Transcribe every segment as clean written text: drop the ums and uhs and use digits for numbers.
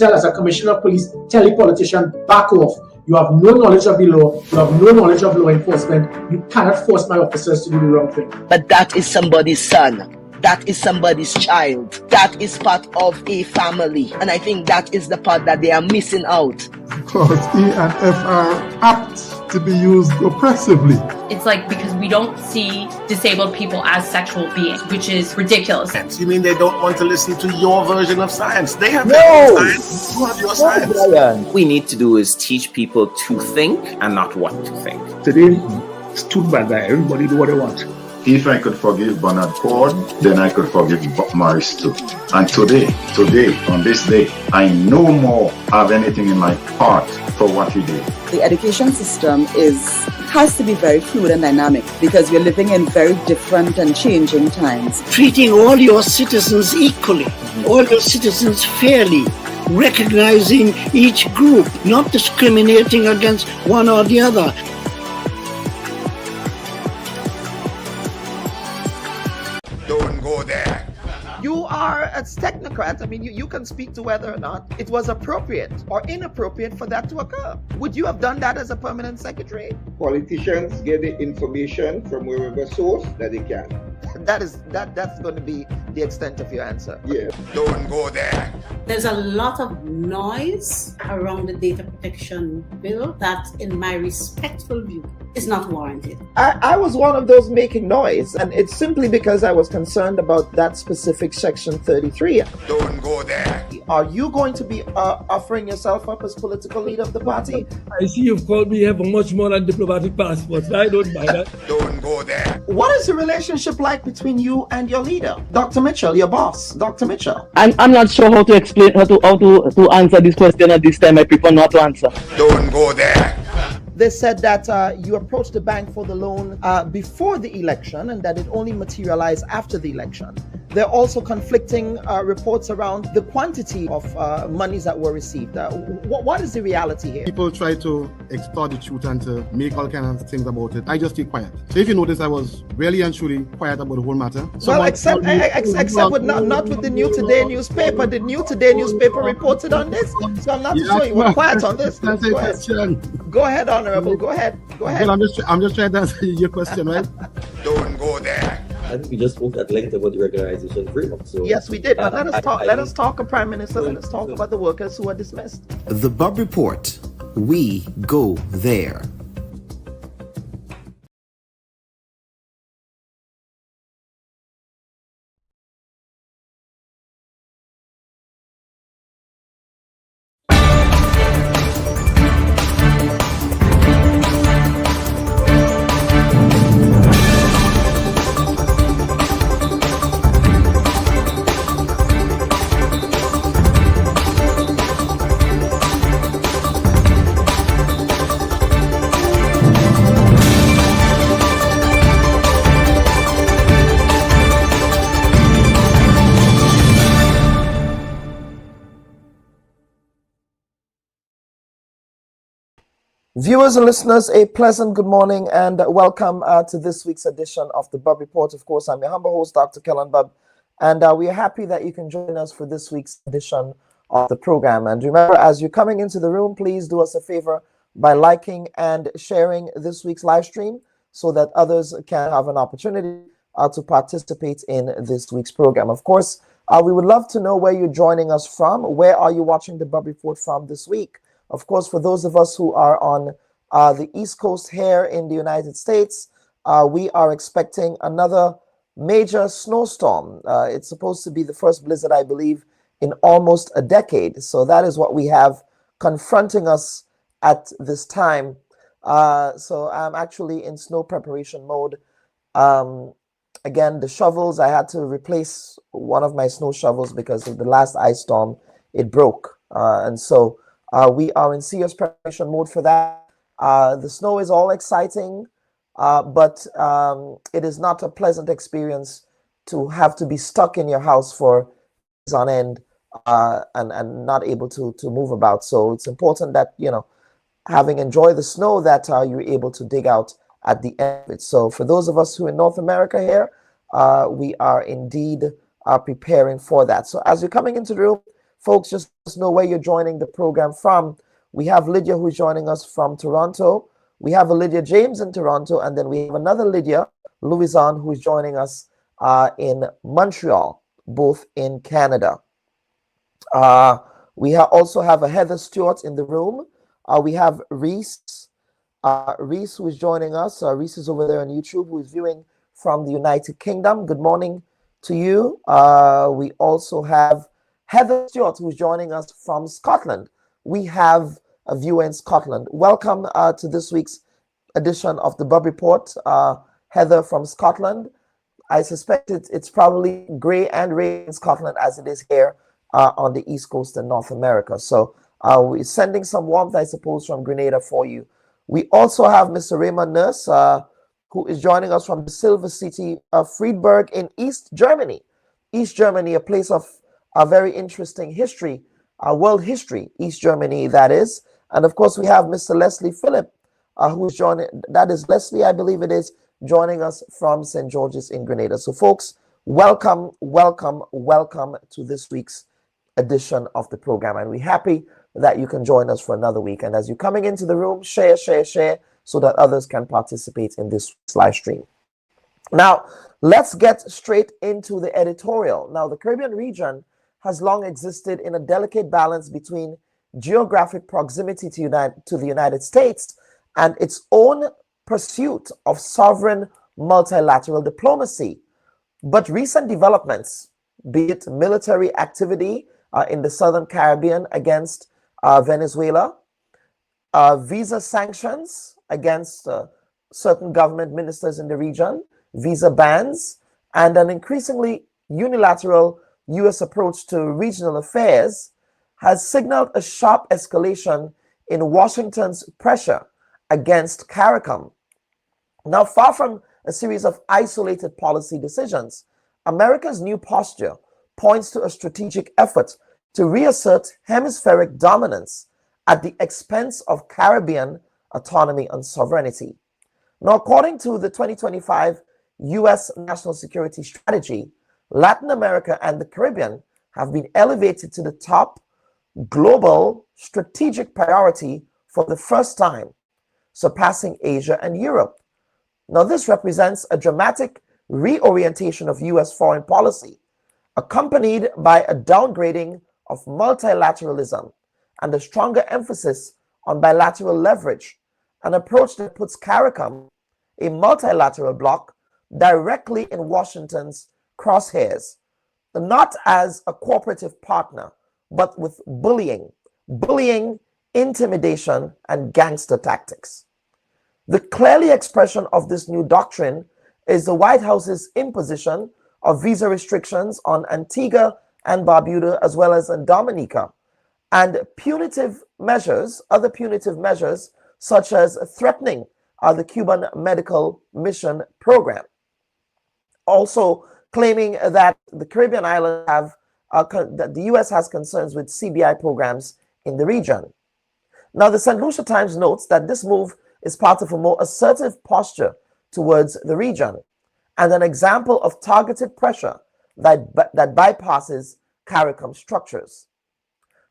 tell, as a commissioner of police, tell a politician, back off. You have no knowledge of the law. You have no knowledge of law enforcement. You cannot force my officers to do the wrong thing. But that is somebody's son. That is somebody's child. That is part of a family. And I think that is the part that they are missing out. Because E and F are apt to be used oppressively. It's like because we don't see disabled people as sexual beings, which is ridiculous. You mean they don't want to listen to your version of science? They have their own science. You have your science. What we need to do is teach people to think and not what to think. Today, it's too bad that everybody do what they want. If I could forgive Bernard Ford, then I could forgive Bob Morris too. And today, on this day, I no more have anything in my heart for what he did. The education system has to be very fluid and dynamic because we're living in very different and changing times. Treating all your citizens equally, all your citizens fairly, recognizing each group, not discriminating against one or the other. Don't go there. You are a technocrat. I mean, you can speak to whether or not it was appropriate or inappropriate for that to occur. Would you have done that as a permanent secretary? Politicians get the information from wherever source that they can. That's going to be the extent of your answer. Yeah. Don't go there. There's a lot of noise around the data protection bill that, in my respectful view, is not warranted. I was one of those making noise, and it's simply because I was concerned about that specific section 33. Don't go there. Are you going to be offering yourself up as political leader of the party? I see you've called me here for much more than diplomatic passports. I don't buy that. Don't go there. What is the relationship like between you and your leader, Dr. Mitchell, your boss, Dr. Mitchell? I'm not sure how to explain how to answer this question at this time. I prefer not to answer. Don't go there. They said that you approached the bank for the loan before the election and that it only materialized after the election. There are also conflicting reports around the quantity of monies that were received. What is the reality here? People try to extort the truth and to make all kinds of things about it. I just keep quiet. So if you notice, I was really and truly quiet about the whole matter. Well, except with not with the New Today newspaper. The New Today newspaper reported on this, so I'm not too sure you were quiet on this. Go ahead, Honorable. Go ahead. Well, I'm just trying to answer your question, right? Don't go there. I think we just spoke at length about the regularization framework. So yes, we did. But let us talk. Let us talk, Prime Minister. Let us talk about the workers who are dismissed. The Bubb Report. We go there. Viewers and listeners, a pleasant good morning and welcome to this week's edition of the Bubb Report. Of course, I'm your humble host, Dr. Kellen Bubb, and we are happy that you can join us for this week's edition of the program. And remember, as you're coming into the room, please do us a favor by liking and sharing this week's live stream so that others can have an opportunity to participate in this week's program. Of course, we would love to know where you're joining us from. Where are you watching the Bubb Report from this week? Of course, for those of us who are on the East Coast here in the United States, we are expecting another major snowstorm. It's supposed to be the first blizzard, I believe, in almost a decade. So that is what we have confronting us at this time. So I'm actually in snow preparation mode. Again, the shovels, I had to replace one of my snow shovels because of the last ice storm. It broke. And so we are in serious preparation mode for that. The snow is all exciting, but it is not a pleasant experience to have to be stuck in your house for days on end and not able to move about. So it's important that, having enjoyed the snow, that you're able to dig out at the end of it. So for those of us who are in North America here, we are indeed preparing for that. So as you're coming into the room, Folks, just know where you're joining the program from. We have Lydia who's joining us from Toronto. We have a Lydia James in Toronto, and then we have another Lydia Louison who's joining us in Montreal, both in Canada. We also have a Heather Stewart in the room. We have Reese. Reese who is joining us. Reese is over there on YouTube, who is viewing from the United Kingdom. Good morning to you. We also have Heather Stewart, who's joining us from Scotland. We have a viewer in Scotland. Welcome to this week's edition of the Bubb Report. Heather from Scotland. I suspect it's probably grey and rainy in Scotland as it is here on the East Coast in North America. So we're sending some warmth, I suppose, from Grenada for you. We also have Mr. Raymond Nurse, who is joining us from the Silver City of Friedberg in East Germany. East Germany, a place of a very interesting history, world history, East Germany, that is. And of course, we have Mr. Leslie Phillip, who's joining, that is Leslie, I believe it is, joining us from St. George's in Grenada. So folks, welcome, welcome, welcome to this week's edition of the program. And we're happy that you can join us for another week. And as you're coming into the room, share, so that others can participate in this live stream. Now, let's get straight into the editorial. Now, the Caribbean region has long existed in a delicate balance between geographic proximity to the United States and its own pursuit of sovereign multilateral diplomacy. But recent developments, be it military activity in the Southern Caribbean against Venezuela, visa sanctions against certain government ministers in the region, visa bans, and an increasingly unilateral U.S. approach to regional affairs has signaled a sharp escalation in Washington's pressure against Caricom. Now, far from a series of isolated policy decisions, America's new posture points to a strategic effort to reassert hemispheric dominance at the expense of Caribbean autonomy and sovereignty. Now, according to the 2025 U.S. National Security Strategy, Latin America and the Caribbean have been elevated to the top global strategic priority for the first time, surpassing Asia and Europe. Now, this represents a dramatic reorientation of U.S. foreign policy, accompanied by a downgrading of multilateralism and a stronger emphasis on bilateral leverage, an approach that puts Caricom, a multilateral bloc, directly in Washington's crosshairs, not as a cooperative partner, but with bullying, intimidation, and gangster tactics. The clearly expression of this new doctrine is the White House's imposition of visa restrictions on Antigua and Barbuda, as well as on Dominica, and punitive measures, other punitive measures, such as threatening the Cuban medical mission program. Also claiming that the Caribbean islands have, that the U.S. has concerns with CBI programs in the region. Now, the St. Lucia Times notes that this move is part of a more assertive posture towards the region and an example of targeted pressure that bypasses Caricom structures.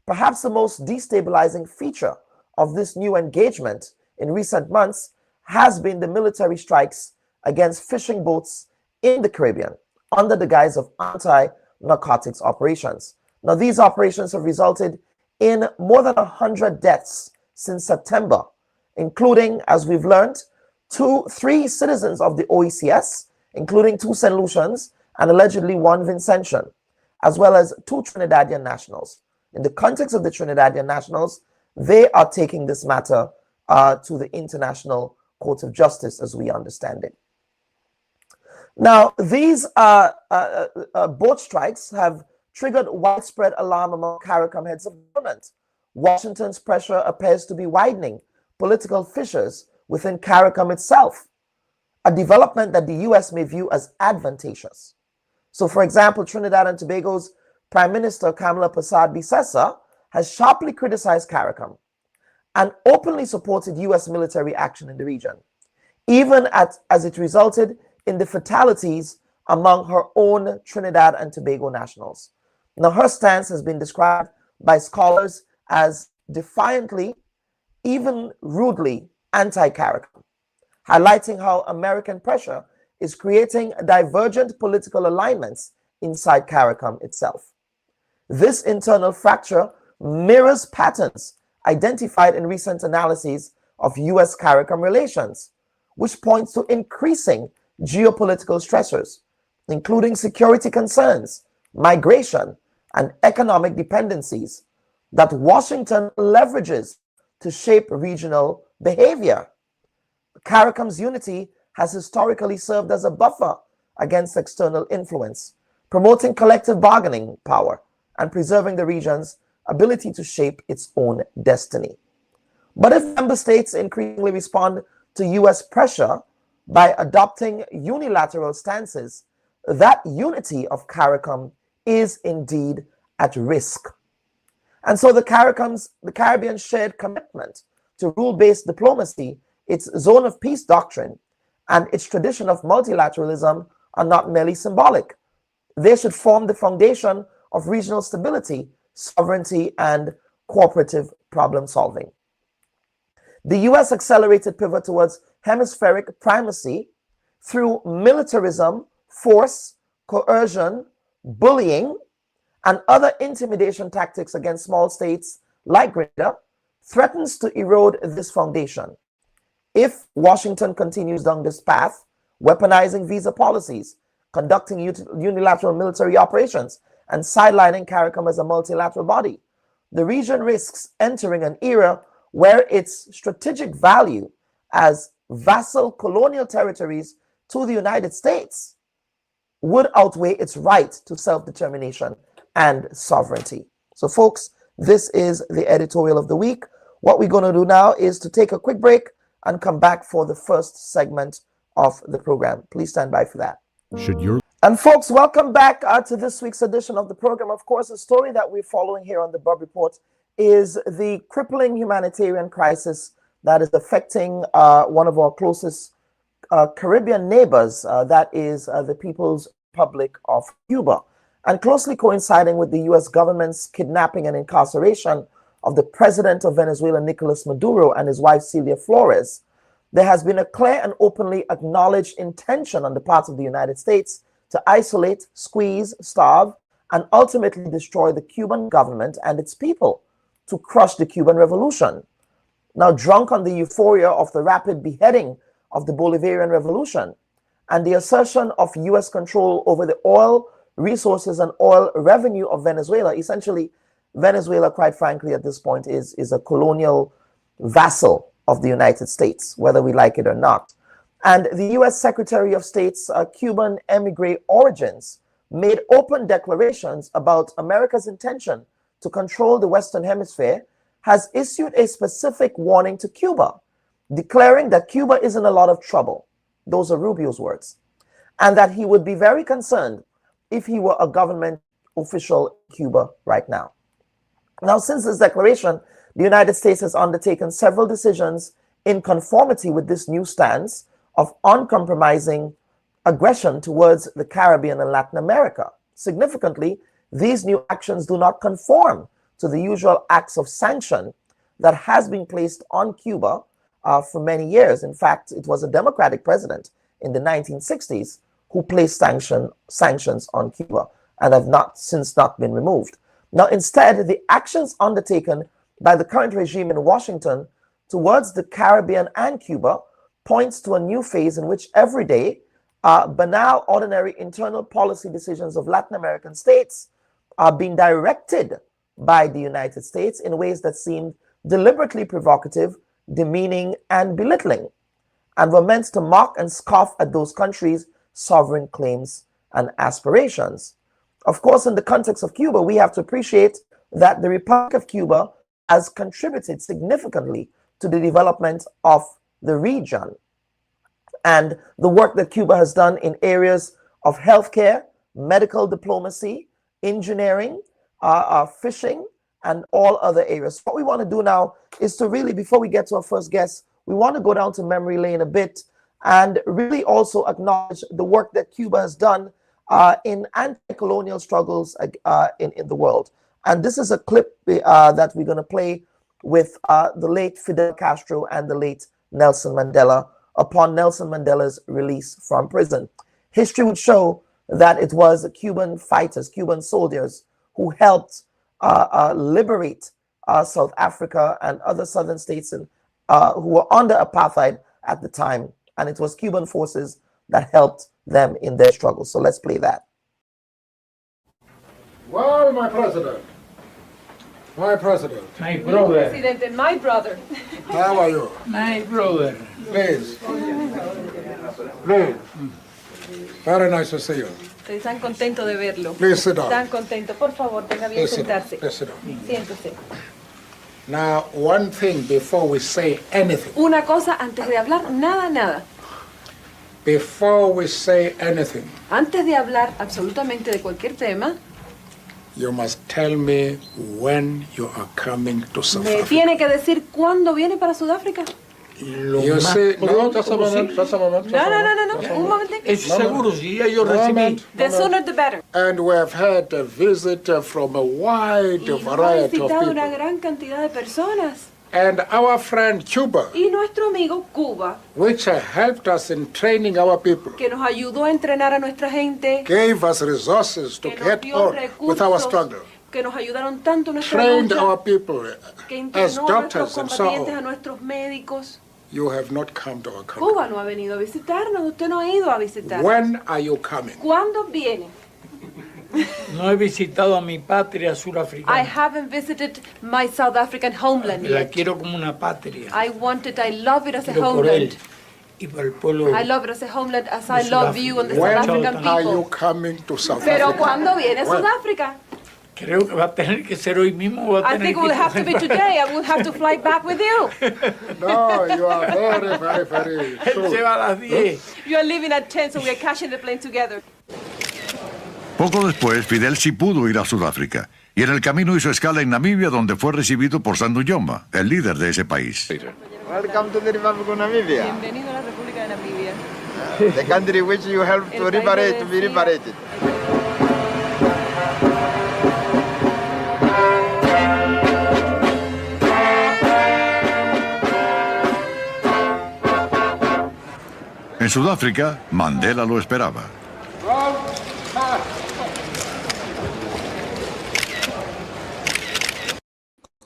Perhaps the most destabilizing feature of this new engagement in recent months has been the military strikes against fishing boats in the Caribbean under the guise of anti-narcotics operations. Now, these operations have resulted in more than 100 deaths since September, including, as we've learned, 3 citizens of the OECS, including 2 St. Lucians and allegedly 1 Vincentian, as well as 2 Trinidadian nationals. In the context of the Trinidadian nationals, they are taking this matter to the International Court of Justice, as we understand it. Now, these boat strikes have triggered widespread alarm among Caricom heads of government. Washington's pressure appears to be widening political fissures within Caricom itself, a development that the U.S. may view as advantageous. So, for example, Trinidad and Tobago's Prime Minister Kamala Persad-Bissessar has sharply criticized Caricom and openly supported U.S. military action in the region, even as it resulted in the fatalities among her own Trinidad and Tobago nationals. Now, her stance has been described by scholars as defiantly, even rudely, anti-Caricom, highlighting how American pressure is creating divergent political alignments inside Caricom itself. This internal fracture mirrors patterns identified in recent analyses of US Caricom relations, which points to increasing geopolitical stressors, including security concerns, migration, and economic dependencies that Washington leverages to shape regional behavior. Caricom's unity has historically served as a buffer against external influence, promoting collective bargaining power and preserving the region's ability to shape its own destiny. But if member states increasingly respond to US pressure by adopting unilateral stances, that unity of Caricom is indeed at risk. And so the Caribbean shared commitment to rule-based diplomacy, its zone of peace doctrine, and its tradition of multilateralism are not merely symbolic. They should form the foundation of regional stability, sovereignty, and cooperative problem solving. The US accelerated pivot towards hemispheric primacy through militarism, force, coercion, bullying, and other intimidation tactics against small states like Grenada threatens to erode this foundation. If Washington continues down this path, weaponizing visa policies, conducting unilateral military operations, and sidelining Caricom as a multilateral body, the region risks entering an era where its strategic value as vassal colonial territories to the United States would outweigh its right to self-determination and sovereignty. So folks, this is the editorial of the week. What we're going to do now is to take a quick break and come back for the first segment of the program. Please stand by for that. And folks, welcome back to this week's edition of the program. Of course, the story that we're following here on the Bubb Report is the crippling humanitarian crisis that is affecting one of our closest Caribbean neighbors, that is the People's Republic of Cuba, and closely coinciding with the US government's kidnapping and incarceration of the president of Venezuela, Nicolas Maduro, and his wife, Celia Flores. There has been a clear and openly acknowledged intention on the part of the United States to isolate, squeeze, starve, and ultimately destroy the Cuban government and its people, to crush the Cuban Revolution. Now, drunk on the euphoria of the rapid beheading of the Bolivarian Revolution and the assertion of US control over the oil resources and oil revenue of Venezuela, essentially, Venezuela, quite frankly, at this point is a colonial vassal of the United States, whether we like it or not. And the US Secretary of State's Cuban emigre origins made open declarations about America's intention to control the Western Hemisphere, has issued a specific warning to Cuba, declaring that Cuba is in a lot of trouble. Those are Rubio's words. And that he would be very concerned if he were a government official in Cuba right now. Now, since this declaration, the United States has undertaken several decisions in conformity with this new stance of uncompromising aggression towards the Caribbean and Latin America. Significantly, these new actions do not conform to the usual acts of sanction that has been placed on Cuba for many years. In fact, it was a Democratic president in the 1960s who placed sanctions on Cuba and have since not been removed. Now, instead, the actions undertaken by the current regime in Washington towards the Caribbean and Cuba points to a new phase in which every day banal, ordinary internal policy decisions of Latin American states are being directed by the United States in ways that seem deliberately provocative, demeaning, and belittling, and were meant to mock and scoff at those countries' sovereign claims and aspirations. Of course, in the context of Cuba, we have to appreciate that the Republic of Cuba has contributed significantly to the development of the region and the work that Cuba has done in areas of healthcare, medical diplomacy, engineering, fishing, and all other areas. What we want to do now is to really, before we get to our first guest, we want to go down to memory lane a bit and really also acknowledge the work that Cuba has done in anti-colonial struggles in the world. And this is a clip that we're going to play with the late Fidel Castro and the late Nelson Mandela upon Nelson Mandela's release from prison. History would show that it was Cuban fighters, Cuban soldiers, who helped liberate South Africa and other southern states who were under apartheid at the time. And it was Cuban forces that helped them in their struggle. So let's play that. Well, my president. My president. My brother. President, my brother. How are you? My brother. Please. Please. Very nice to see you. Estoy tan contento de verlo. Please sit down. Tan contento. Por favor, tenga bien Please sit down. sentarse. Please sit down. Siéntese. Now, one thing before we say anything. Una cosa antes de hablar, nada. Before we say anything. Antes de hablar absolutamente de cualquier tema, You must tell me when you are coming to South me Africa. tiene que decir cuándo viene para Sudáfrica. You see, no, just a moment. No. Un momentito. Es seguro, si ya yo recibí. The sooner the better. And we have had a visit from a wide Y nos ha variety of visitado people. una gran cantidad de personas. And our friend Cuba, Y nuestro amigo Cuba, which helped us in training our people, que nos ayudó a entrenar a nuestra gente, gave us resources to que nos get dio on with our recursos, struggle, que nos ayudaron tanto en nuestra trained lucha, our people que as entrenó a nuestros doctors and so combatientes, a on. nuestros médicos. You have not come to our country. Cuba no ha venido a visitarnos, usted no ha ido a visitarnos. When are you coming? ¿Cuándo viene? No he visitado a mi patria surafricana. I haven't visited my South African homeland La yet. quiero como una patria. I love it as a Quiero por él homeland. y por el pueblo. I love it as a homeland as I de love Sudáfrica. you and the South When African are you people. coming to South Pero Africa? ¿cuándo viene a When? Sudáfrica? Creo que va a tener que ser hoy mismo. Va a I tener think it que will have to be today. I will have to fly back with you. No, you are very Él soon. se va a las 10. You are leaving at 10, so we are catching the plane together. Poco después, Fidel sí pudo ir a Sudáfrica, y en el camino hizo escala en Namibia, donde fue recibido por Sandu Joma, el líder de ese país. Welcome to the Republic of Namibia, Bienvenido a la República de Namibia. the country which you helped to liberate, to be liberated. En Sudáfrica, Mandela lo esperaba.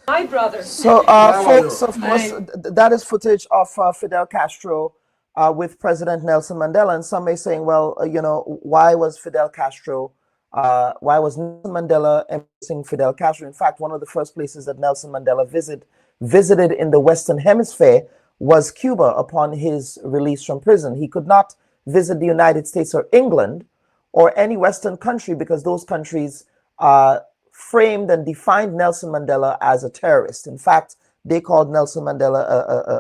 My brother. So, folks, of course, that is footage of Fidel Castro with President Nelson Mandela. And some may saying, well, why was Fidel Castro, why was Nelson Mandela embracing Fidel Castro? In fact, one of the first places that Nelson Mandela visited in the Western Hemisphere was Cuba upon his release from prison. He could not visit the United States or England or any Western country because those countries framed and defined Nelson Mandela as a terrorist. In fact, they called Nelson Mandela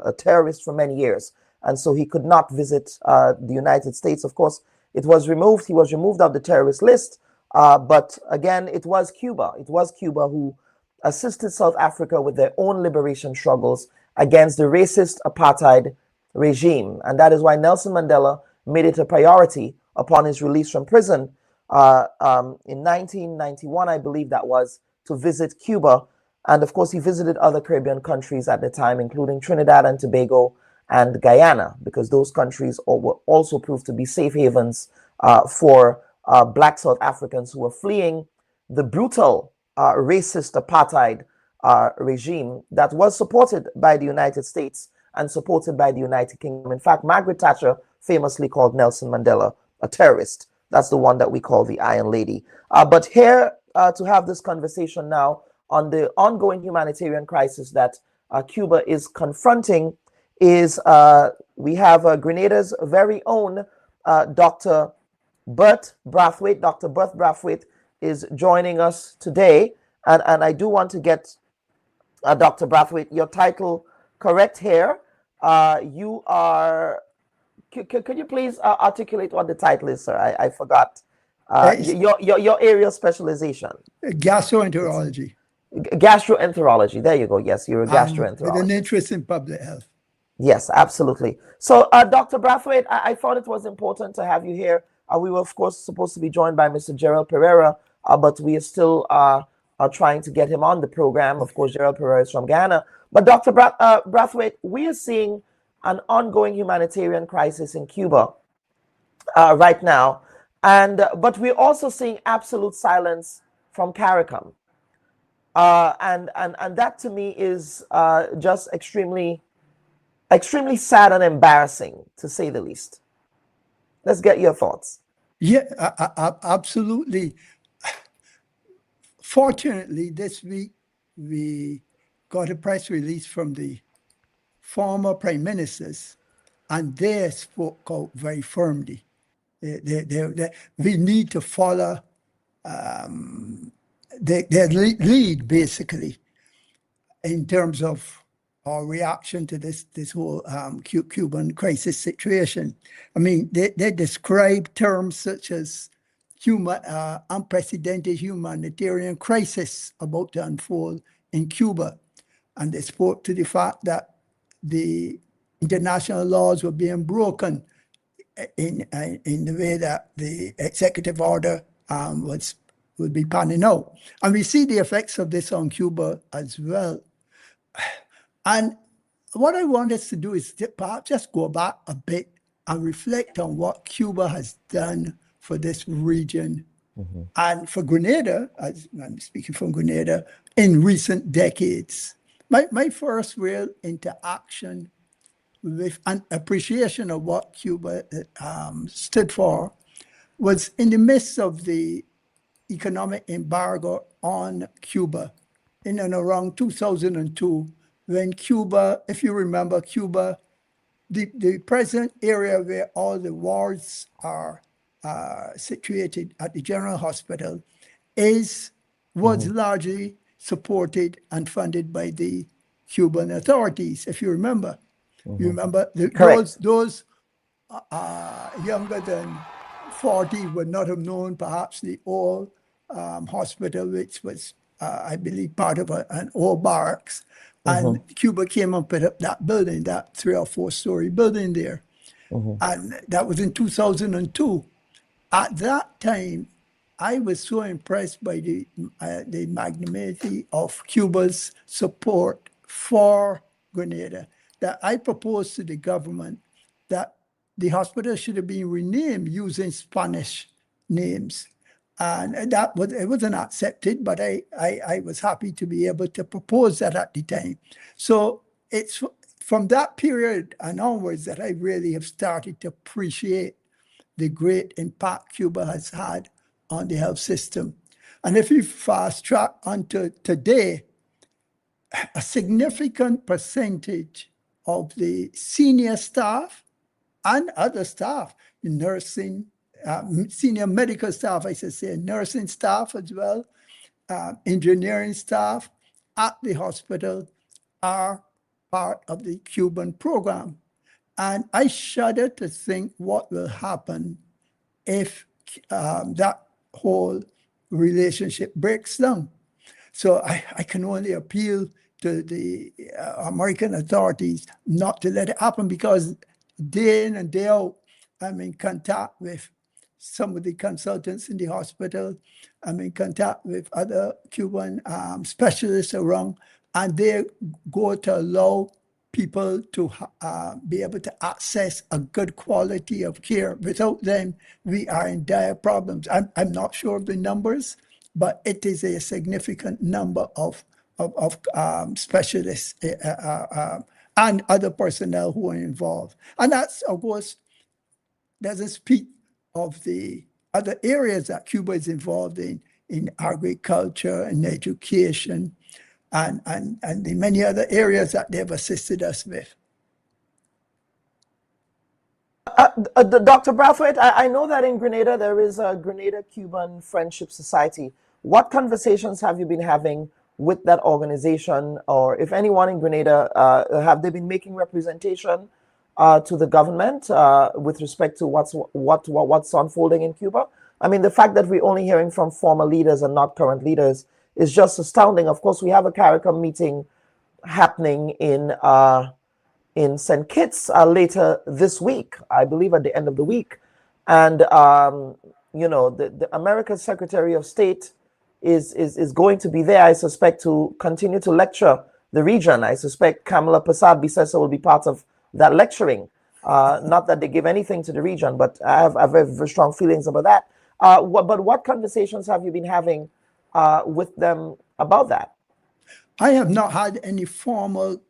a terrorist for many years. And so he could not visit the United States. Of course, it was removed. He was removed off the terrorist list. But again, it was Cuba. It was Cuba who assisted South Africa with their own liberation struggles against the racist apartheid regime. And that is why Nelson Mandela made it a priority upon his release from prison in 1991, I believe that was, to visit Cuba. And of course, he visited other Caribbean countries at the time, including Trinidad and Tobago and Guyana, because those countries were also proved to be safe havens for Black South Africans who were fleeing the brutal racist apartheid regime that was supported by the United States and supported by the United Kingdom. In fact, Margaret Thatcher famously called Nelson Mandela a terrorist. That's the one that we call the Iron Lady. But here to have this conversation now on the ongoing humanitarian crisis that Cuba is confronting is we have Grenada's very own Dr. Bubb Report. Dr. Bubb Report is joining us today. And I do want to get Dr. Brathwaite, your title correct here. You are, could you please articulate what the title is, sir? I forgot. Your area of specialization. Gastroenterology. Gastroenterology. There you go. Yes, you're a gastroenterologist. With an interest in public health. Yes, absolutely. So, Dr. Brathwaite, I thought it was important to have you here. We were, of course, supposed to be joined by Mr. Gerald Pereira, but we are still trying to get him on the program. Of course, Gerald Perez from Ghana. But Dr. Brathwaite, we are seeing an ongoing humanitarian crisis in Cuba right now. But we're also seeing absolute silence from Caricom. And that to me is just extremely sad and embarrassing, to say the least. Let's get your thoughts. Yeah, absolutely. Fortunately, this week we got a press release from the former prime ministers, and they spoke out very firmly. We need to follow their lead, basically, in terms of our reaction to this whole Cuban crisis situation. I mean, they describe terms such as unprecedented humanitarian crisis about to unfold in Cuba. And they spoke to the fact that the international laws were being broken in the way that the executive order would be panning out. And we see the effects of this on Cuba as well. And what I want us to do is perhaps just go back a bit and reflect on what Cuba has done for this region and for Grenada, as I'm speaking from Grenada, in recent decades. My first real interaction with an appreciation of what Cuba stood for was in the midst of the economic embargo on Cuba in and around 2002, when Cuba, if you remember Cuba, the present area where all the wards are situated at the General Hospital was largely supported and funded by the Cuban authorities, if you remember. You remember those younger than 40 would not have known perhaps the old hospital, which was, I believe, part of an old barracks. And Cuba came and put up that building, that 3 or 4 story building there. And that was in 2002. At that time, I was so impressed by the magnanimity of Cuba's support for Grenada that I proposed to the government that the hospital should have been renamed using Spanish names. And it wasn't accepted, but I was happy to be able to propose that at the time. So it's from that period and onwards that I really have started to appreciate the great impact Cuba has had on the health system. And if you fast track onto today, a significant percentage of the senior staff and other staff, nursing, senior medical staff, I should say, nursing staff as well, engineering staff at the hospital are part of the Cuban program. And I shudder to think what will happen if that whole relationship breaks down. So I can only appeal to the American authorities not to let it happen, because day in and day out, I'm in contact with some of the consultants in the hospital. I'm in contact with other Cuban specialists around, and they go to allow people to be able to access a good quality of care. Without them, we are in dire problems. I'm not sure of the numbers, but it is a significant number of specialists and other personnel who are involved. And that's, of course, doesn't speak of the other areas that Cuba is involved in agriculture and education, and the many other areas that they've assisted us with. Dr. Brathwaite, I know that in Grenada there is a Grenada-Cuban Friendship Society. What conversations have you been having with that organization, or if anyone in Grenada, have they been making representation to the government with respect to what's unfolding in Cuba? I mean, the fact that we're only hearing from former leaders and not current leaders is just astounding. Of course, we have a Caricom meeting happening in St. Kitts later this week, I believe at the end of the week. And, you know, the American Secretary of State is going to be there, I suspect, to continue to lecture the region. I suspect Kamala Prasad-Bissessar will be part of that lecturing. Not that they give anything to the region, but I have very, very strong feelings about that. But what conversations have you been having with them about that? I have not had any formal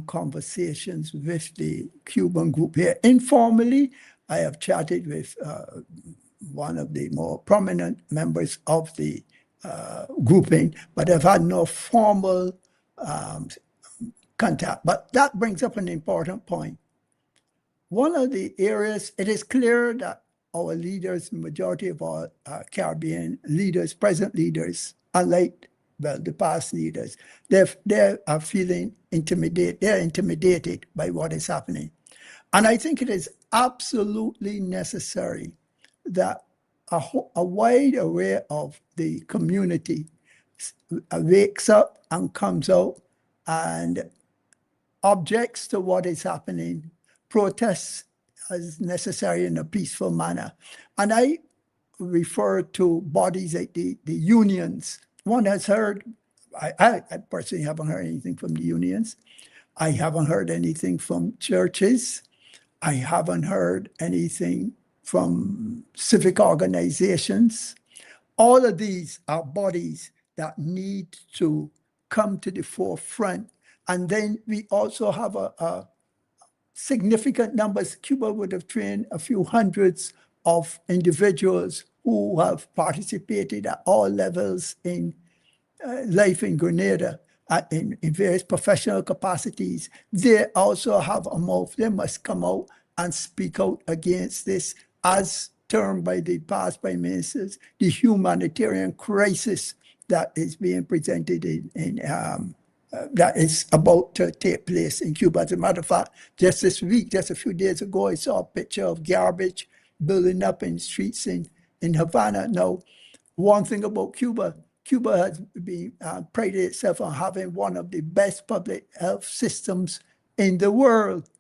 conversations with the Cuban group here. Informally, I have chatted with one of the more prominent members of the grouping, but I've had no formal contact. But that brings up an important point. One of the areas, it is clear that our leaders, the majority of our Caribbean leaders, present leaders, unlike the past leaders, they are feeling intimidated. They're intimidated by what is happening. And I think it is absolutely necessary that a wide array of the community wakes up and comes out and objects to what is happening, protests as necessary in a peaceful manner. And I refer to bodies like the unions. One has heard, I personally haven't heard anything from the unions. I haven't heard anything from churches. I haven't heard anything from civic organizations. All of these are bodies that need to come to the forefront. And then we also have a significant numbers. Cuba would have trained a few hundreds of individuals who have participated at all levels in life in Grenada, in various professional capacities. They also have a mouth. They must come out and speak out against this, as termed by the past prime ministers, the humanitarian crisis that is being presented that is about to take place in Cuba. As a matter of fact, just this week, just a few days ago, I saw a picture of garbage building up in streets in Havana. Now, one thing about Cuba has been prided itself on having one of the best public health systems in the world.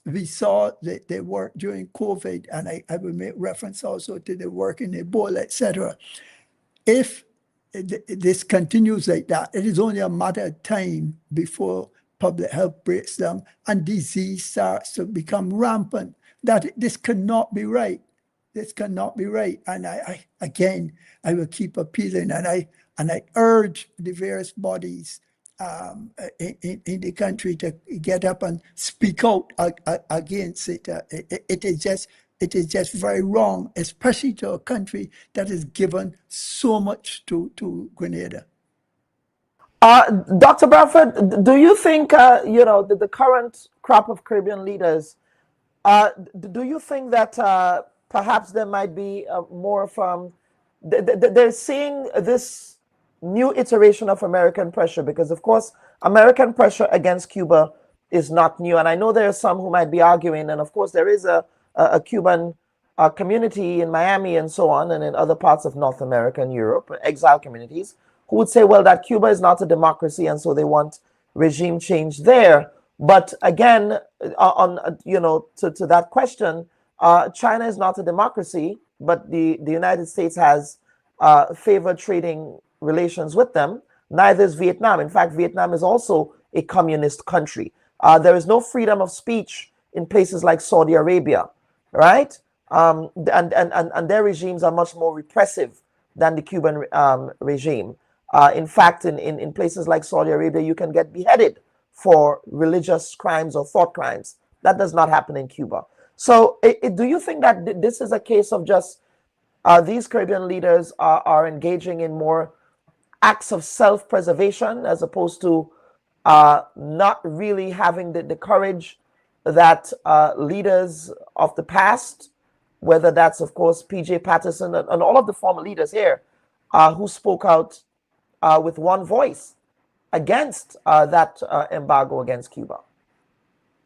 We saw that they work during COVID, and I will make reference also to the work in Ebola, etc. If this continues like that, it is only a matter of time before public health breaks down and disease starts to become rampant. That this cannot be right. This cannot be right. And I will keep appealing, and I urge the various bodies in the country to get up and speak out against it. It is just very wrong, especially to a country that has given so much to Grenada. Dr. Brathwaite, do you think the current crop of Caribbean leaders? Do you think that perhaps there might be more from? They're seeing this new iteration of American pressure, because of course American pressure against Cuba is not new, and I know there are some who might be arguing, and of course there is a Cuban community in Miami and so on, and in other parts of North America and Europe, exile communities, who would say, well, that Cuba is not a democracy, and so they want regime change there. But again, to that question, China is not a democracy, but the United States has favored trading relations with them. Neither is Vietnam. In fact, Vietnam is also a communist country. There is no freedom of speech in places like Saudi Arabia, right? And their regimes are much more repressive than the Cuban regime. In fact, in places like Saudi Arabia, you can get beheaded for religious crimes or thought crimes. That does not happen in Cuba. So do you think that this is a case of just these Caribbean leaders are engaging in more acts of self-preservation as opposed to not really having the courage that leaders of the past, whether that's, of course, P.J. Patterson and all of the former leaders here who spoke out with one voice against that embargo against Cuba?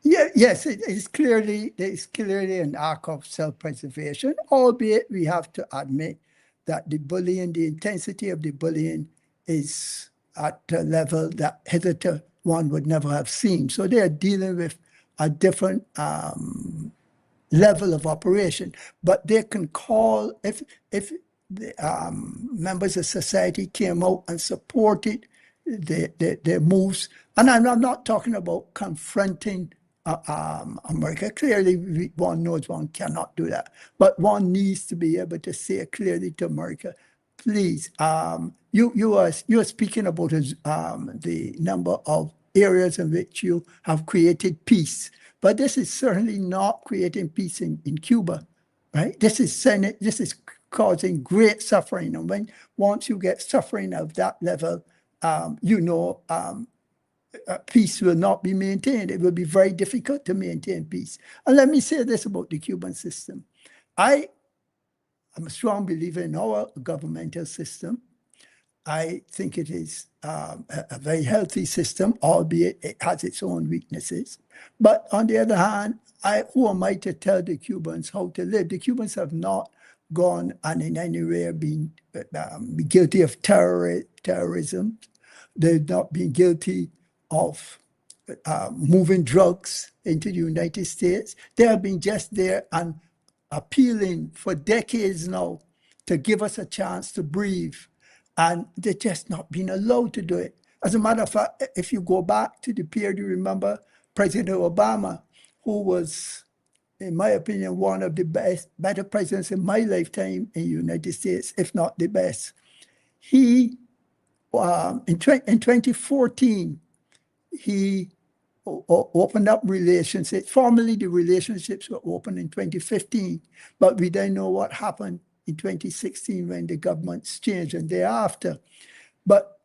Yes, there is clearly an act of self-preservation, albeit we have to admit that the bullying, the intensity of the bullying is at a level that hitherto one would never have seen. So they are dealing with a different level of operation, but they can call, if members of society came out and supported their moves. And I'm not talking about confronting America. Clearly, one knows one cannot do that. But one needs to be able to say clearly to America, please, you're speaking about the number of areas in which you have created peace. But this is certainly not creating peace in Cuba, right? This is causing great suffering. And once you get suffering of that level, peace will not be maintained. It will be very difficult to maintain peace. And let me say this about the Cuban system. I am a strong believer in our governmental system. I think it is a very healthy system, albeit it has its own weaknesses. But on the other hand, who am I to tell the Cubans how to live? The Cubans have not gone and in any way been guilty of terrorism. They've not been guilty of moving drugs into the United States. They have been just there and appealing for decades now to give us a chance to breathe. And they've just not been allowed to do it. As a matter of fact, if you go back to the period, you remember President Obama, who was, in my opinion, one of the better presidents in my lifetime in the United States, if not the best. He, in 2014, he opened up relationships. Formally, the relationships were opened in 2015, but we don't know what happened in 2016 when the governments changed and thereafter. But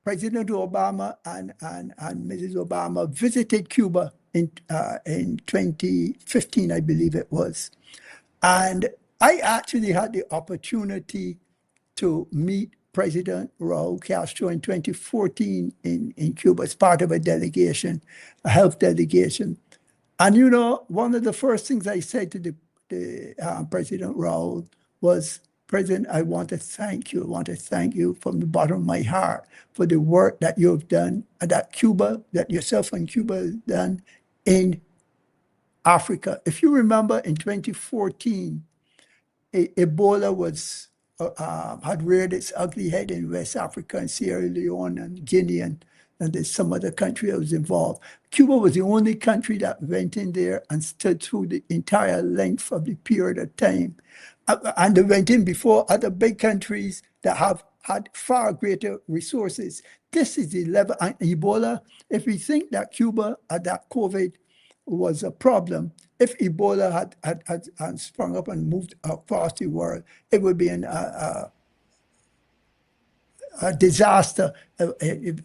President Obama and Mrs. Obama visited Cuba in 2015, I believe it was. And I actually had the opportunity to meet President Raul Castro in 2014 in Cuba as part of a delegation, a health delegation. And one of the first things I said to the President Raul was, President, I want to thank you. I want to thank you from the bottom of my heart for the work that you've done and that yourself and Cuba have done in Africa. If you remember, in 2014, Ebola had reared its ugly head in West Africa and Sierra Leone and Guinea, and there's some other country that was involved. Cuba was the only country that went in there and stood through the entire length of the period of time. And they went in before other big countries that have had far greater resources. This is the level. And Ebola, if we think that Cuba, that COVID was a problem, if Ebola had sprung up and moved across the world, it would be a disaster. It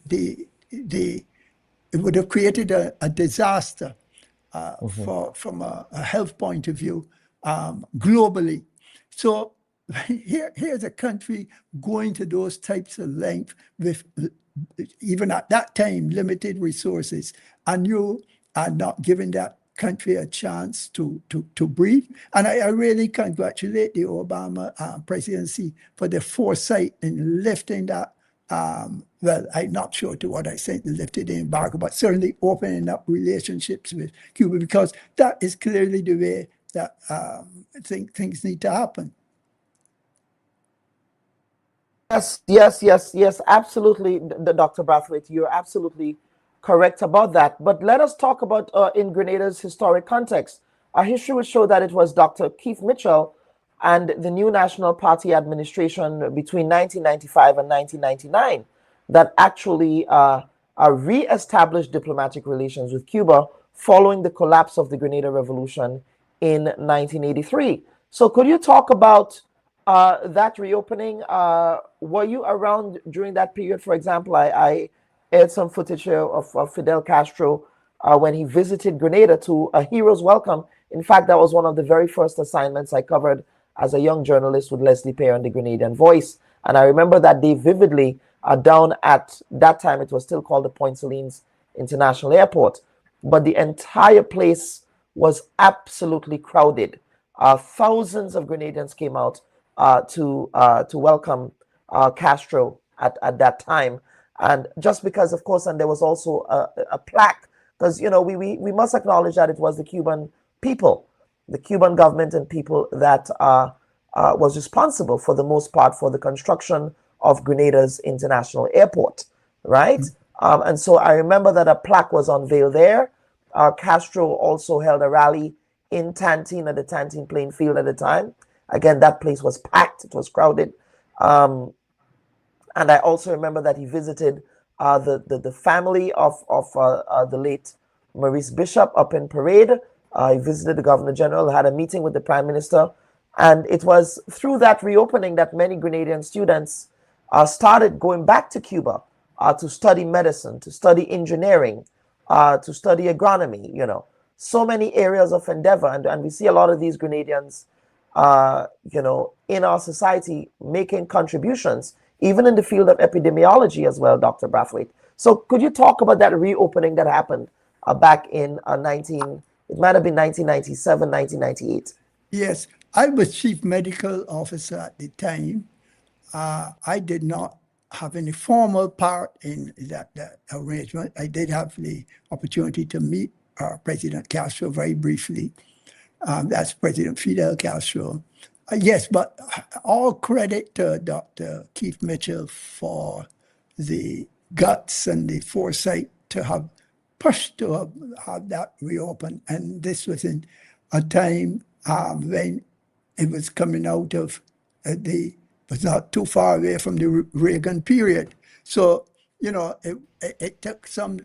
would have created a disaster from a health point of view globally. So here's a country going to those types of lengths with, even at that time, limited resources, and you are not giving that country a chance to breathe. And I really congratulate the Obama presidency for the foresight in lifting that. Well, I'm not sure to what extent they lifted the embargo, but certainly opening up relationships with Cuba, because that is clearly the way that things need to happen. Yes, absolutely, Dr. Brathwaite, you're absolutely correct about that. But let us talk about in Grenada's historic context. Our history would show that it was Dr. Keith Mitchell and the new National Party administration between 1995 and 1999 that actually re-established diplomatic relations with Cuba following the collapse of the Grenada Revolution in 1983. So could you talk about that reopening? Were you around during that period? For example, I aired some footage here of Fidel Castro when he visited Grenada to a hero's welcome. In fact, that was one of the very first assignments I covered as a young journalist with Leslie Perry on the Grenadian Voice. And I remember that day vividly down at that time, it was still called the Point Salines International Airport. But the entire place was absolutely crowded. Thousands of Grenadians came out to welcome Castro at that time. And just because, of course, and there was also a plaque, because, we must acknowledge that it was the Cuban people, the Cuban government and people that was responsible for the most part for the construction of Grenada's international airport, right? And so I remember that a plaque was unveiled there. Castro also held a rally in Tantine at the Tantine playing field at the time. Again, that place was packed, it was crowded. And I also remember that he visited the family of the late Maurice Bishop up in Parade. He visited the Governor General, had a meeting with the Prime Minister. And it was through that reopening that many Grenadian students started going back to Cuba to study medicine, to study engineering, to study agronomy, you know. So many areas of endeavor. And we see a lot of these Grenadians, you know, in our society making contributions, even in the field of epidemiology as well, Dr. Brathwaite. So could you talk about that reopening that happened back in it might have been 1997, 1998? Yes, I was chief medical officer at the time. I did not have any formal part in that arrangement. I did have the opportunity to meet President Castro very briefly. That's President Fidel Castro. Yes, but all credit to Dr. Keith Mitchell for the guts and the foresight to have pushed to have that reopened. And this was in a time when it was coming out of was not too far away from the Reagan period. So, you know, it took some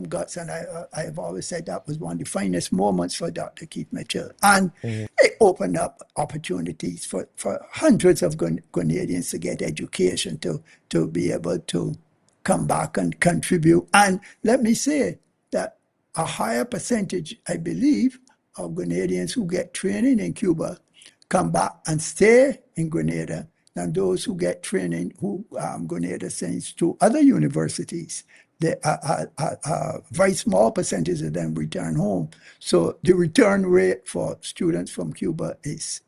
guts, and I have always said that was one of the finest moments for Dr. Keith Mitchell. And it opened up opportunities for hundreds of Grenadians to get education, to be able to come back and contribute. And let me say that a higher percentage, I believe, of Grenadians who get training in Cuba come back and stay in Grenada than those who get training who Grenada sends to other universities. A very small percentage of them return home. So the return rate for students from Cuba is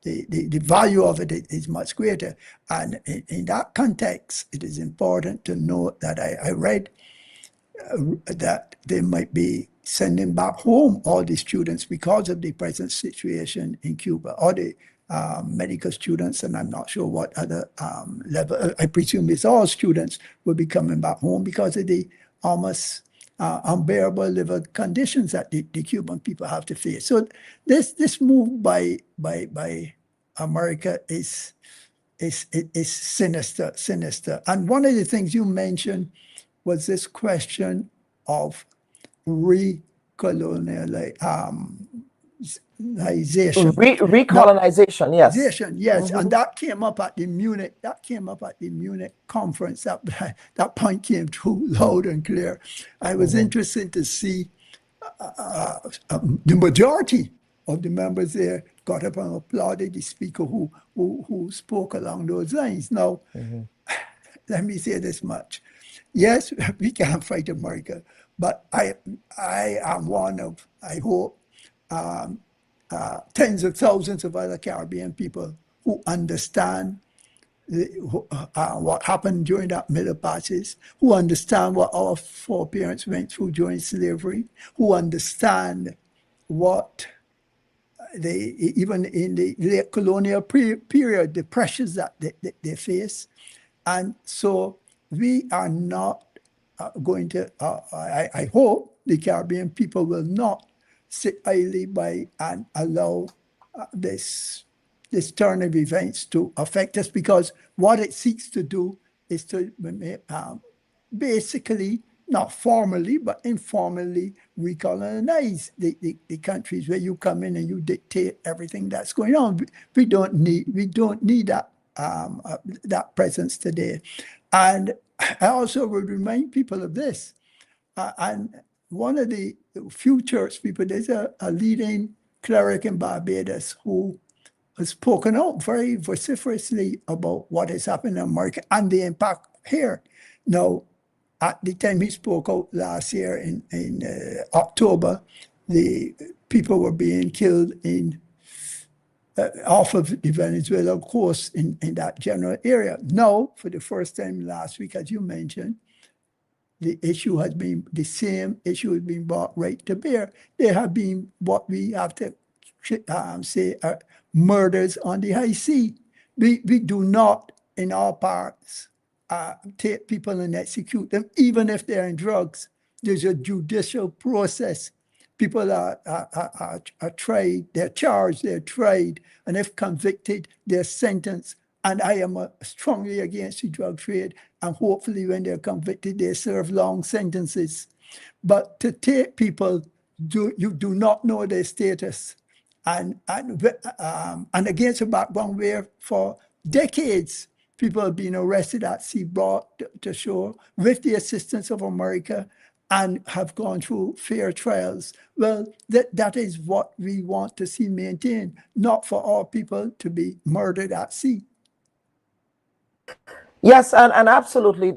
the value of it is much greater. And in that context, it is important to note that I read that they might be sending back home all the students because of the present situation in Cuba, or the medical students, and I'm not sure what other level. I presume it's all students will be coming back home because of the almost unbearable living conditions that the Cuban people have to face. So this move by America is sinister. And one of the things you mentioned was this question of recolonization. Recolonization, yes. Yes, and that came up at the Munich. Conference. That point came through loud and clear. I was interested to see the majority of the members there got up and applauded the speaker who spoke along those lines. Now, let me say this much. Yes, we can't fight America, but I am one of, I hope, tens of thousands of other Caribbean people who understand what happened during that Middle Passage, who understand what our foreparents went through during slavery, who understand what even in the late colonial period, the pressures that they face. And so we are not going to, I hope the Caribbean people will not sit idly by and allow this turn of events to affect us, because what it seeks to do is to basically, not formally, but informally recolonize the countries where you come in and you dictate everything that's going on. We don't need that that presence today. And I also would remind people of this. And one of the few church people, there's a leading cleric in Barbados who has spoken out very vociferously about what has happened in America and the impact here. Now, at the time he spoke out last year in October, the people were being killed off of the Venezuela coast in that general area. Now, for the first time last week, as you mentioned, the same issue has been brought right to bear. There have been what we have to say, murders on the high sea. We do not, in our parts, take people and execute them, even if they're in drugs. There's a judicial process. People are tried, they're charged, they're tried, and if convicted, they're sentenced. And I am strongly against the drug trade, and hopefully when they're convicted, they serve long sentences. But to take people, you do not know their status. And against a background where for decades, people have been arrested at sea, brought to shore with the assistance of America, and have gone through fair trials. Well, that is what we want to see maintained, not for all people to be murdered at sea. Yes, and absolutely,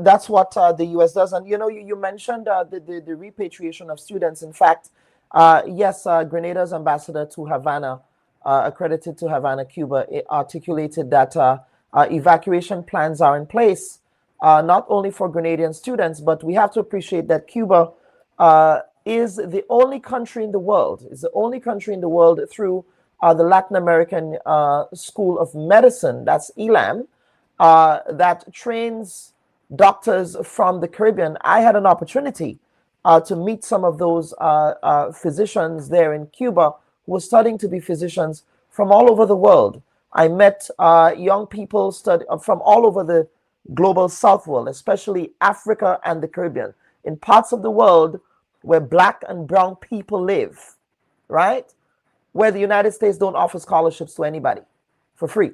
that's what the U.S. does. And you mentioned the repatriation of students. In fact, yes, Grenada's ambassador to Havana, accredited to Havana, Cuba, articulated that evacuation plans are in place, not only for Grenadian students, but we have to appreciate that Cuba is the only country in the world, through the Latin American School of Medicine, that's ELAM, that trains doctors from the Caribbean. I had an opportunity to meet some of those physicians there in Cuba who were studying to be physicians from all over the world. I met young people from all over the global South world, especially Africa and the Caribbean, in parts of the world where Black and brown people live, right? Where the United States don't offer scholarships to anybody for free.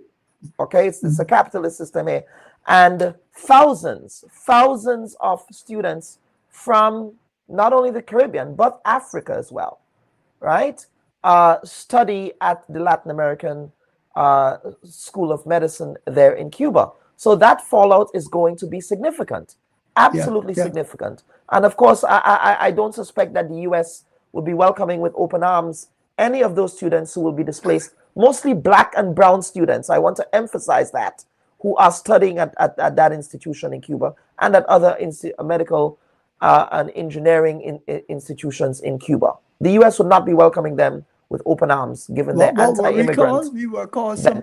Okay, it's a capitalist system here. And thousands of students from not only the Caribbean, but Africa as well, right? Study at the Latin American School of Medicine there in Cuba. So that fallout is going to be significant, absolutely significant. And of course, I don't suspect that the US will be welcoming with open arms any of those students who will be displaced, mostly Black and brown students. I want to emphasize that, who are studying at that institution in Cuba and at other medical and engineering institutions in Cuba. The US would not be welcoming them with open arms, given their anti-immigrant. We were called some.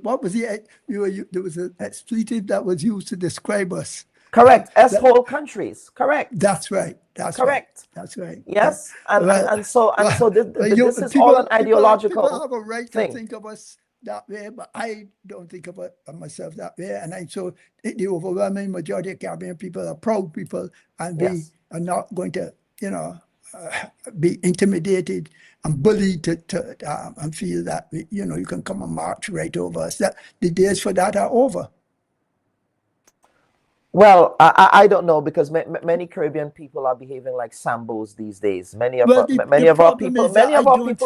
What was it? There was an expletive that was used to describe us. Correct. S-hole countries. Correct. That's right. That's correct. Right. That's right. Yes. And so this is all an ideological people have a right thing. To think of us that way, but I don't think of myself that way. And so the overwhelming majority of Caribbean people are proud people, and we are not going to, be intimidated and bullied and feel that you can come and march right over us. That the days for that are over. Well, I don't know, because many Caribbean people are behaving like Sambos these days. Many of our people voted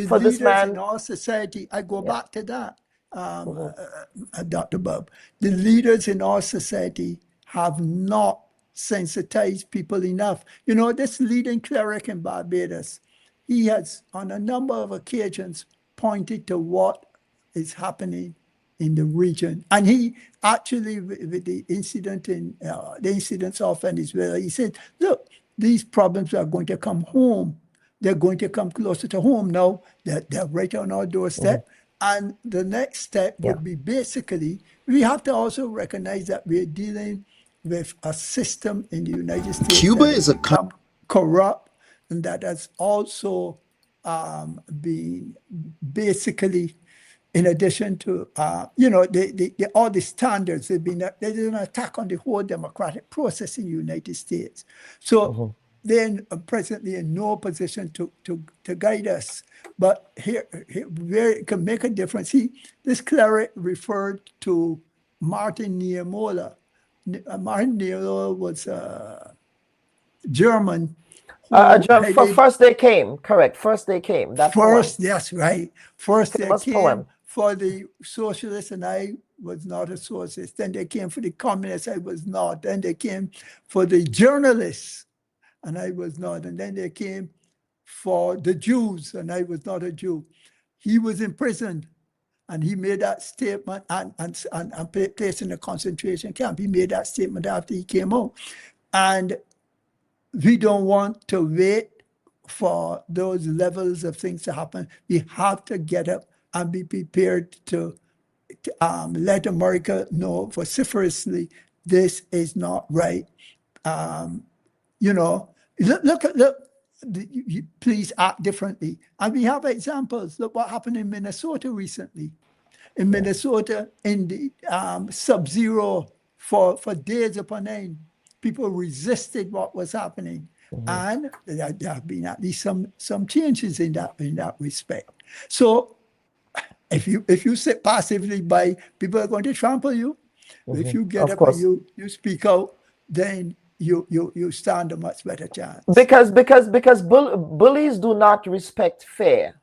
for this man. In our society, I go back to that, Dr. Bubb. The leaders in our society have not sensitized people enough. This leading cleric in Barbados, he has on a number of occasions pointed to what is happening in the region. And he actually, with the incident the incidents off Venezuela, he said, look, these problems are going to come home. They're going to come closer to home now. They're right on our doorstep. And the next step would be basically, we have to also recognize that we're dealing with a system in the United States. Cuba is a corrupt, and that has also been basically, in addition to all the standards, there's an attack on the whole democratic process in the United States. So they're presently in no position to guide us. But here where it can make a difference. This cleric referred to Martin Niemöller. Martin Niemöller was German. First they came, correct. First they came. That's right. First they came poem. For the socialists, and I was not a socialist. Then they came for the communists, I was not. Then they came for the journalists, and I was not. And then they came for the Jews, and I was not a Jew. He was imprisoned, and he made that statement and placed in a concentration camp. He made that statement after he came out. And we don't want to wait for those levels of things to happen, we have to get up and be prepared to let America know vociferously this is not right. You know, look, please act differently. And we have examples. Look what happened in Minnesota recently. In Minnesota, in the sub-zero for days upon end, people resisted what was happening. And there have been at least some changes in that respect. So if you sit passively by, people are going to trample you. If you get up and you speak out, then you stand a much better chance. Because bullies do not respect fair.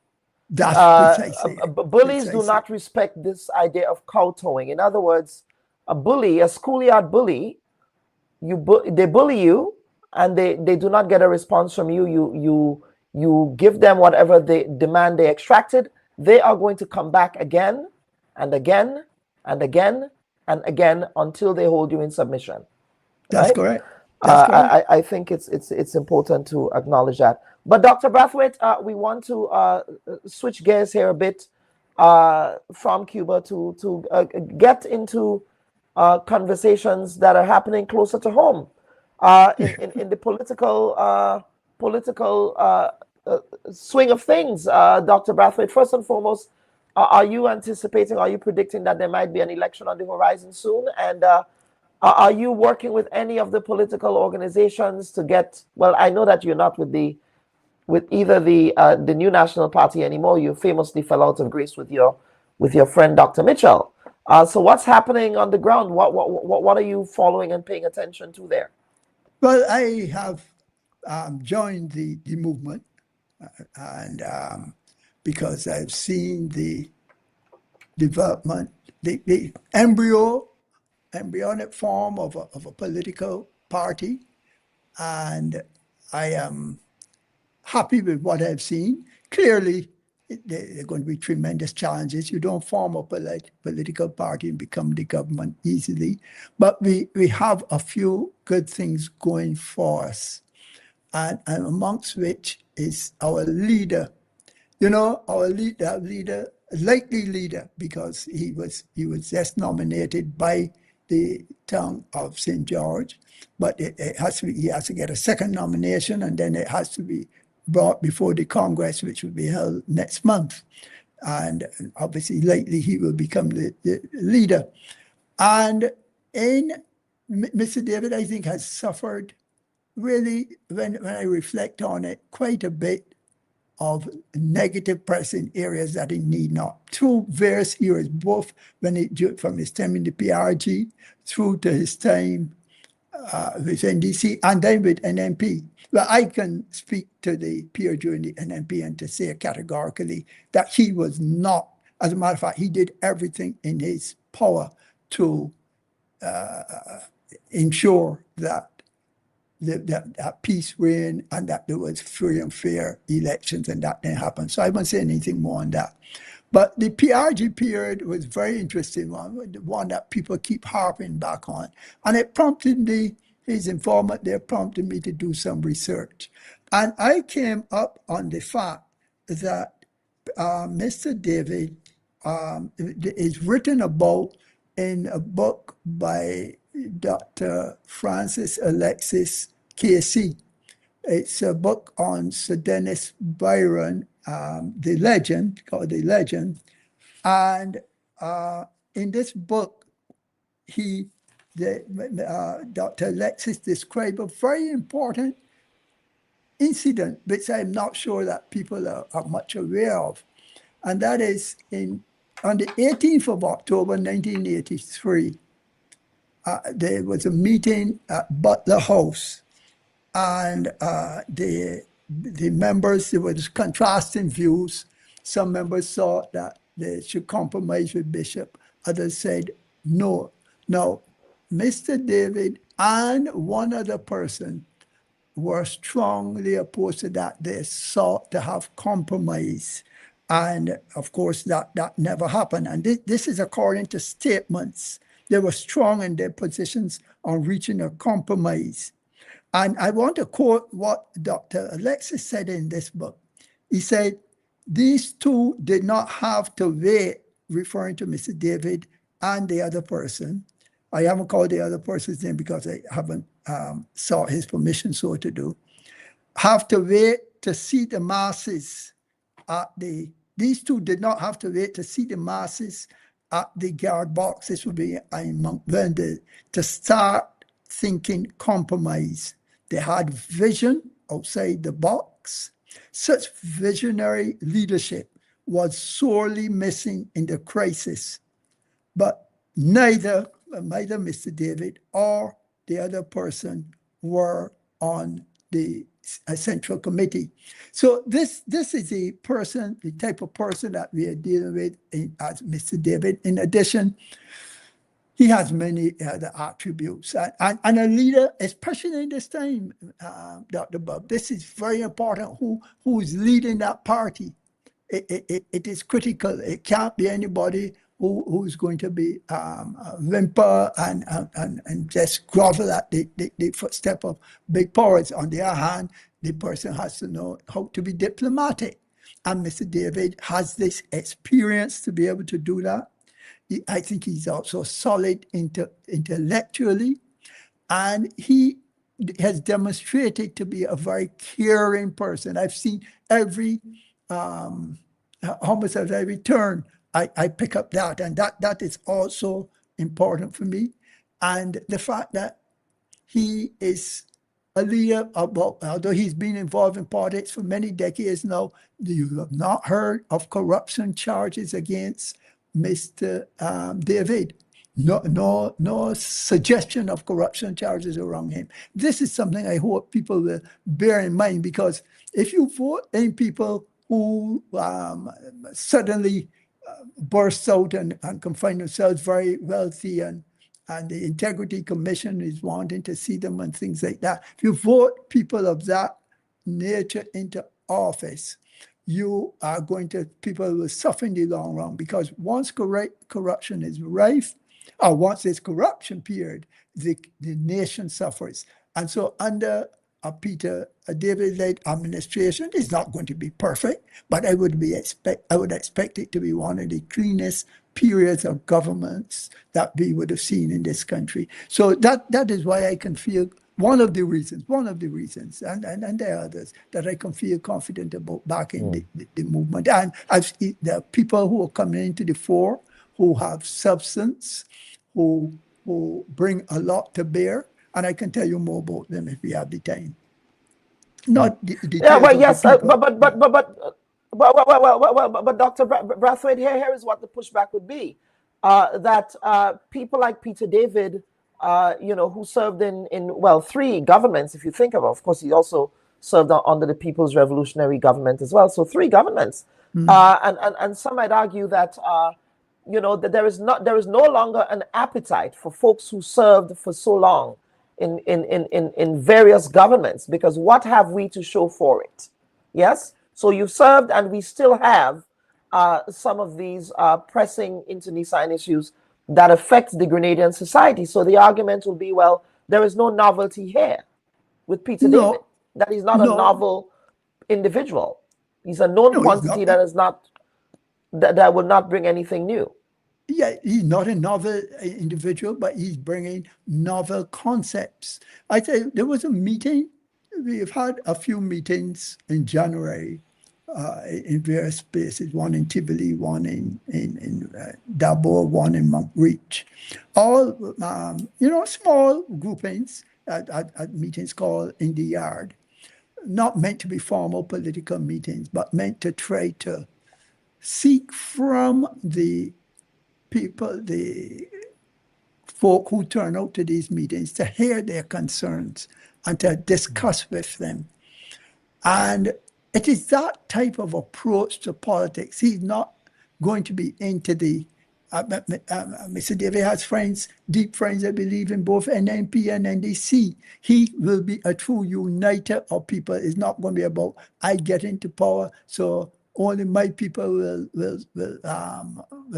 That's precisely. Bullies do not respect this idea of kowtowing. In other words, a bully, a schoolyard bully, they bully you, and they do not get a response from you. You give them whatever they demand they extracted. They are going to come back again and again and again and again until they hold you in submission. That's right? correct. That's correct. I think it's important to acknowledge that. But Dr. Brathwaite, we want to switch gears here a bit from Cuba to get into conversations that are happening closer to home in the political swing of things. Dr. Brathwaite, first and foremost, are you predicting that there might be an election on the horizon soon? And are you working with any of the political organizations to get, well, I know that you're not with either the New National Party anymore. You famously fell out of grace with your friend Dr. Mitchell. So what's happening on the ground? What are you following and paying attention to there? Well, I have joined the movement, and because I've seen the development, the embryonic form of a political party, and I am happy with what I've seen. Clearly, there are going to be tremendous challenges. You don't form a political party and become the government easily, but we have a few good things going for us, and amongst which is our leader. You know, our leader, likely leader, because he was just nominated by the town of St. George, but he has to get a second nomination, and then it has to be brought before the Congress, which will be held next month. And obviously, likely he will become the leader. And Mr. David, I think, has suffered really, when I reflect on it, quite a bit of negative press in areas that he need not, through various areas, both from his time in the PRG through to his time with NDC and then with NMP. Well, I can speak to the peer during the NMP and to say categorically that he was not, as a matter of fact, he did everything in his power to ensure that that peace reigned and that there was free and fair elections, and that didn't happen. So I won't say anything more on that. But the PRG period was very interesting, one that people keep harping back on. And it prompted me, his informant there prompted me to do some research. And I came up on the fact that Mr. David is written about in a book by Dr. Francis Alexis Casey. It's a book on Sir Dennis Byron, the legend, called The Legend. And in this book, Dr. Alexis described a very important incident, which I'm not sure that people are much aware of. And that is on the 18th of October, 1983, there was a meeting at Butler House, and the members, there was contrasting views. Some members thought that they should compromise with Bishop. Others said no. Now, Mr. David and one other person were strongly opposed to that. They sought to have compromise. And of course, that never happened. And this is according to statements. They were strong in their positions on reaching a compromise. And I want to quote what Dr. Alexis said in this book. He said, these two did not have to wait, referring to Mr. David and the other person. I haven't called the other person's name because I haven't sought his permission so to do. Have to wait to see the masses at these two did not have to wait to see the masses at the guard box. This would be in Mount Vernon to start thinking compromise. They had vision outside the box. Such visionary leadership was sorely missing in the crisis. But neither Mr. David or the other person were on the Central Committee. So this is a person, the type of person that we are dealing with as Mr. David. In addition, he has many other attributes. And a leader, especially in this time, Dr. Bubb, this is very important, who is leading that party. It is critical. It can't be anybody who's going to be whimper and just grovel at the footstep of big powers. On the other hand, the person has to know how to be diplomatic. And Mr. David has this experience to be able to do that. I think he's also solid intellectually, and he has demonstrated to be a very caring person. I've seen almost at every turn, I pick up that, and that is also important for me. And the fact that he is a leader, although he's been involved in politics for many decades now, you have not heard of corruption charges against Mr. David. No suggestion of corruption charges around him. This is something I hope people will bear in mind, because if you vote in people who suddenly burst out and can find themselves very wealthy, and the Integrity Commission is wanting to see them and things like that, if you vote people of that nature into office, you are people will suffer in the long run, because once corruption is rife, or once there's corruption period, the nation suffers. And so under a David-led administration, it's not going to be perfect, but I would expect it to be one of the cleanest periods of governments that we would have seen in this country. So that is why I can feel one of the reasons, and there are others, that I can feel confident about backing the movement. And there are people who are coming into the fore who have substance, who bring a lot to bear, and I can tell you more about them if we have the time. Not the yeah, well, yes, but Dr. Brathwaite, here is what the pushback would be: that people like Peter David, who served in 3 governments, if you think of it. Of course, he also served under the People's Revolutionary Government as well. So 3 governments, and some might argue that that there is no longer an appetite for folks who served for so long in various governments, because what have we to show for it? Yes, so you've served, and we still have some of these pressing internecine issues that affect the Grenadian society. So the argument will be, well, there is no novelty here with Peter David. That he's not a novel individual. He's a known quantity that will not bring anything new. Yeah, he's not a novel individual, but he's bringing novel concepts. I tell you, there was a meeting. We've had a few meetings in January in various places, one in Tivoli, one in Dabo, one in Mount Reach. All, small groupings at meetings called In the Yard. Not meant to be formal political meetings, but meant to try to seek from the people, the folk who turn out to these meetings, to hear their concerns and to discuss with them. And it is that type of approach to politics. He's not going to be into the Mr. David has friends, deep friends, I believe, in both NNP and NDC. He will be a true uniter of people. It's not going to be about, I get into power, so only my people will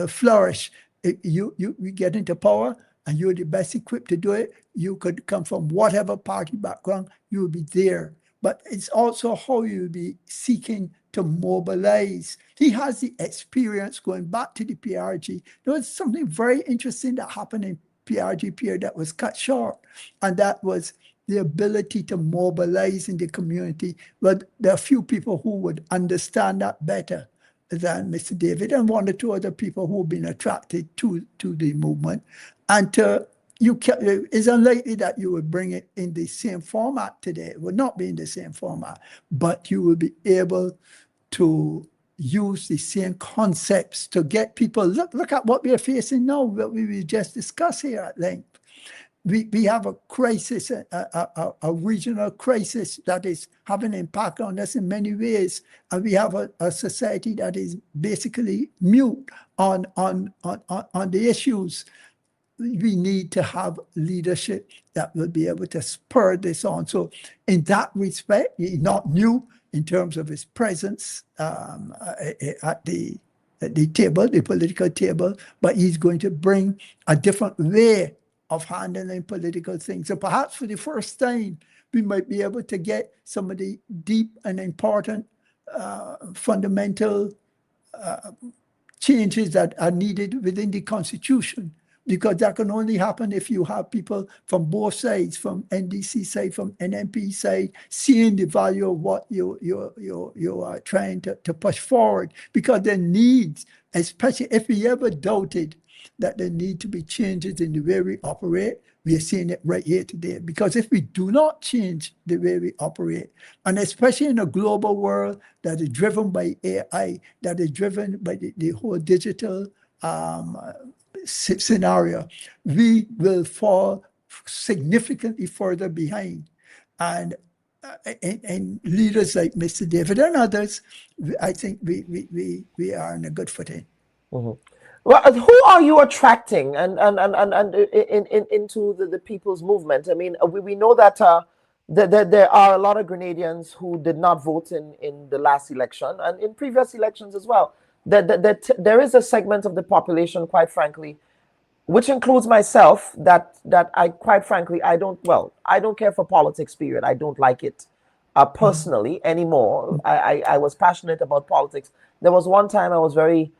flourish. If you get into power, and you're the best equipped to do it, you could come from whatever party background, you will be there. But it's also how you'll be seeking to mobilize. He has the experience going back to the PRG. There was something very interesting that happened in PRG period that was cut short, and that was the ability to mobilize in the community. But there are few people who would understand that better than Mr. David and one or two other people who've been attracted to the movement. And it's unlikely that you would bring it in the same format today. It would not be in the same format, but you will be able to use the same concepts to get people. Look at what we are facing now, what we just discussed here at length. We have a crisis, a regional crisis that is having an impact on us in many ways, and we have a society that is basically mute on the issues. We need to have leadership that will be able to spur this on. So in that respect, he's not new in terms of his presence at the table, the political table, but he's going to bring a different way of handling political things. So perhaps for the first time, we might be able to get some of the deep and important fundamental changes that are needed within the Constitution, because that can only happen if you have people from both sides, from NDC side, from NMP side, seeing the value of what you are trying to push forward, because there needs, especially if we ever doubted that there need to be changes in the way we operate, we are seeing it right here today. Because if we do not change the way we operate, and especially in a global world that is driven by AI, that is driven by the whole digital scenario, we will fall significantly further behind. And leaders like Mr. David and others, I think we are in a good footing. Mm-hmm. Well, who are you attracting and into the people's movement? I mean, we know that there are a lot of Grenadians who did not vote in the last election and in previous elections as well. There is a segment of the population, quite frankly, which includes myself, that I quite frankly, I don't care for politics, period. I don't like it personally anymore. I was passionate about politics. There was one time I was very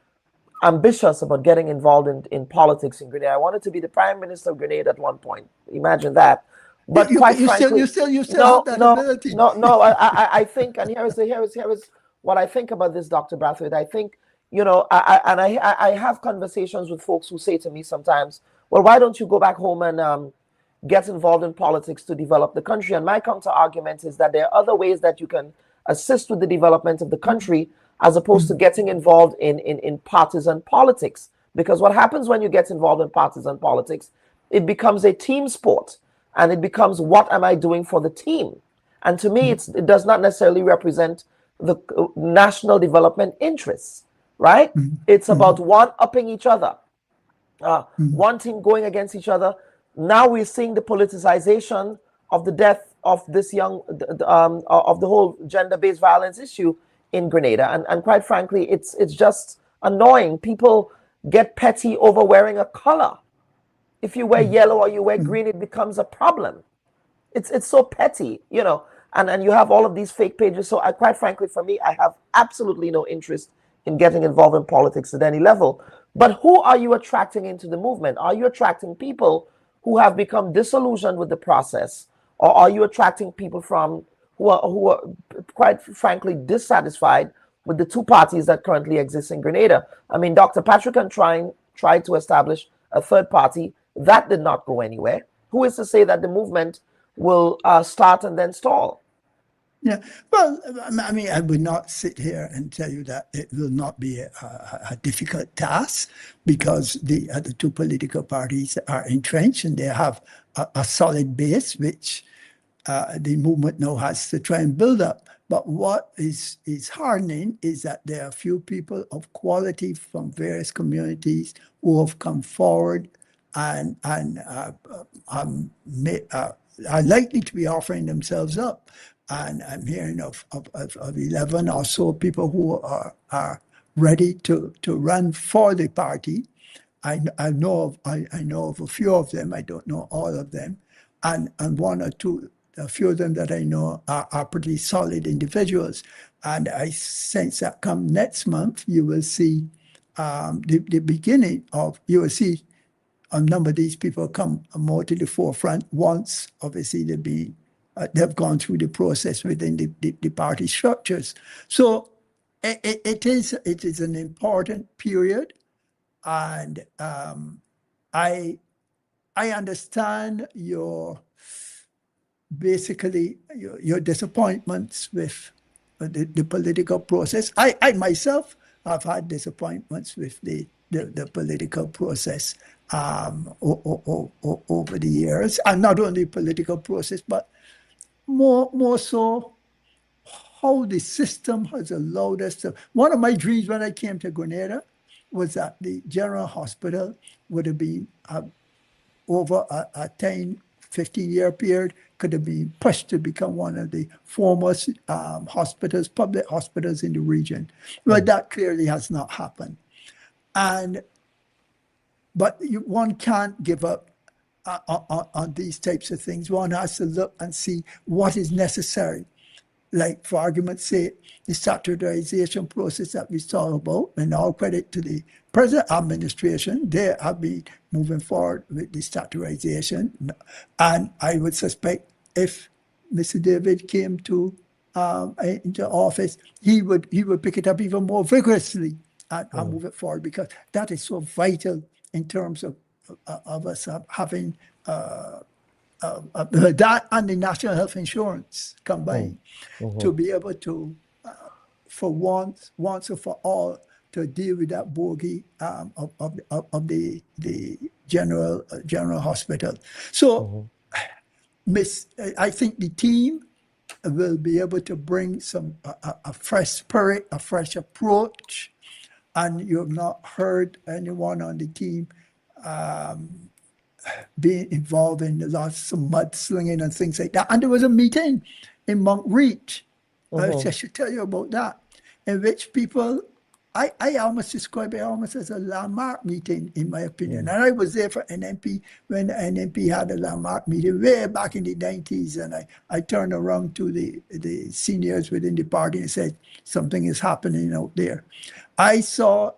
ambitious about getting involved in politics in Grenada. I wanted to be the Prime Minister of Grenada at one point. Imagine that. But quite frankly, you still have that ability. No. I think, and here is what I think about this, Dr. Brathwaite. I think, I have conversations with folks who say to me sometimes, well, why don't you go back home and get involved in politics to develop the country? And my counter argument is that there are other ways that you can assist with the development of the country, as opposed to getting involved in partisan politics. Because what happens when you get involved in partisan politics, it becomes a team sport, and it becomes, what am I doing for the team? And to me, it does not necessarily represent the national development interests, right? It's about one-upping each other, one team going against each other. Now we're seeing the politicization of the death of this young, of the whole gender-based violence issue in Grenada, and quite frankly, it's just annoying. People get petty over wearing a color. If you wear yellow or you wear green, it becomes a problem. It's so petty, and you have all of these fake pages. So quite frankly, for me, I have absolutely no interest in getting involved in politics at any level. But who are you attracting into the movement? Are you attracting people who have become disillusioned with the process, or are you attracting people who are quite frankly dissatisfied with the two parties that currently exist in Grenada? I mean, Dr. Patrick tried to establish a third party. That did not go anywhere. Who is to say that the movement will start and then stall? Yeah, well, I mean, I would not sit here and tell you that it will not be a difficult task, because the other two political parties are entrenched and they have a solid base, which the movement now has to try and build up. But what is heartening is that there are few people of quality from various communities who have come forward and are likely to be offering themselves up. And I'm hearing of 11 or so people who are ready to run for the party. I know of a few of them. I don't know all of them, and one or two, a few of them that I know are pretty solid individuals. And I sense that come next month, you will see the beginning of, you will see a number of these people come more to the forefront once, obviously, they've gone through the process within the party structures. So it is an important period, and I understand your disappointments with the political process. I myself have had disappointments with the political process over the years, and not only political process, but more so how the system has allowed us to. One of my dreams when I came to Grenada was that the General Hospital would have been over a 10, 15-year period, could have been pushed to become one of the foremost hospitals, public hospitals in the region. But that clearly has not happened. But one can't give up on these types of things. One has to look and see what is necessary. Like, for argument's sake, the statutorization process that we saw about, and all credit to the present administration, they have been moving forward with the statutorization. And I would suspect if Mr. David came into office, he would pick it up even more vigorously and move it forward, because that is so vital in terms of us having that and the national health insurance combined to be able to, for once and for all, to deal with that bogey of the general hospital. So, I think the team will be able to bring a fresh spirit, a fresh approach, and you have not heard anyone on the team being involved in lots of mudslinging and things like that. And there was a meeting in Montreat, I should tell you about that, in which people, I almost describe it almost as a landmark meeting, in my opinion. And I was there for NMP when the NMP had a landmark meeting way back in the 90s. And I turned around to the seniors within the party and said, something is happening out there. I saw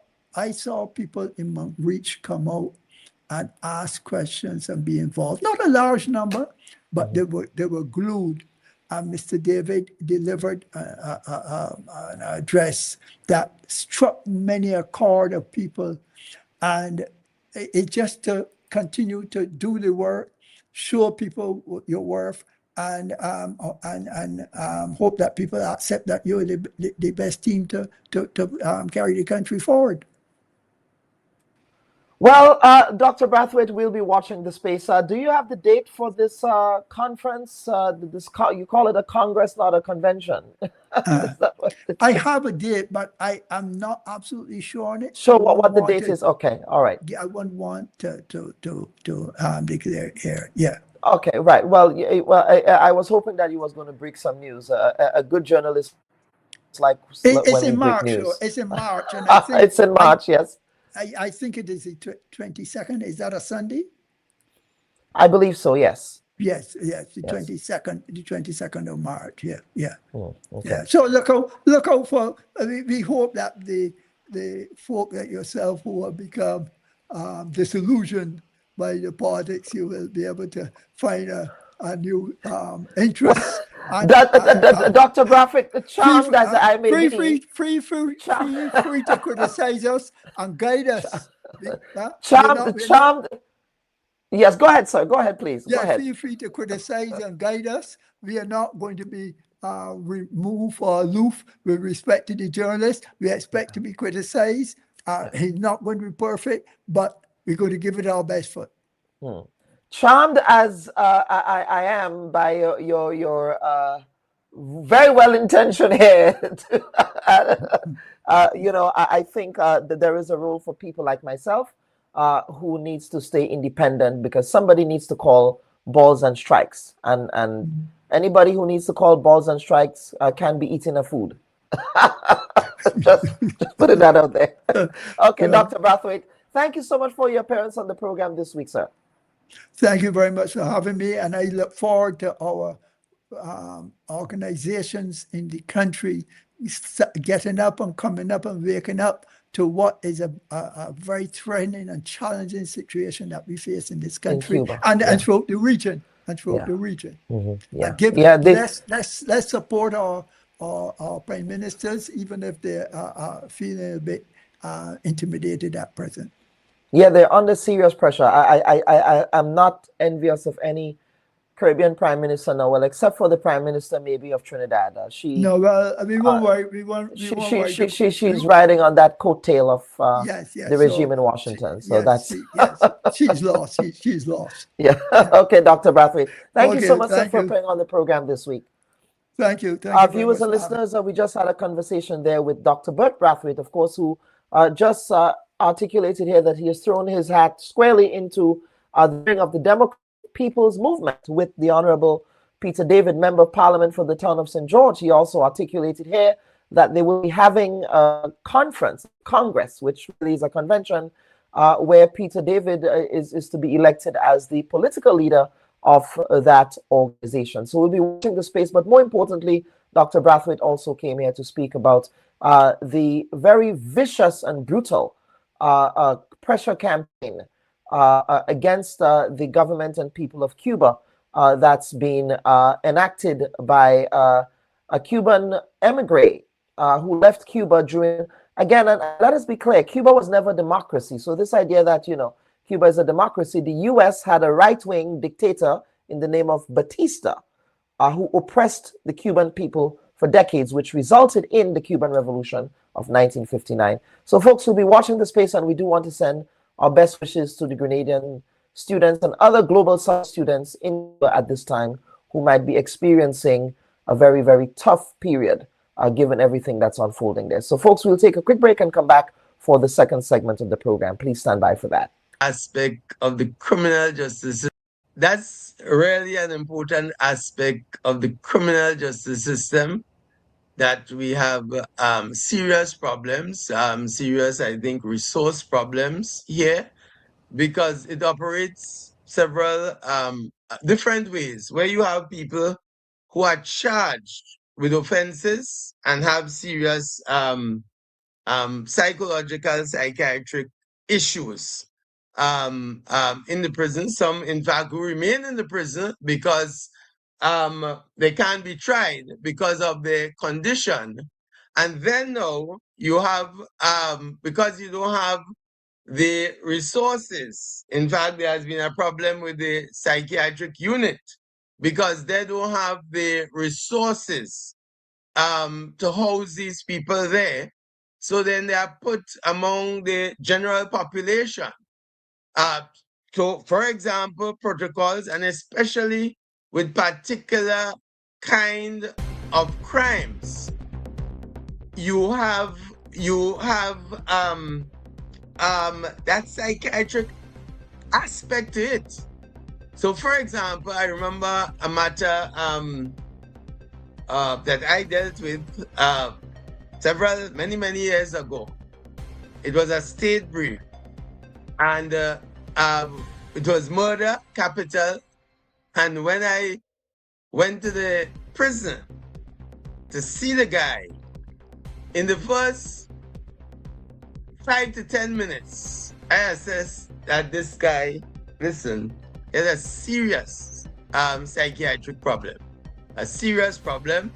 people in Montreat come out and ask questions and be involved. Not a large number, but they were glued. And Mr. David delivered an address that struck many a chord of people. And it just to continue to do the work, show people your worth, and hope that people accept that you're the best team to carry the country forward. Well, Dr. Brathwaite, we'll be watching the space. Do you have the date for this conference? You call it a congress, not a convention. I have a date, but I am not absolutely sure on it. Sure, what the date is? Okay, all right. I wouldn't want to declare here. Yeah. Okay, right. Well, I was hoping that you was going to break some news. A good journalist, like it's in March. It's in March, and I think it's in March. Yes. I think it is the 22nd. Is that a Sunday? I believe so, yes. Yes, the 22nd, the 22nd of March. Yeah. Okay. Yeah. So look out for. We hope that the folk like yourself who have become disillusioned by the politics, you will be able to find a new interest. Dr. Brathwaite, charmed as I may be. Free to criticize us and guide us. Charmed. Yes, go ahead, sir. Go ahead, please. Yeah, go ahead. Feel free to criticize and guide us. We are not going to be removed or aloof with respect to the journalist. We expect to be criticized. He's not going to be perfect, but we're going to give it our best foot. Charmed as I am by your very well-intentioned here, I think that there is a role for people like myself who needs to stay independent, because somebody needs to call balls and strikes, and anybody who needs to call balls and strikes can be eating a food. just putting that out there. Okay, Dr. Brathwaite, Thank you so much for your appearance on the program this week, sir. Thank you very much for having me, and I look forward to our organizations in the country getting up and coming up and waking up to what is a very threatening and challenging situation that we face in this country and throughout the region. Let's support our prime ministers, even if they are feeling a bit intimidated at present. Yeah, they're under serious pressure. I'm not envious of any Caribbean prime minister now, well, except for the prime minister maybe of Trinidad. We won't worry. She's riding on that coattail of the regime in Washington. She's lost. She's lost. Yeah. Okay, Dr. Brathwaite. Thank you so much for appearing on the program this week. Thank you. Our viewers and listeners, we just had a conversation there with Dr. Bubb Report, of course, who just articulated here that he has thrown his hat squarely into the ring of the Democratic People's Movement with the Honorable Peter David, Member of Parliament for the town of St. George. He also articulated here that they will be having a Congress, which really is a convention where Peter David is to be elected as the political leader of that organization. So we'll be watching the space, but more importantly, Dr. Brathwaite also came here to speak about the very vicious and brutal pressure campaign against the government and people of Cuba that's been enacted by a Cuban emigre who left Cuba during, again, and let us be clear, Cuba was never a democracy. So this idea that, Cuba is a democracy, the U.S. had a right-wing dictator in the name of Batista who oppressed the Cuban people for decades, which resulted in the Cuban Revolution of 1959. So folks will be watching the space, and we do want to send our best wishes to the Grenadian students and other global South students at this time who might be experiencing a very, very tough period given everything that's unfolding there. So folks, we'll take a quick break and come back for the second segment of the program. Please stand by for that. Aspect of the criminal justice system. That's really an important aspect of the criminal justice system, that we have serious problems, serious, I think, resource problems here, because it operates several different ways, where you have people who are charged with offenses and have serious psychological, psychiatric issues in the prison. Some, in fact, who remain in the prison because they can't be tried because of their condition. And then now you have, because you don't have the resources. In fact, there has been a problem with the psychiatric unit because they don't have the resources to house these people there. So then they are put among the general population. So, for example, protocols, and especially with particular kind of crimes, you have that psychiatric aspect to it. So, for example, I remember a matter that I dealt with many years ago. It was a state brief, and it was murder, capital. And when I went to the prison to see the guy, in the first 5 to 10 minutes, I assessed that this guy, listen, has a serious psychiatric problem, a serious problem.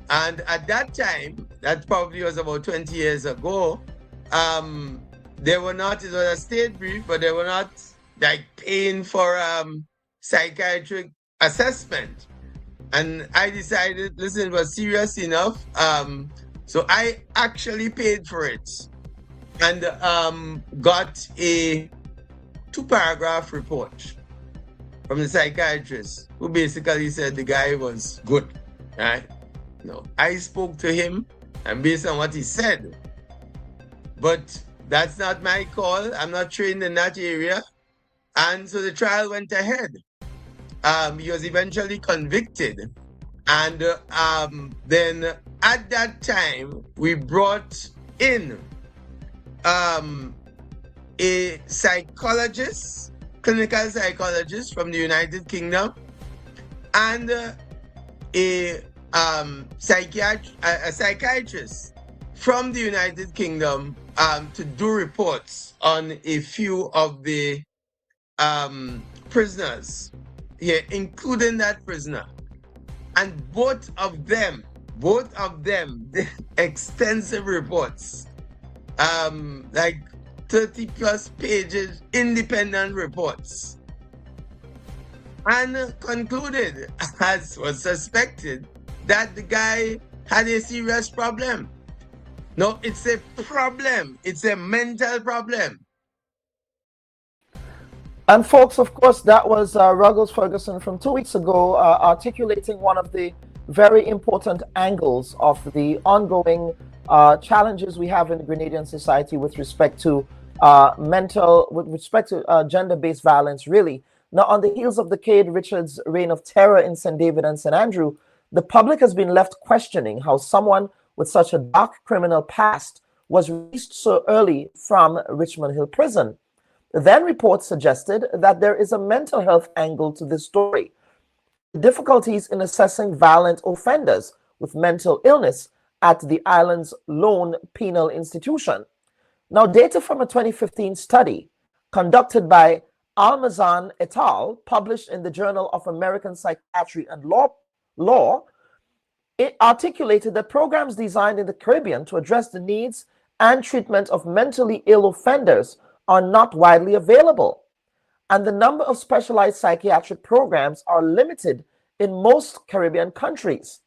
And at that time, that probably was about 20 years ago, they were not, it was a state brief, but they were not like paying for psychiatric assessment. And I decided, listen, it was serious enough. So I actually paid for it and got a 2-paragraph report from the psychiatrist, who basically said the guy was good, right? No, I spoke to him, and based on what he said, but that's not my call. I'm not trained in that area. And so the trial went ahead. He was eventually convicted. And then at that time, we brought in a psychologist, clinical psychologist from the United Kingdom, and a psychiatrist from the United Kingdom to do reports on a few of the prisoners here, including that prisoner. And both of them did extensive reports, like 30 plus pages, independent reports, and concluded, as was suspected, that the guy had a serious problem. No, it's a problem. It's a mental problem. And folks, of course, that was Ruggles Ferguson from 2 weeks ago, articulating one of the very important angles of the ongoing challenges we have in the Grenadian society with respect to gender-based violence, really. Now, on the heels of the Cade Richards' reign of terror in St. David and St. Andrew, the public has been left questioning how someone with such a dark criminal past was released so early from Richmond Hill Prison. Then reports suggested that there is a mental health angle to this story. Difficulties in assessing violent offenders with mental illness at the island's lone penal institution. Now, data from a 2015 study conducted by Almazan et al., published in the Journal of American Psychiatry and Law, it articulated that programs designed in the Caribbean to address the needs and treatment of mentally ill offenders are not widely available, and the number of specialized psychiatric programs are limited in most Caribbean countries.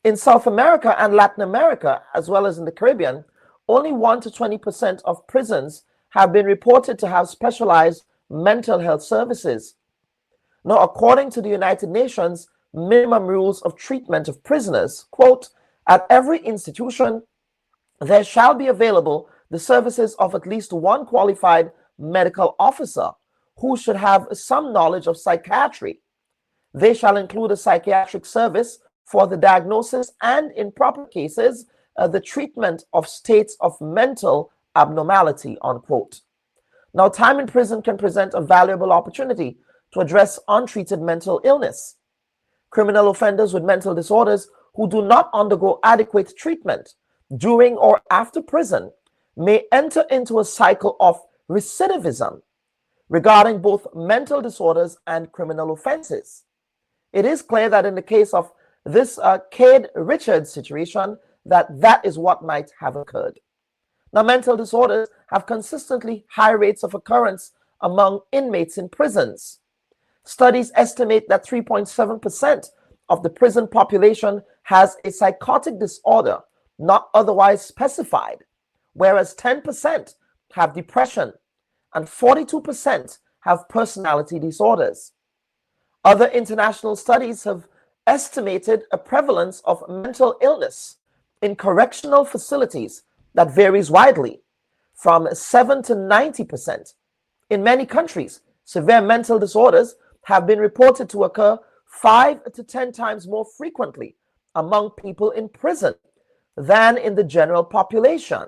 In South America and Latin America, as well as in the Caribbean, only 1 to 20% of prisons have been reported to have specialized mental health services. Now, according to the United Nations minimum rules of treatment of prisoners, quote, at every institution, there shall be available the services of at least one qualified medical officer who should have some knowledge of psychiatry. They shall include a psychiatric service for the diagnosis and, in proper cases, the treatment of states of mental abnormality, unquote. Now, time in prison can present a valuable opportunity to address untreated mental illness. Criminal offenders with mental disorders who do not undergo adequate treatment during or after prison may enter into a cycle of recidivism regarding both mental disorders and criminal offenses. It is clear that in the case of this Cade Richards situation, that is what might have occurred. Now, mental disorders have consistently high rates of occurrence among inmates in prisons. Studies estimate that 3.7% of the prison population has a psychotic disorder not otherwise specified, whereas 10% have depression and 42% have personality disorders. Other international studies have estimated a prevalence of mental illness in correctional facilities that varies widely, from 7 to 90%. In many countries, severe mental disorders have been reported to occur 5 to 10 times more frequently among people in prison than in the general population.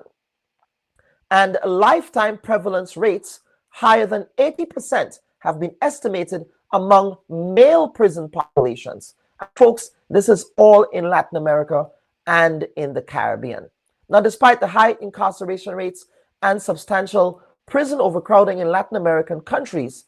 And lifetime prevalence rates higher than 80% have been estimated among male prison populations. And folks, this is all in Latin America and in the Caribbean. Now, despite the high incarceration rates and substantial prison overcrowding in Latin American countries,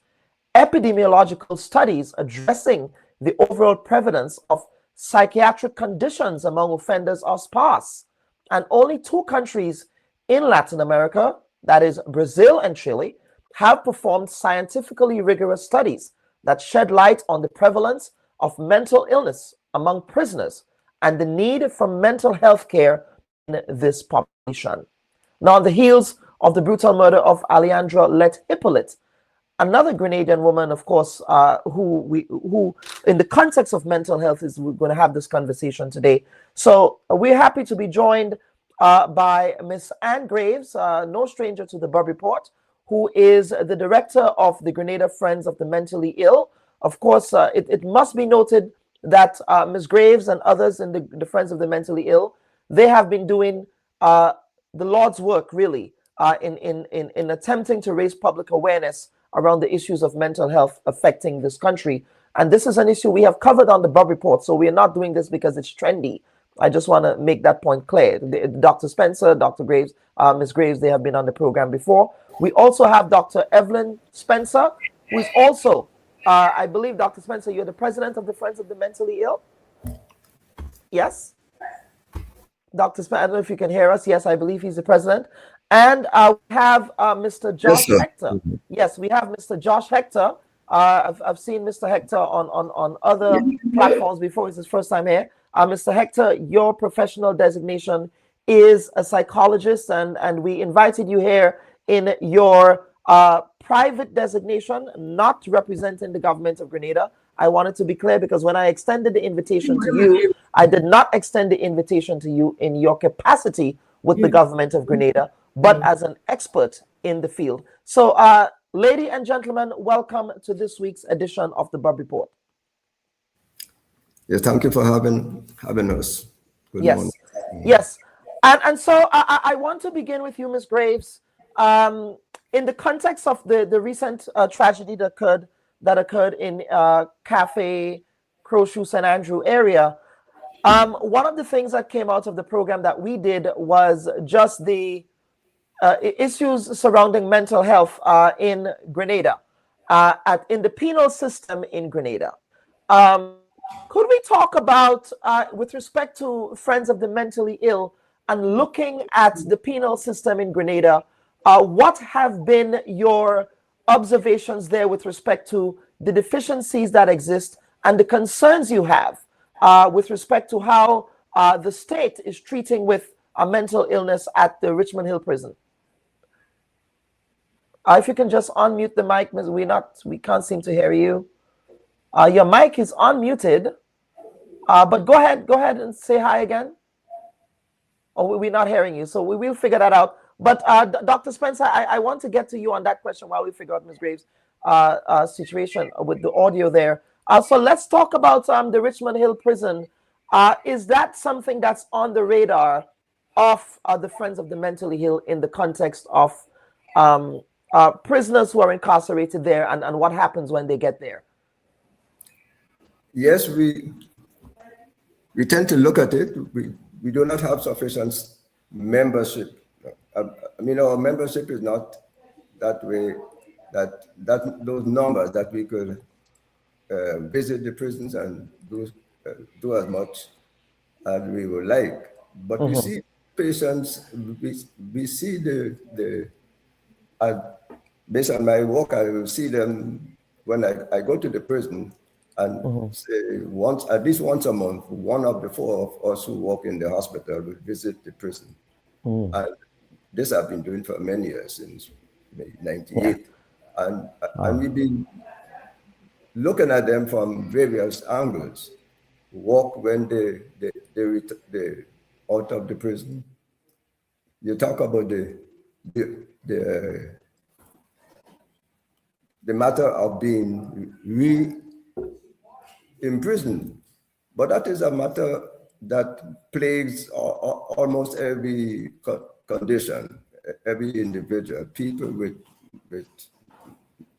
epidemiological studies addressing the overall prevalence of psychiatric conditions among offenders are sparse, and only 2 countries in Latin America, that is Brazil and Chile, have performed scientifically rigorous studies that shed light on the prevalence of mental illness among prisoners and the need for mental health care in this population. Now, on the heels of the brutal murder of Alejandra Let Hippolyte, another Grenadian woman, of course, who in the context of mental health we're going to have this conversation today. So we're happy to be joined by Miss Anne Graves, no stranger to the Bubb Report, who is the director of the Grenada Friends of the Mentally Ill. Of course, it must be noted that Ms. Graves and others in the Friends of the Mentally Ill, they have been doing the Lord's work, really, in attempting to raise public awareness around the issues of mental health affecting this country. And this is an issue we have covered on the Bubb Report, so we are not doing this because it's trendy. I just want to make that point clear. Dr. Spencer, Dr. Graves, Ms. Graves, they have been on the program before. We also have Dr. Evelyn Spencer, who is also, I believe, Dr. Spencer, you're the president of the Friends of the Mentally Ill? Yes? Dr. Spencer, I don't know if you can hear us. Yes, I believe he's the president. And we have Mr. Josh Hector. Yes, we have Mr. Josh Hector. I've seen Mr. Hector on other platforms before. It's his first time here. Mr. Hector, your professional designation is a psychologist, and we invited you here in your private designation, not representing the government of Grenada. I wanted to be clear because when I extended the invitation to you, I did not extend the invitation to you in your capacity with the government of Grenada, but as an expert in the field. So, ladies and gentlemen, welcome to this week's edition of the Bubb Report. Yes, thank you for having us. Good morning. Yes. And so I want to begin with you, Ms. Graves. In the context of the recent tragedy that occurred in Cafe Crowshoe St. Andrew area, one of the things that came out of the program that we did was just the issues surrounding mental health in Grenada, in the penal system in Grenada. Could we talk about, with respect to Friends of the Mentally Ill and looking at the penal system in Grenada, what have been your observations there with respect to the deficiencies that exist and the concerns you have with respect to how the state is treating with a mental illness at the Richmond Hill prison? If you can just unmute the mic, Ms. We can't seem to hear you. Your mic is unmuted, but go ahead and say hi again. Oh, we're not hearing you, so we will figure that out. But Dr. Spencer, I want to get to you on that question while we figure out Ms. Graves' situation with the audio there. So let's talk about the Richmond Hill prison. Is that something that's on the radar of the Friends of the Mentally Ill in the context of prisoners who are incarcerated there and what happens when they get there? Yes, we tend to look at it. We do not have sufficient membership. I mean, our membership is not that way, that those numbers that we could visit the prisons and do as much as we would like. But we see patients, we see based on my work, I will see them when I go to the prison and say at least once a month, one of the four of us who work in the hospital will visit the prison. And this I've been doing for many years, since maybe 98. And we've been looking at them from various angles. Walk when they out of the prison. You talk about the matter of being re-imprisoned, but that is a matter that plagues almost every condition, every individual. People with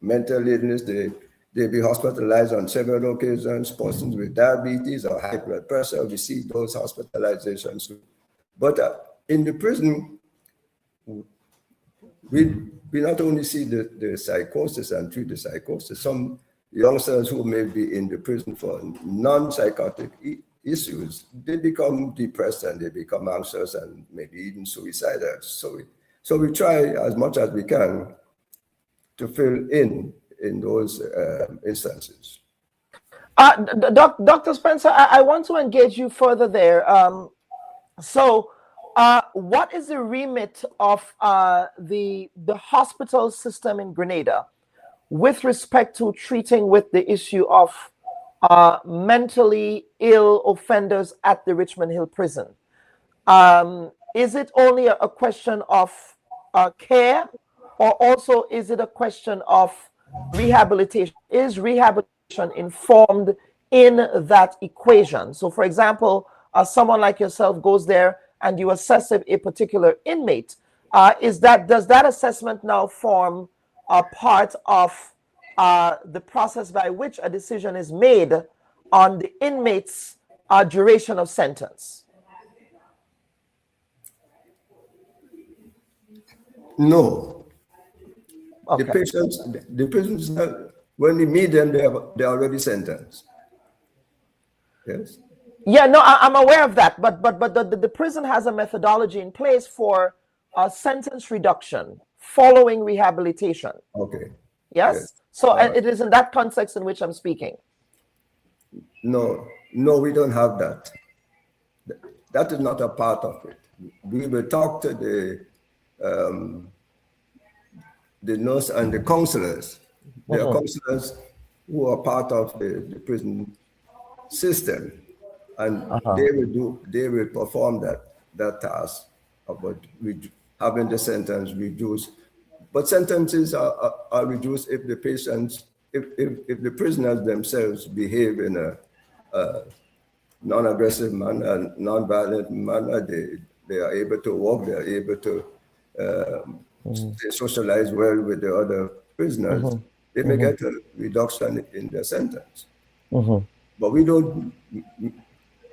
mental illness, they be hospitalized on several occasions. Persons with diabetes or high blood pressure, we see those hospitalizations. But in the prison, we not only see the psychosis and treat the psychosis. Some youngsters who may be in the prison for non-psychotic issues, they become depressed and they become anxious and maybe even suicidal. So we try as much as we can to fill in those instances. Dr. Spencer, I want to engage you further there. What is the remit of the hospital system in Grenada with respect to treating with the issue of mentally ill offenders at the Richmond Hill prison? Is it only a question of care, or also is it a question of rehabilitation? Is rehabilitation informed in that equation? So, for example, someone like yourself goes there and you assess if a particular inmate does that assessment now form a part of the process by which a decision is made on the inmate's duration of sentence? No. Okay. The patients, when we meet them, they're already sentenced. Yes. Yeah, no, I'm aware of that, but the prison has a methodology in place for sentence reduction following rehabilitation. Okay. Yes. So it is in that context in which I'm speaking. No, we don't have that. That is not a part of it. We will talk to the nurse and the counselors. There are counselors who are part of the prison system, and they will perform that task about having the sentence reduced. But sentences are reduced if the patients, if the prisoners themselves behave in a non-aggressive manner, non-violent manner. They are able to walk. They are able to socialize well with the other prisoners. They may get a reduction in their sentence. But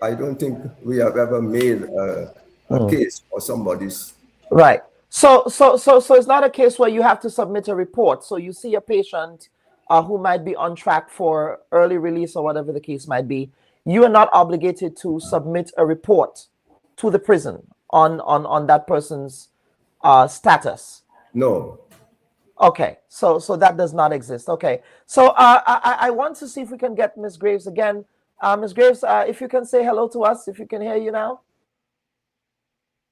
I don't think we have ever made a case for somebody's. Right. So it's not a case where you have to submit a report. So you see a patient who might be on track for early release or whatever the case might be. You are not obligated to submit a report to the prison on that person's status. No. Okay, so that does not exist. Okay, so I want to see if we can get Ms. Graves again. Ms. Graves, if you can say hello to us, if you can hear you now.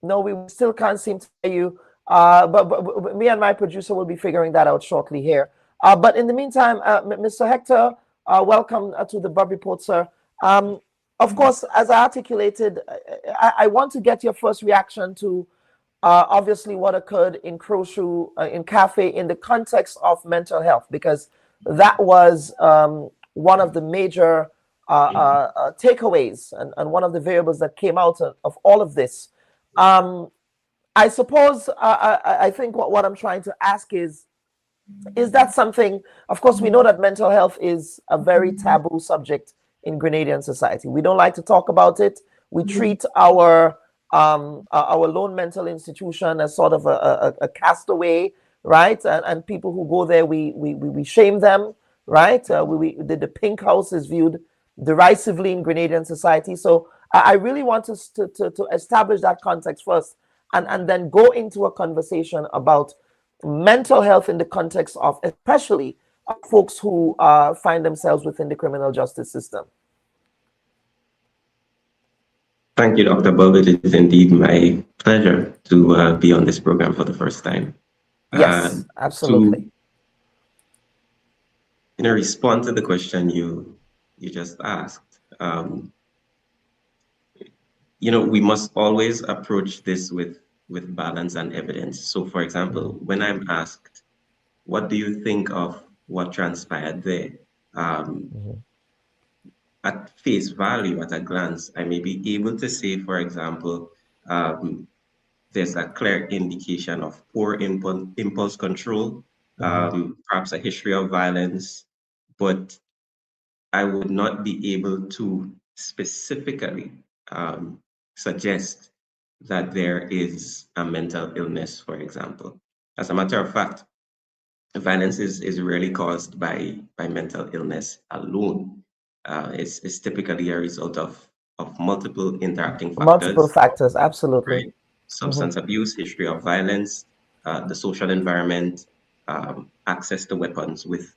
No, we still can't seem to hear you. But me and my producer will be figuring that out shortly here. But in the meantime, Mr. Hector, welcome to the Bubb Report, sir. Of course, as I articulated, I want to get your first reaction to obviously what occurred in Crowshoe, in Cafe, in the context of mental health, because that was one of the major takeaways and one of the variables that came out of all of this. I suppose I think what I'm trying to ask is that something, of course, we know that mental health is a very taboo subject in Grenadian society. We don't like to talk about it. We treat our lone mental institution as sort of a castaway, right? And people who go there, we shame them, right? The pink house is viewed derisively in Grenadian society. So I really want us to establish that context first, and then go into a conversation about mental health in the context of especially folks who find themselves within the criminal justice system. Thank you, Dr. Bubb. It is indeed my pleasure to be on this program for the first time. Yes, absolutely. To respond to the question you just asked, we must always approach this with balance and evidence. So, for example, when I'm asked, what do you think of what transpired there? At face value, at a glance, I may be able to say, for example, there's a clear indication of poor impulse control, perhaps a history of violence, but I would not be able to specifically suggest that there is a mental illness, for example. As a matter of fact, violence is rarely caused by mental illness alone. It's typically a result of multiple interacting factors. Multiple factors, absolutely. Right? Substance abuse, history of violence, the social environment, access to weapons, with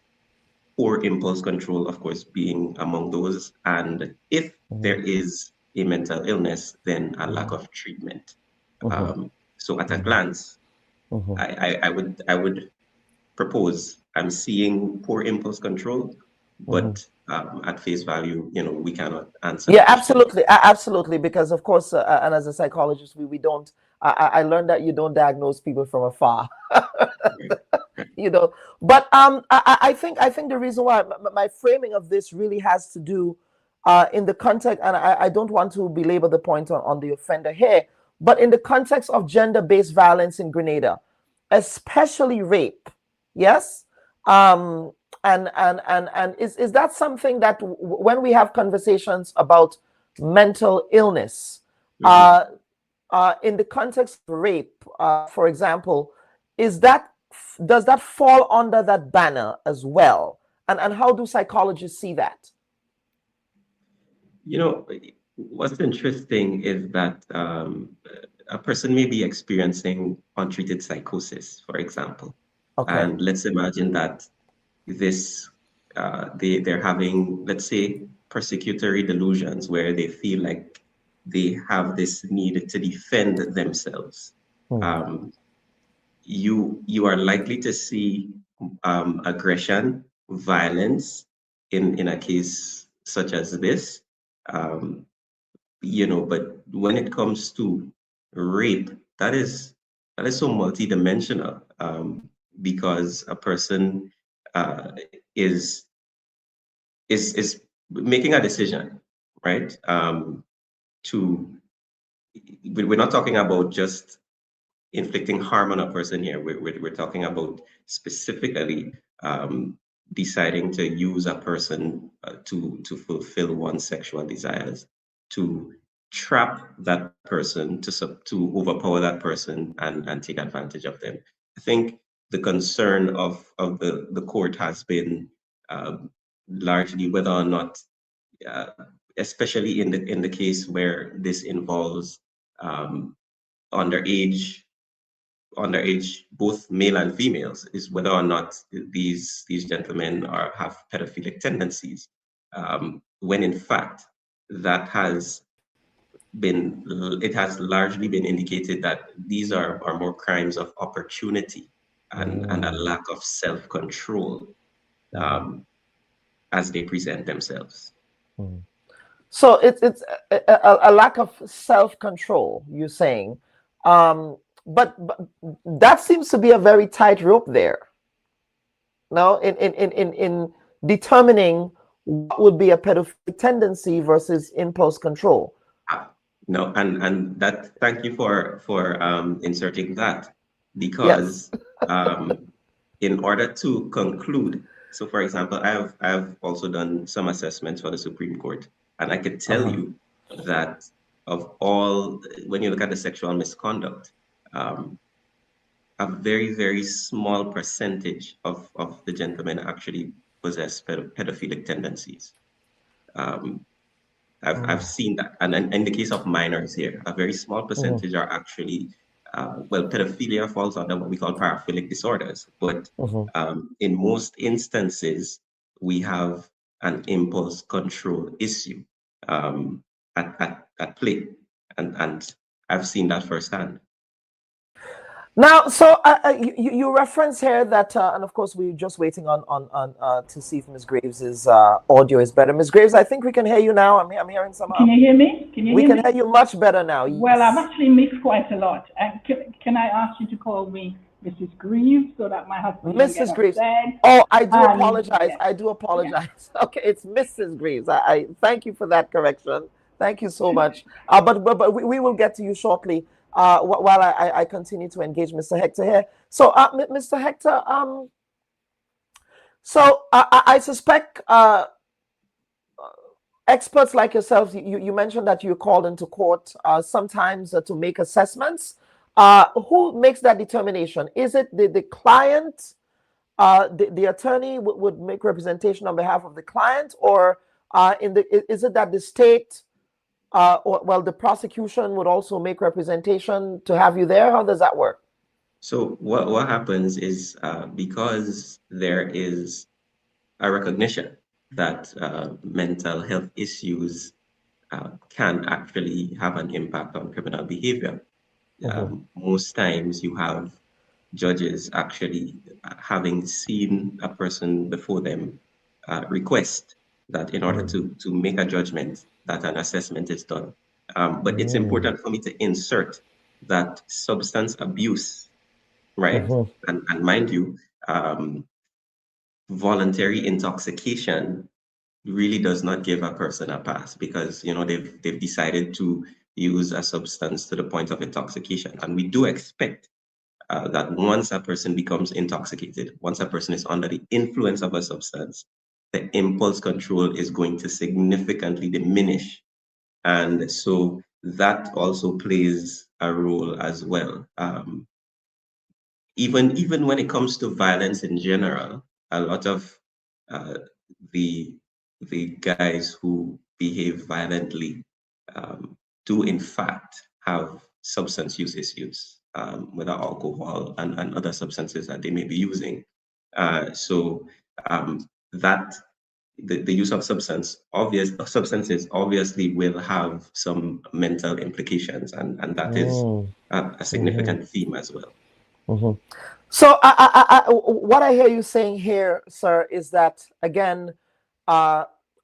poor impulse control, of course, being among those. And if there is a mental illness, then a lack of treatment. So at a glance, I would propose I'm seeing poor impulse control, but at face value, we cannot answer. Yeah, absolutely, because of course, and as a psychologist, we don't. I learned that you don't diagnose people from afar. But I think the reason why my framing of this really has to do in the context, and I don't want to belabor the point on the offender here, but in the context of gender-based violence in Grenada, especially rape, yes? And is that something that when we have conversations about mental illness, in the context of rape, for example, does that fall under that banner as well? And how do psychologists see that? You know, what's interesting is that a person may be experiencing untreated psychosis, for example. Okay. And let's imagine that this they're having, let's say, persecutory delusions where they feel like they have this need to defend themselves. You are likely to see aggression, violence in a case such as this. You know, but when it comes to rape, that is so multidimensional, because a person is making a decision, right? We're not talking about just inflicting harm on a person here. We're talking about specifically deciding to use a person to fulfill one's sexual desires, to trap that person, to overpower that person and take advantage of them. I think the concern of the court has been largely whether or not, especially in the case where this involves underage, both male and females, is whether or not these gentlemen have pedophilic tendencies, when in fact it has largely been indicated that these are more crimes of opportunity and a lack of self-control as they present themselves. So it's a lack of self-control, you're saying. But that seems to be a very tight rope there. Now, in determining what would be a pedophilic tendency versus impulse control. No, and that, thank you for inserting that, because yes. In order to conclude, so for example, I have also done some assessments for the Supreme Court, and I could tell you that of all, when you look at the sexual misconduct, a very, very small percentage of the gentlemen actually possess pedophilic tendencies. I've seen that, and in the case of minors here, a very small percentage are actually, well, pedophilia falls under what we call paraphilic disorders, but in most instances, we have an impulse control issue at play, and I've seen that firsthand. Now, so you reference here that, and of course we're just waiting on to see if Ms. Graves's audio is better. Ms. Graves, I think we can hear you now. I'm hearing somehow. Can you hear me? We can hear you much better now. Yes. Well, I've actually missed quite a lot. Can I ask you to call me Mrs. Greaves so that my husband Mrs. Greaves. Oh, I do apologize. Yes. I do apologize. Yeah. Okay, it's Mrs. Greaves. I thank you for that correction. Thank you so much. But we will get to you shortly. While I continue to engage Mr. Hector here. So, Mr. Hector, so I suspect experts like yourselves, you mentioned that you're called into court sometimes to make assessments. Who makes that determination? Is it the client, the attorney would make representation on behalf of the client, or is it that the state or the prosecution would also make representation to have you there? How does that work? So what happens is, because there is a recognition that mental health issues can actually have an impact on criminal behavior. Most times you have judges actually, having seen a person before them, request that in order to make a judgment, that an assessment is done. But it's important for me to insert that substance abuse, right? And mind you, voluntary intoxication really does not give a person a pass, because they've decided to use a substance to the point of intoxication. And we do expect that once a person becomes intoxicated, once a person is under the influence of a substance, the impulse control is going to significantly diminish. And so that also plays a role as well. Even when it comes to violence in general, a lot of the guys who behave violently do in fact have substance use issues, whether alcohol and other substances that they may be using. So that the use of substances obviously will have some mental implications, and that is a significant theme as well. So what I hear you saying here, sir, is that, again,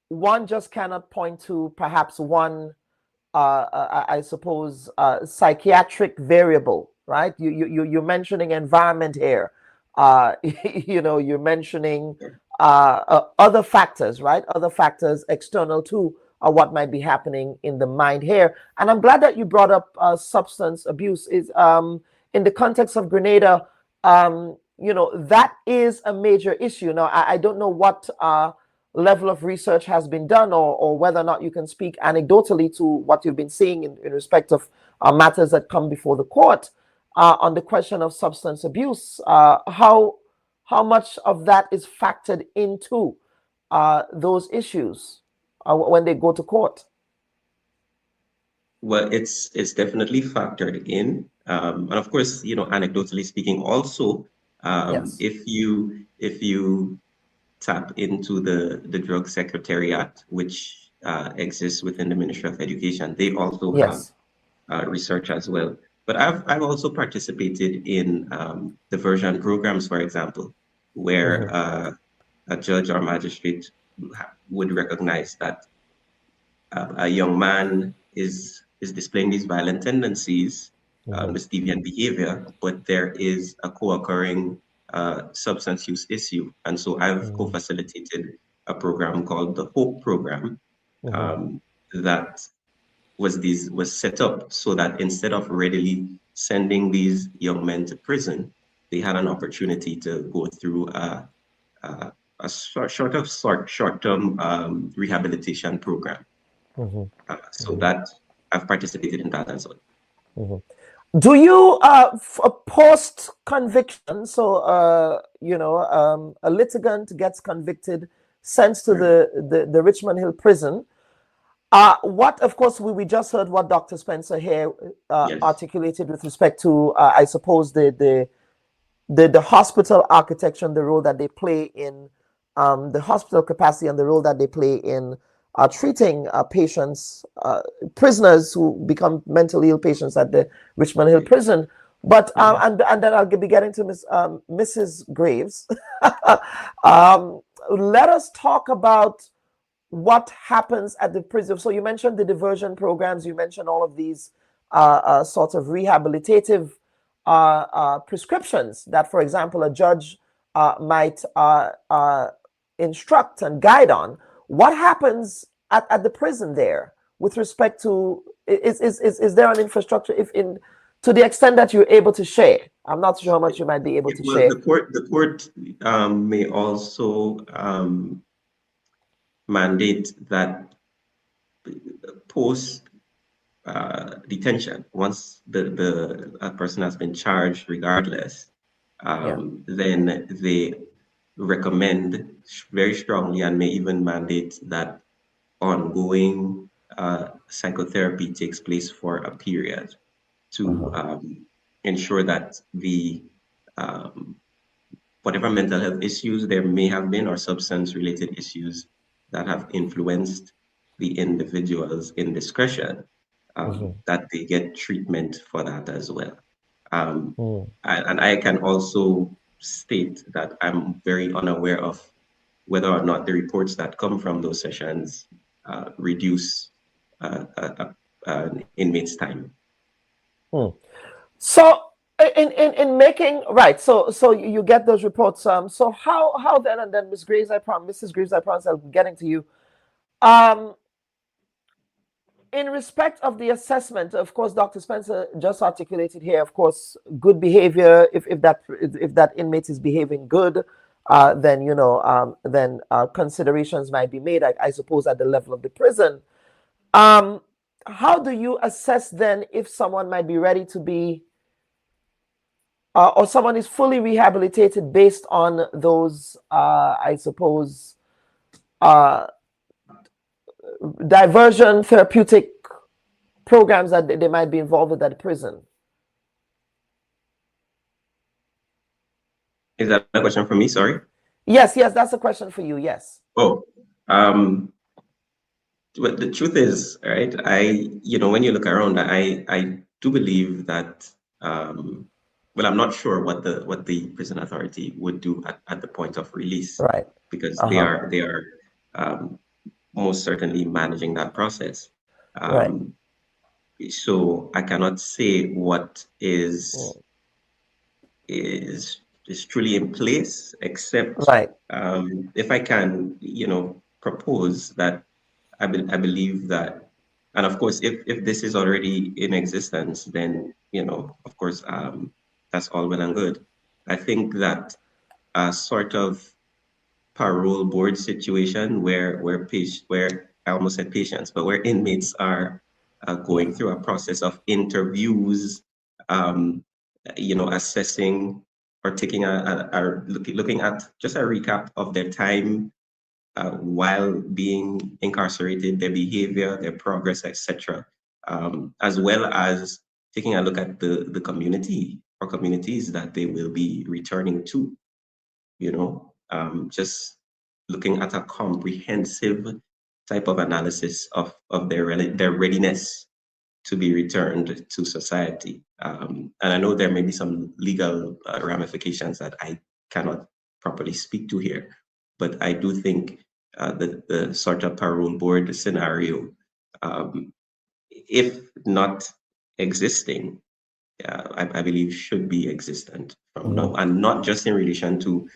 one just cannot point to perhaps one, I suppose, psychiatric variable, right? You're mentioning environment here. You're mentioning other factors, right? Other factors external to what might be happening in the mind here. And I'm glad that you brought up substance abuse. Is in the context of Grenada, that is a major issue. Now, I don't know what level of research has been done, or whether or not you can speak anecdotally to what you've been seeing in respect of matters that come before the court on the question of substance abuse. How much of that is factored into those issues when they go to court? Well, it's definitely factored in, and of course, anecdotally speaking, also, if you tap into the drug secretariat, which exists within the Ministry of Education, they also have research as well. But I've also participated in diversion programs, for example, where a judge or magistrate would recognize that a young man is displaying these violent tendencies, this deviant behavior, but there is a co-occurring substance use issue. And so I've co-facilitated a program called the HOPE program that was set up so that instead of readily sending these young men to prison, they had an opportunity to go through a short-term rehabilitation program. So that I've participated in that as well. Do you post conviction? So a litigant gets convicted, sent to the Richmond Hill prison. What, of course, we just heard what Dr. Spencer here articulated with respect to, I suppose, the hospital architecture and the role that they play in the hospital capacity and the role that they play in treating patients, prisoners who become mentally ill patients at the Richmond Hill prison. But and then I'll be getting to Mrs. Graves. Let us talk about what happens at the prison. So you mentioned the diversion programs. You mentioned all of these sorts of rehabilitative prescriptions that, for example, a judge might instruct and guide on. What happens at the prison there with respect to, is there an infrastructure, to the extent that you're able to share? I'm not sure how much you might be able to share. The court may also mandate that post detention, once a person has been charged regardless, then they recommend very strongly and may even mandate that ongoing psychotherapy takes place for a period to ensure that the whatever mental health issues there may have been or substance related issues that have influenced the individual's indiscretion, that they get treatment for that as well. And I can also state that I'm very unaware of whether or not the reports that come from those sessions reduce an inmate's time. So in making, right, so you get those reports. So how then, and then Mrs. Graves, I promise I'll be getting to you. In respect of the assessment, of course, Dr. Spencer just articulated here, of course, good behavior. If that inmate is behaving good, then considerations might be made, I suppose, at the level of the prison. How do you assess then if someone might be ready to be, or someone is fully rehabilitated based on those, I suppose, diversion therapeutic programs that they might be involved with at the prison? Is that a question for me? Sorry. Yes, that's a question for you. Yes. Oh, but the truth is, right, when you look around, I do believe that, well, I'm not sure what the prison authority would do at the point of release, right? Because they are most certainly managing that process. Right. So I cannot say what is truly in place, except right. If I can, propose that I believe that, and of course, if this is already in existence, then of course, that's all well and good. I think that a sort of parole board situation where I almost said patients, but where inmates are going through a process of interviews, assessing or taking looking at just a recap of their time while being incarcerated, their behavior, their progress, etc., as well as taking a look at the community or communities that they will be returning to. Just looking at a comprehensive type of analysis of their readiness to be returned to society. And I know there may be some legal ramifications that I cannot properly speak to here, but I do think the sort of parole board scenario, if not existing, I believe should be existent from now, and not just in relation to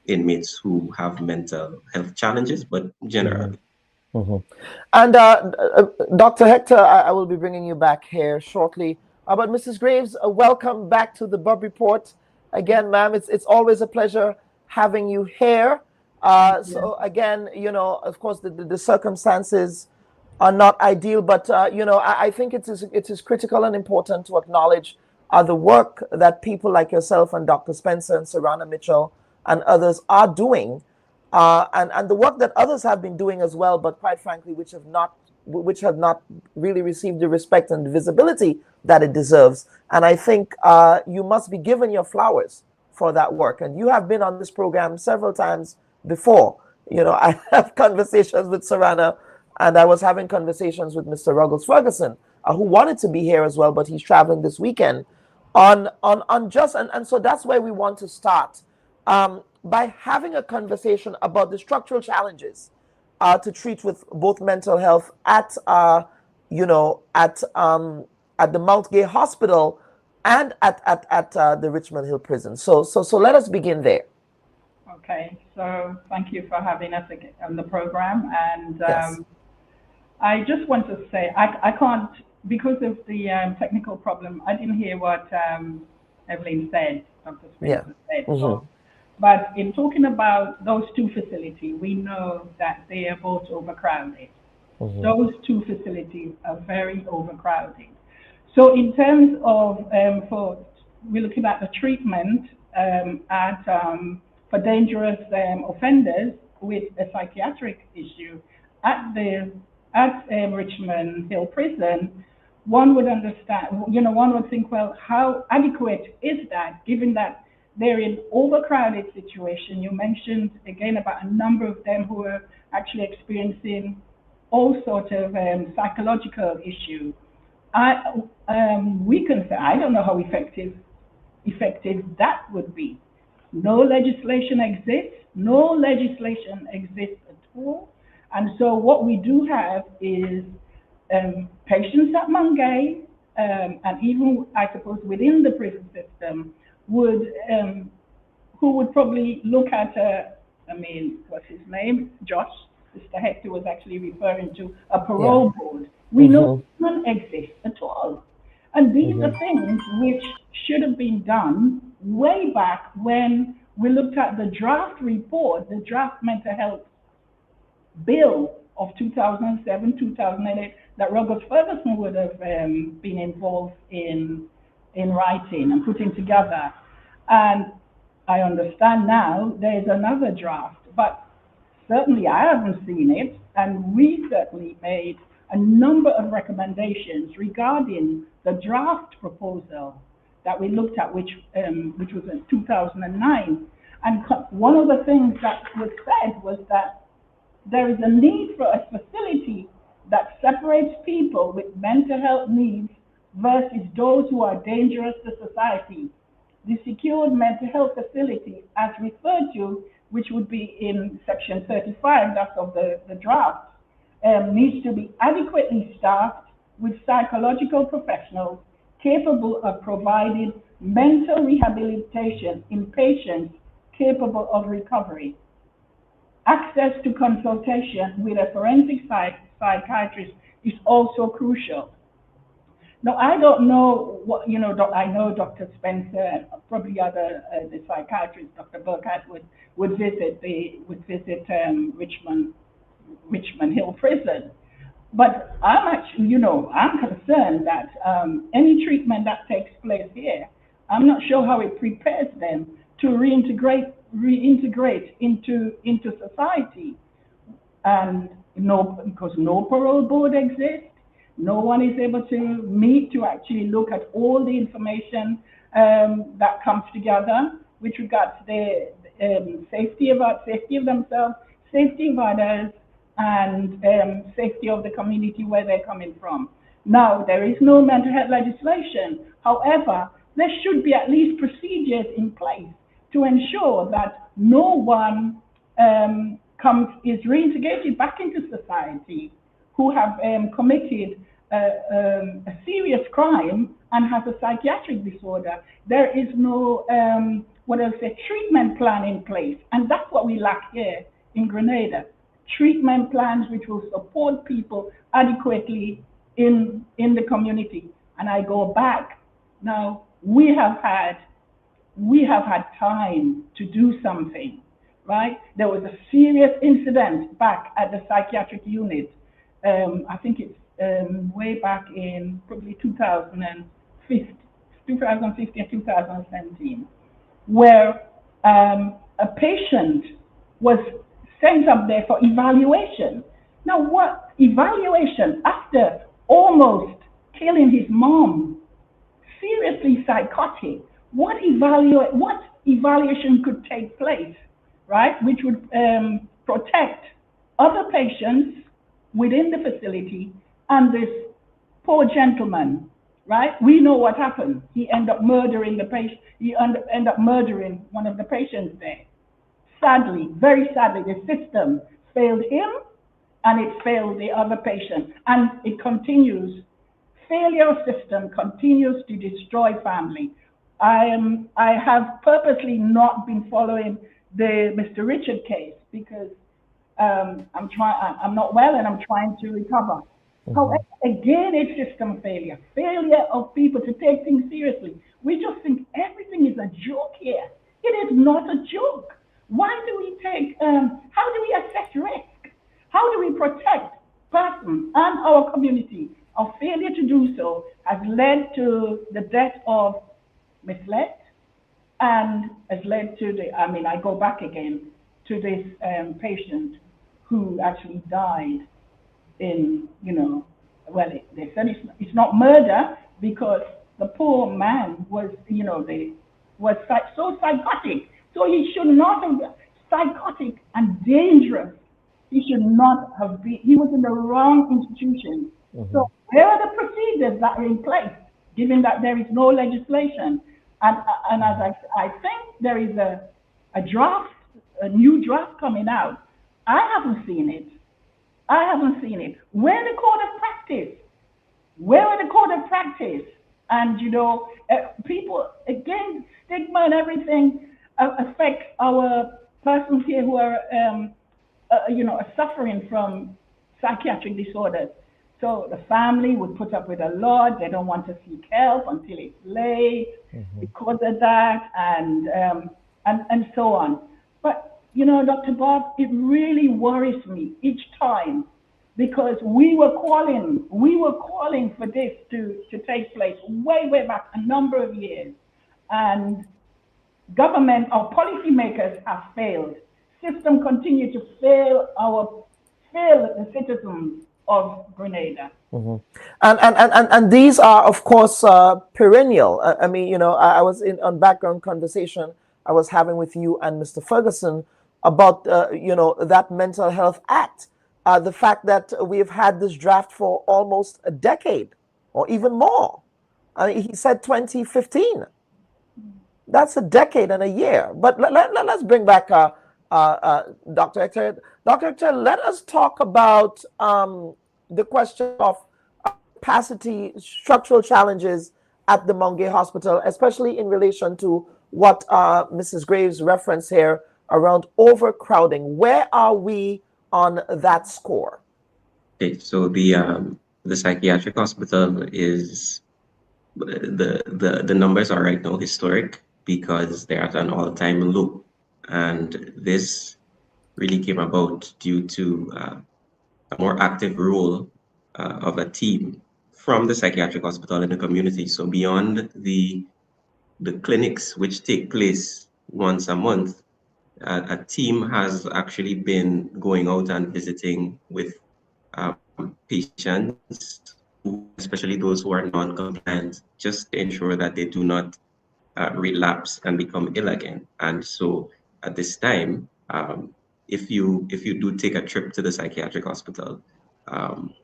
inmates who have mental health challenges, but generally. And Dr. Hector, I will be bringing you back here shortly. But Mrs. Graves, welcome back to the Bubb Report. Again, ma'am, it's always a pleasure having you here. So again, of course, the circumstances are not ideal, but I think it is critical and important to acknowledge the work that people like yourself and Dr. Spencer and Sarana Mitchell and others are doing, and the work that others have been doing as well, but quite frankly, which have not really received the respect and the visibility that it deserves. And I think you must be given your flowers for that work. And you have been on this program several times before. I have conversations with Sarana, and I was having conversations with Mr. Ruggles Ferguson, who wanted to be here as well, but he's traveling this weekend on just, and so that's where we want to start, by having a conversation about the structural challenges to treat with both mental health at the Mount Gay Hospital and at the Richmond Hill Prison. So let us begin there. Okay, so thank you for having us on the program, and Yes. I just want to say I can't, because of the technical problem, I didn't hear what Evelyn said, Dr. Spencer said. So, but in talking about those two facilities, we know that they are both overcrowded. Those two facilities are very overcrowded. So in terms of, we're looking at the treatment for dangerous offenders with a psychiatric issue at Richmond Hill Prison, one would understand, one would think, well, how adequate is that, given that they're in overcrowded situation? You mentioned again about a number of them who are actually experiencing all sorts of psychological issues. We can say, I don't know how effective that would be. No legislation exists. No legislation exists at all. And so what we do have is patients at Mount Gay, and even, I suppose, within the prison system, who would probably look at, what's his name? Josh, Sister Hector was actually referring to, a parole board. We know none exists at all. And these are things which should have been done way back when we looked at the draft report, the draft mental health bill of 2007, 2008, that Ruggles Ferguson would have been involved in writing and putting together. And I understand now there's another draft, but certainly I haven't seen it, and we certainly made a number of recommendations regarding the draft proposal that we looked at, which was in 2009. And one of the things that was said was that there is a need for a facility that separates people with mental health needs versus those who are dangerous to society. The secured mental health facility, as referred to, which would be in section 35, that's of the draft, needs to be adequately staffed with psychological professionals capable of providing mental rehabilitation in patients capable of recovery. Access to consultation with a forensic psychiatrist is also crucial. Now, I don't know what, I know Dr. Spencer and probably the psychiatrist, Dr. Burkhardt, would visit Richmond Hill Prison. But I'm actually, I'm concerned that any treatment that takes place here, I'm not sure how it prepares them to reintegrate into society. And because no parole board exists, no one is able to meet to actually look at all the information that comes together with regards to the safety of themselves, safety of others, and safety of the community where they're coming from. Now, there is no mental health legislation. However, there should be at least procedures in place to ensure that no one is reintegrated back into society who have committed a serious crime and has a psychiatric disorder. There is no treatment plan in place, and that's what we lack here in Grenada. Treatment plans which will support people adequately in the community. And I go back now, we have had time to do something, right? There was a serious incident back at the psychiatric unit. I think it's way back in probably 2015 and 2017, where a patient was sent up there for evaluation. Now, what evaluation after almost killing his mom? Seriously psychotic. What evaluation could take place, right? Which would protect other patients within the facility and this poor gentleman, right? We know what happened. He ended up murdering the patient. He ended up murdering one of the patients there. Sadly, very sadly, the system failed him and it failed the other patient. And it continues. Failure of system continues to destroy family. I have purposely not been following the Mr. Richard case because I'm not well and I'm trying to recover. However, again, it's system failure of people to take things seriously. We just think everything is a joke here. It is not a joke. Why do we how do we assess risk? How do we protect persons and our community? Our failure to do so has led to the death of Miss Lett and has led to I go back again to this patient who actually died in, they said it's not murder because the poor man was, was so psychotic. So he should not have been psychotic and dangerous. He should not have been, he was in the wrong institution. So where are the procedures that are in place, given that there is no legislation? And as I think there is a new draft coming out. I haven't seen it. Where are the code of practice? Where are the code of practice? And, people, again, stigma and everything affects our persons here who are are suffering from psychiatric disorders. So the family would put up with a lot. They don't want to seek help until it's late because of that, and so on. But Dr. Bob, it really worries me each time, because we were calling for this to take place way back a number of years, and government or policymakers have failed. System continue to fail the citizens of Grenada. And these are, of course, perennial. I mean, I was on background conversation I was having with you and Mr. Ferguson about, that Mental Health Act. The fact that we've had this draft for almost a decade or even more. I mean, he said 2015. That's a decade and a year. But let's bring back Dr. Hector. Dr. Hector, let us talk about the question of capacity, structural challenges at the Mongay Hospital, especially in relation to what Mrs. Graves referenced here around overcrowding. Where are we on that score? Okay, so the psychiatric hospital is the numbers are right now historic because they're at an all-time low, and this really came about due to a more active role of a team from the psychiatric hospital in the community. So beyond the clinics which take place once a month, a team has actually been going out and visiting with patients, especially those who are non-compliant, just to ensure that they do not relapse and become ill again. And so at this time, if you do take a trip to the psychiatric hospital,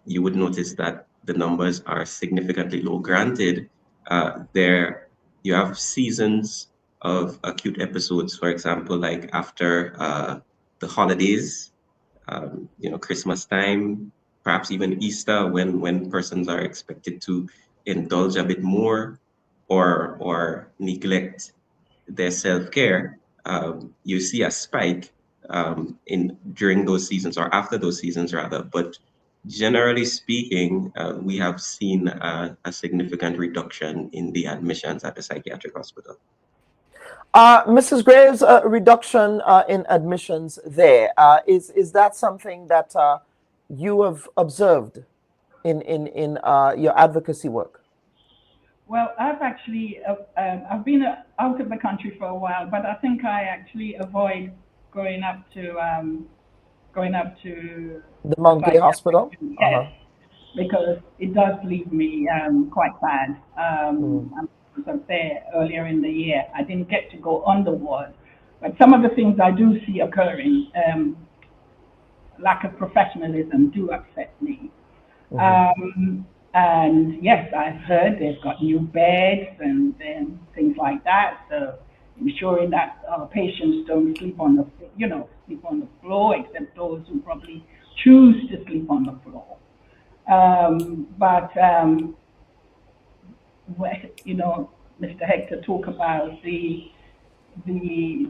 you would notice that the numbers are significantly low. Granted, there you have seasons of acute episodes, for example, like after the holidays, Christmas time, perhaps even Easter, when persons are expected to indulge a bit more or neglect their self-care. You see a spike during those seasons, or after those seasons rather. But generally speaking, we have seen a significant reduction in the admissions at the psychiatric hospital. Mrs. Graves, reduction in admissions there. Is that something that you have observed in your advocacy work? Well, I've actually I've been out of the country for a while, but I think I actually avoid going up to the Mongay Hospital. Yes, because it does leave me quite bad. I was there earlier in the year. I didn't get to go on the ward, but some of the things I do see occurring, lack of professionalism, do upset me. And yes, I've heard they've got new beds and things like that. So ensuring that our patients don't sleep on the, sleep on the floor, except those who probably choose to sleep on the floor. Mr. Hector talk about the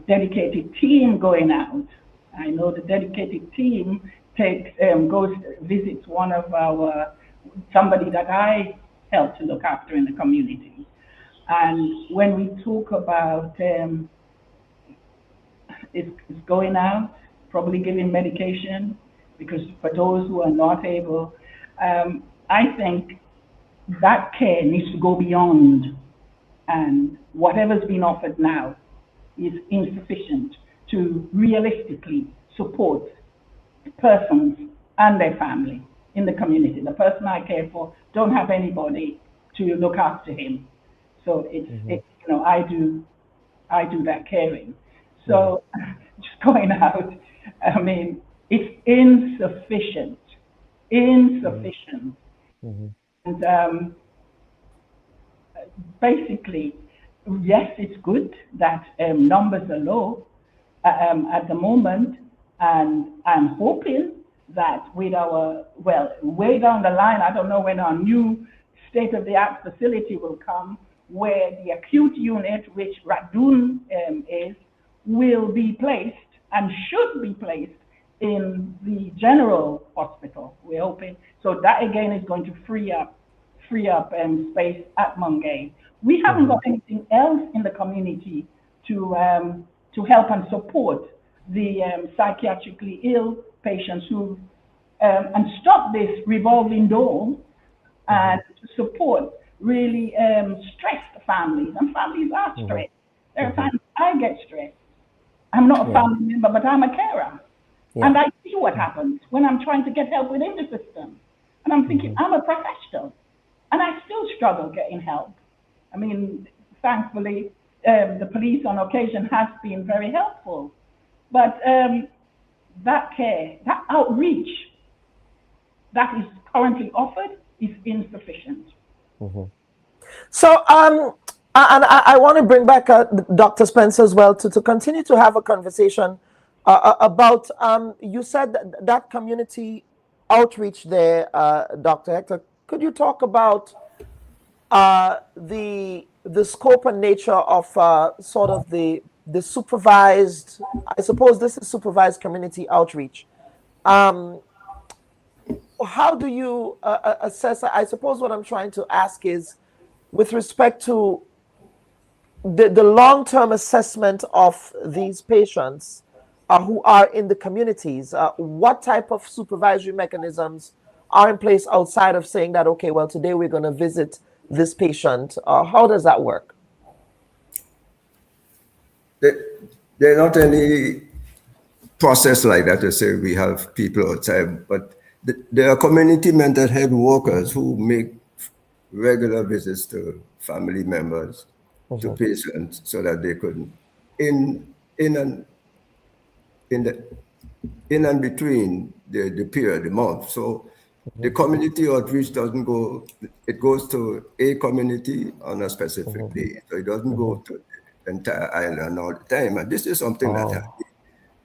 dedicated team going out. I know the dedicated team visits somebody that I help to look after in the community. And when we talk about it's going out, probably giving medication, because for those who are not able, I think that care needs to go beyond, and whatever's been offered now is insufficient to realistically support persons and their family in the community. The person I care for don't have anybody to look after him, so it's I do that caring. So just going out, I mean, it's insufficient. And basically, yes, it's good that numbers are low at the moment, and I'm hoping that with way down the line, I don't know when our new state-of-the-art facility will come, where the acute unit, which Radoon is, will be placed and should be placed in the general hospital. We're hoping, so that again is going to free up space at Mungay. We haven't got anything else in the community to help and support the psychiatrically ill patients who and stop this revolving door and to support really stressed families. And families are stressed. There are times I get stressed. I'm not a family member, but I'm a carer. And I see what happens when I'm trying to get help within the system. And I'm thinking, I'm a professional. And I still struggle getting help. I mean, thankfully, the police on occasion has been very helpful. But that care, that outreach that is currently offered is insufficient. So, and I want to bring back Dr. Spencer as well to continue to have a conversation about, you said that community outreach there, Dr. Hector. Could you talk about the scope and nature of sort of the supervised, I suppose this is supervised community outreach. How do you assess, I suppose what I'm trying to ask is, with respect to the long-term assessment of these patients who are in the communities, what type of supervisory mechanisms are in place outside of saying that, okay, well, today we're going to visit this patient? How does that work? There are not any process like that to say we have people outside, but there are community mental health workers who make regular visits to family members, to patients, so that they could, in and between the period, the month. So the community outreach doesn't go, it goes to a community on a specific day. So it doesn't go to the entire island all the time. And this is something that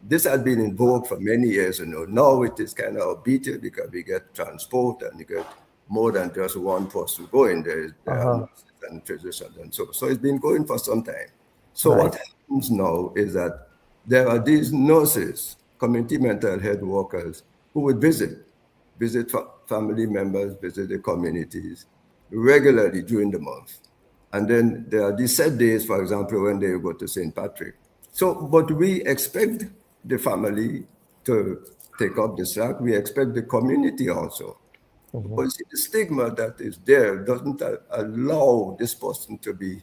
this has been in vogue for many years. Now it is kind of beaten because we get transport and you get more than just one person going. There are nurses and physicians and so it's been going for some time. So what happens now is that there are these nurses, community mental health workers, who would visit family members, visit the communities regularly during the month. And then there are these set days, for example, when they go to St. Patrick. So, but we expect the family to take up the slack. We expect the community also. But see, the stigma that is there doesn't allow this person to be,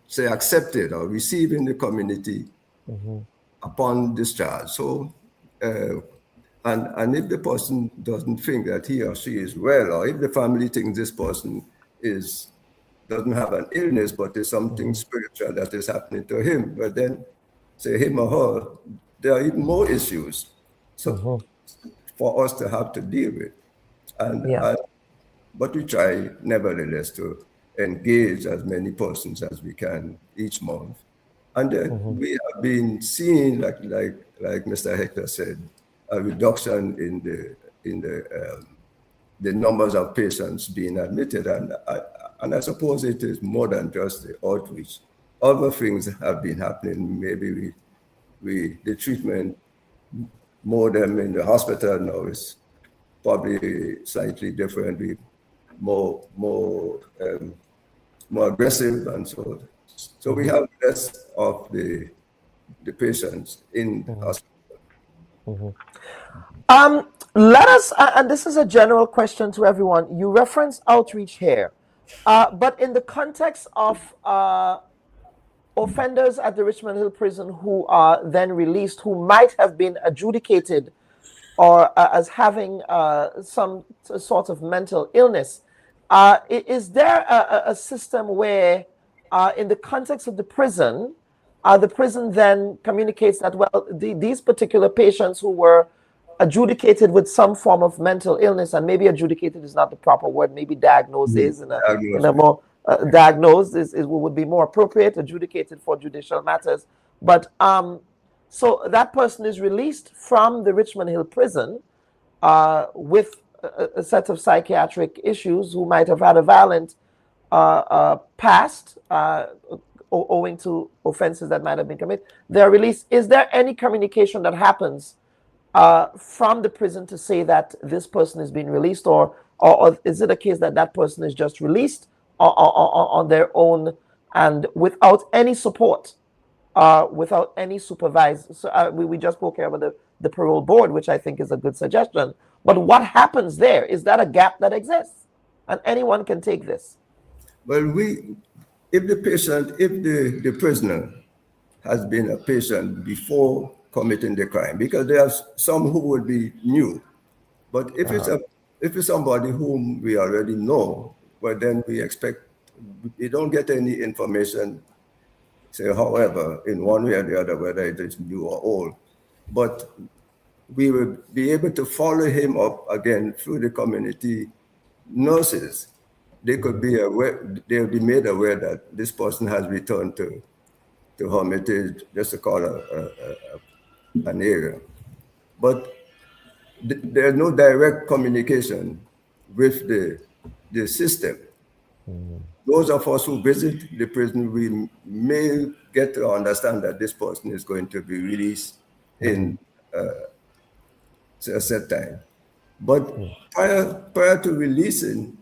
say, accepted or received in the community upon discharge. So, and if the person doesn't think that he or she is well, or if the family thinks this person doesn't have an illness, but there's something spiritual that is happening to him, but then, say, him or her, there are even more issues for us to have to deal with. But we try, nevertheless, to engage as many persons as we can each month. And then we have been seeing, like Mr. Hector said, a reduction in the numbers of patients being admitted. And I suppose it is more than just the outreach. Other things have been happening. Maybe the treatment, more them in the hospital now is probably slightly different, more aggressive, and so we have less of the patients in the hospital. Let us, and this is a general question to everyone. You reference outreach here, but in the context of offenders at the Richmond Hill Prison who are then released, who might have been adjudicated or as having some sort of mental illness, is there a system where, in the context of the prison then communicates that, well, these particular patients who were adjudicated with some form of mental illness, and maybe adjudicated is not the proper word, maybe diagnosed is in a more diagnosed would be more appropriate, adjudicated for judicial matters. But so that person is released from the Richmond Hill prison with a set of psychiatric issues, who might have had a violent past owing to offenses that might have been committed. They're released. Is there any communication that happens from the prison to say that this person is being released, or is it a case that that person is just released on their own and without any support, without any supervisor? So we just spoke here about the parole board, which I think is a good suggestion. But what happens there? Is that a gap that exists? And anyone can take this. Well, if the prisoner has been a patient before committing the crime, because there are some who would be new, but if it's somebody whom we already know, well, then we don't get any information, say, however, in one way or the other, whether it is new or old, but we will be able to follow him up again through the community nurses. They could be aware, they'll be made aware that this person has returned to Hermitage, just to call an area. But there's no direct communication with the system. Those of us who visit the prison, we may get to understand that this person is going to be released in a set time. But prior to releasing,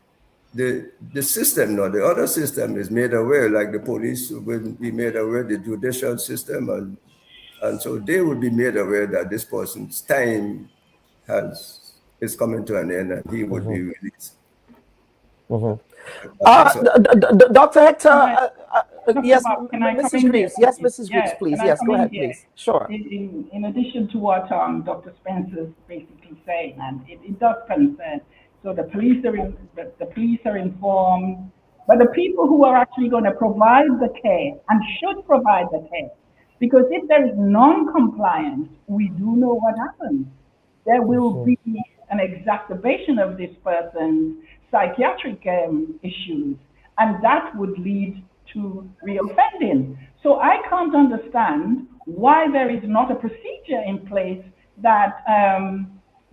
the system, or the other system, is made aware, like the police will be made aware, the judicial system, and so they will be made aware that this person's time is coming to an end and he would be released. Dr. Hector, yes, Mrs. Greaves. Yes, Mrs. Greaves, please. Yes, go ahead, please. Sure. In addition to what Dr. Spencer's basically saying, and it does concern. So the police are informed, but the people who are actually going to provide the care and should provide the care, because if there is non-compliance, we do know what happens. There will be an exacerbation of this person's psychiatric issues, and that would lead to reoffending. So I can't understand why there is not a procedure in place that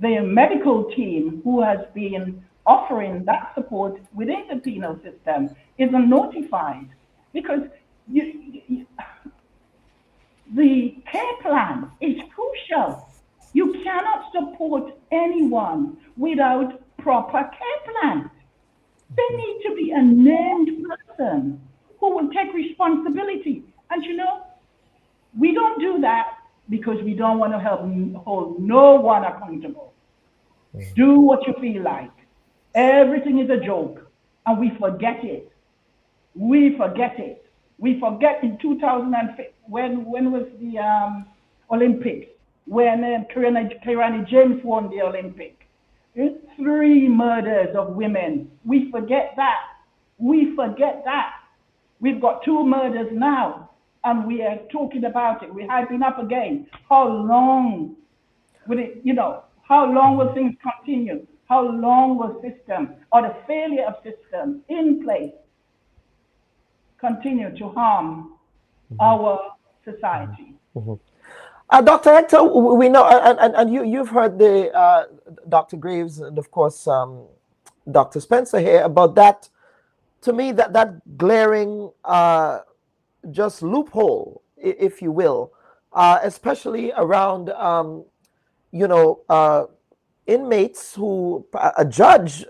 the medical team who has been offering that support within the penal system isn't notified, because the care plan is crucial. You cannot support anyone without proper care plans. There needs to be a named person who will take responsibility. And we don't do that because we don't want to hold no one accountable. Do what you feel like. Everything is a joke, and we forget it. We forget it. We forget in 2005, when was the Olympics, when Kirani James won the Olympic. 3 murders of women. We forget that. We forget that. We've got 2 murders now, and we are talking about it. We're hyping up again. How long will it, how long will things continue? How long will system, or the failure of system in place, continue to harm our society? Dr. Hector, we know, and you've heard the Dr. Greaves and of course Dr. Spencer here about that. To me, that glaring just loophole, if you will, especially around inmates who a judge.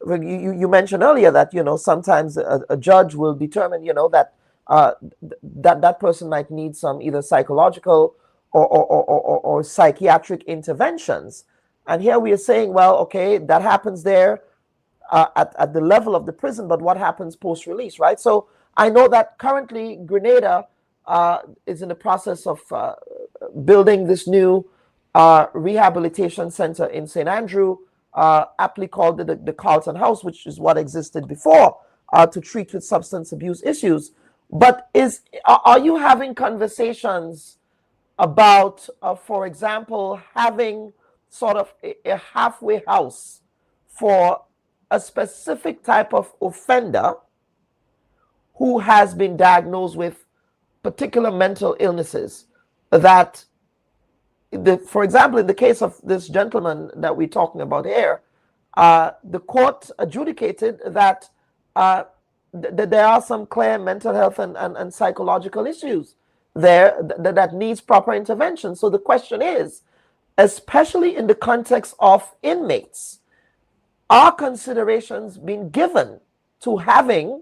You mentioned earlier that sometimes a judge will determine that that person might need some either psychological or psychiatric interventions. And here we are saying, well, okay, that happens there at the level of the prison, but what happens post-release, right? So I know that currently Grenada is in the process of building this new rehabilitation center in St. Andrew, aptly called the Carlton House, which is what existed before, to treat with substance abuse issues. But are you having conversations about, for example, having sort of a halfway house for a specific type of offender who has been diagnosed with particular mental illnesses that, for example, in the case of this gentleman that we're talking about here, the court adjudicated that there are some clear mental health and psychological issues there that needs proper intervention. So the question is, especially in the context of inmates, are considerations being given to having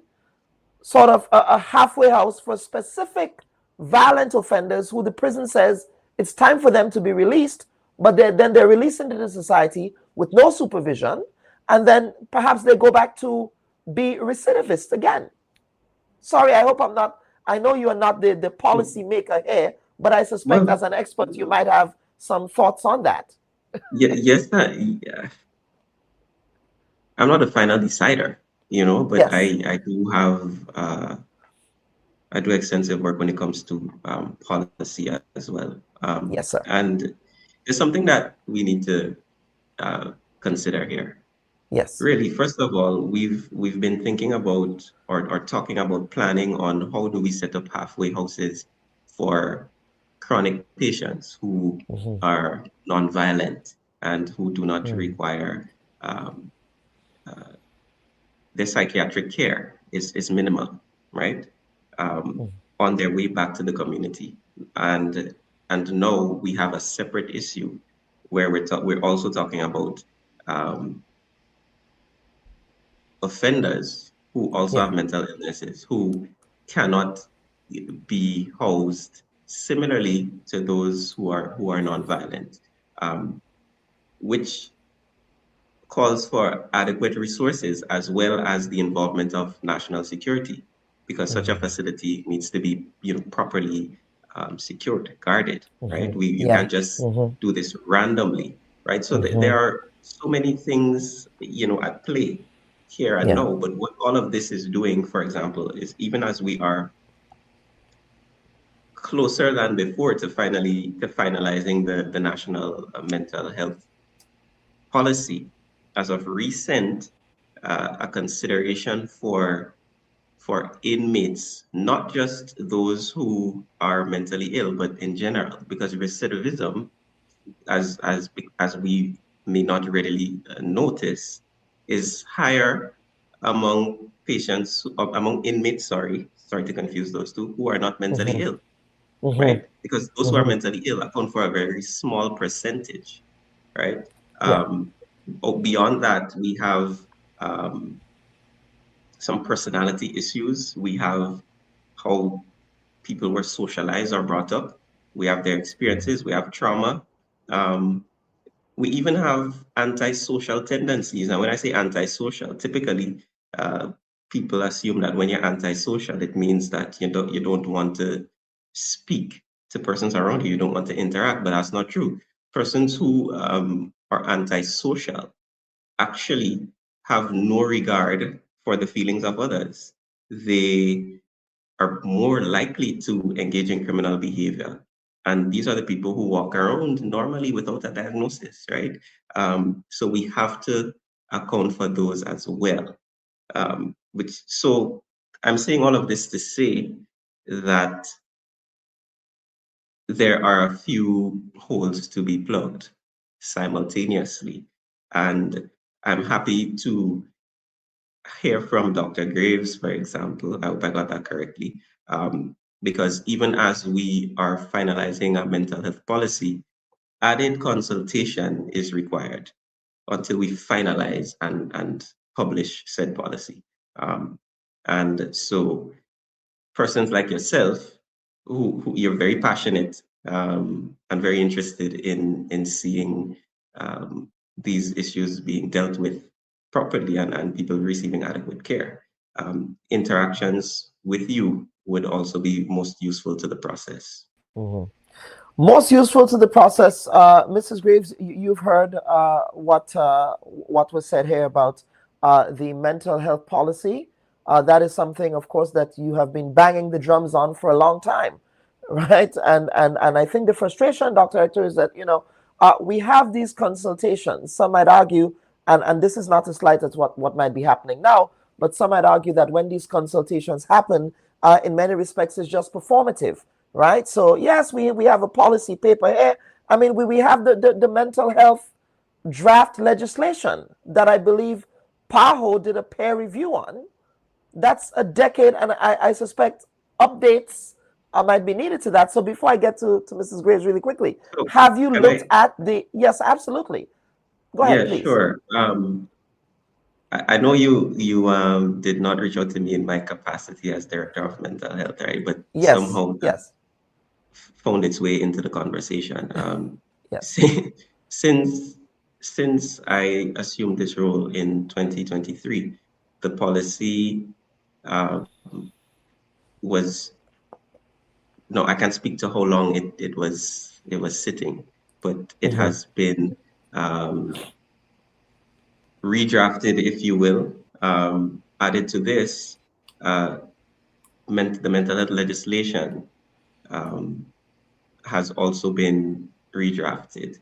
sort of a halfway house for specific violent offenders who the prison says it's time for them to be released, but then they're released into the society with no supervision, and then perhaps they go back to be recidivists again. Sorry, I hope I'm not, I know you are not the policy maker here, but I suspect as an expert you might have some thoughts on that. Yes, I'm not a final decider, but yes. I do have I do extensive work when it comes to policy as well. Yes, sir. And there's something that we need to consider here. Yes. Really, first of all, we've been thinking about or talking about planning on how do we set up halfway houses for chronic patients who are non-violent and who do not require their psychiatric care is minimal, right? On their way back to the community. And now we have a separate issue where we're also talking about offenders who also have mental illnesses, who cannot be housed similarly to those who are non-violent, which calls for adequate resources as well as the involvement of national security, because such a facility needs to be properly secured, guarded, right? You can't just do this randomly, right? So there are so many things at play here and now. But what all of this is doing, for example, is even as we are closer than before to finalizing the national mental health policy, as of recent, a consideration for inmates, not just those who are mentally ill, but in general, because recidivism, as we may not readily notice, is higher among inmates, sorry to confuse those two, who are not mentally ill, right? Because those who are mentally ill account for a very small percentage, right? Beyond that, we have some personality issues. We have how people were socialized or brought up. We have their experiences. We have trauma. We even have antisocial tendencies. And when I say antisocial, typically people assume that when you're antisocial, it means that you don't want to speak to persons around you. You don't want to interact, but that's not true. Persons who are antisocial actually have no regard for the feelings of others. They are more likely to engage in criminal behavior. And these are the people who walk around normally without a diagnosis, right? So we have to account for those as well. So I'm saying all of this to say that there are a few holes to be plugged simultaneously. And I'm happy to hear from Dr. Graves, for example. I hope I got that correctly. Because even as we are finalizing a mental health policy, added consultation is required until we finalize and publish said policy. And so persons like yourself, who you're very passionate and very interested in seeing these issues being dealt with properly and people receiving adequate care. Interactions with you would also be most useful to the process. Most useful to the process. Mrs. Graves, you've heard what was said here about the mental health policy. That is something, of course, that you have been banging the drums on for a long time, right? And I think the frustration, Dr. Hector, is that, we have these consultations. Some might argue, and this is not a slight at what might be happening now, but some might argue that when these consultations happen, in many respects, it's just performative, right? So yes, we have a policy paper here. I mean, we have the mental health draft legislation that I believe PAHO did a peer review on. That's a decade, and I suspect updates might be needed to that. So before I get to Mrs. Graves really quickly, have you looked at the, yes, absolutely. Go ahead, please. Sure. I know you did not reach out to me in my capacity as Director of Mental Health, right? But somehow found its way into the conversation. Since I assumed this role in 2023, the policy was, no, I can't speak to how long it was sitting, but it has been redrafted, if you will. Added to this, the mental health legislation has also been redrafted.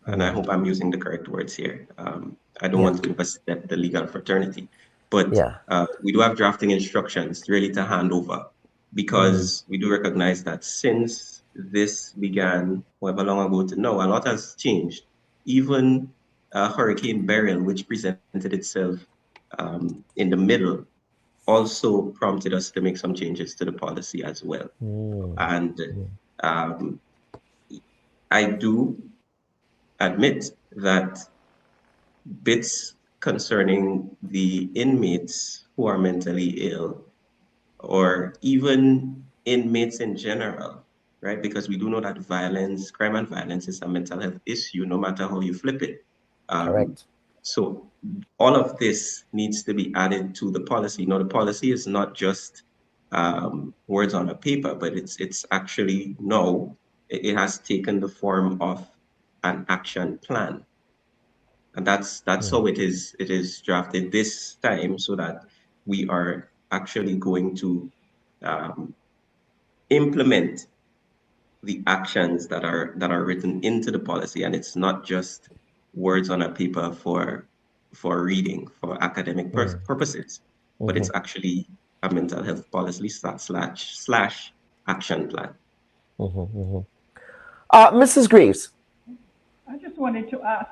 And I hope I'm using the correct words here. I don't want to overstep the legal fraternity, but we do have drafting instructions really to hand over, because we do recognize that since this began however long ago to now, a lot has changed. Even Hurricane Beryl, which presented itself in the middle, also prompted us to make some changes to the policy as well. And I do admit that bits concerning the inmates who are mentally ill, or even inmates in general, right? Because we do know that violence, crime and violence is a mental health issue, no matter how you flip it. Correct. So all of this needs to be added to the policy. Now, the policy is not just words on a paper, but it's actually now, it has taken the form of an action plan. And that's how it is drafted this time, so that we are actually going to implement the actions that are written into the policy, and it's not just words on a paper for reading, for academic purposes, but it's actually a mental health policy slash action plan. Mrs. Greaves. I just wanted to ask,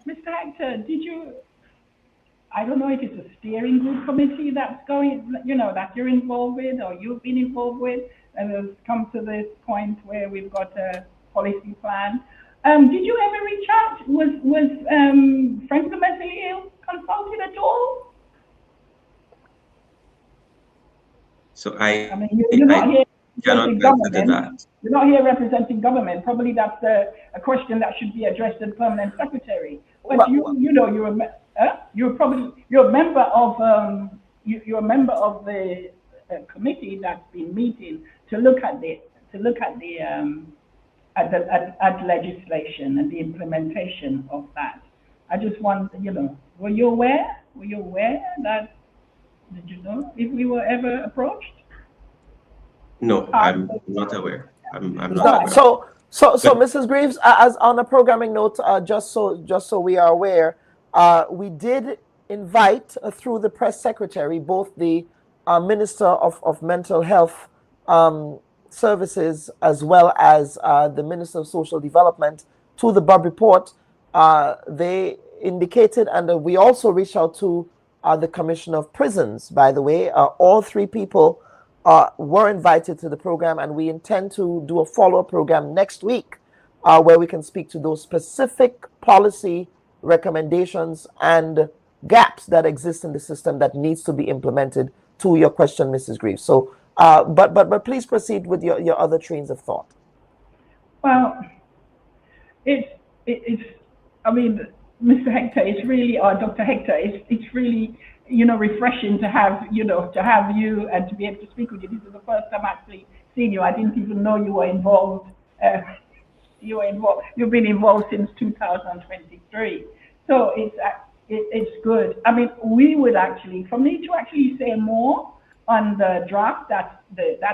Mr. Hector, did you, I don't know if it's a steering group committee that's going, that you're involved with or you've been involved with, and has come to this point where we've got a policy plan. Did you ever reach out? Was Friends of the Mentally Ill consulted at all? So I mean, you're not here representing government. You're not here representing government. Probably that's a question that should be addressed to the permanent secretary. But you're a member of you're a member of the committee that's been meeting to look at the legislation and the implementation of that. I just want, were you aware? Were you aware that? Did you know if we were ever approached? No, I'm not aware. I'm not aware. So Mrs. Greaves, as on a programming note, just so we are aware, we did invite through the press secretary both the Minister of Mental Health Services as well as the Minister of Social Development to the Bubb Report. They indicated, and we also reached out to the Commissioner of Prisons, by the way. All three people were invited to the program, and we intend to do a follow-up program next week where we can speak to those specific policy recommendations and gaps that exist in the system that needs to be implemented, to your question, Mrs. Greaves. So, but please proceed with your other trains of thought. Well, it's I mean, Mr. Hector, it's really, or Dr. Hector, it's really, refreshing to have, to have you and to be able to speak with you. This is the first time actually seeing you. I didn't even know you were involved. You've been involved since 2023. So it's good. I mean, we would actually, for me to actually say more on the draft that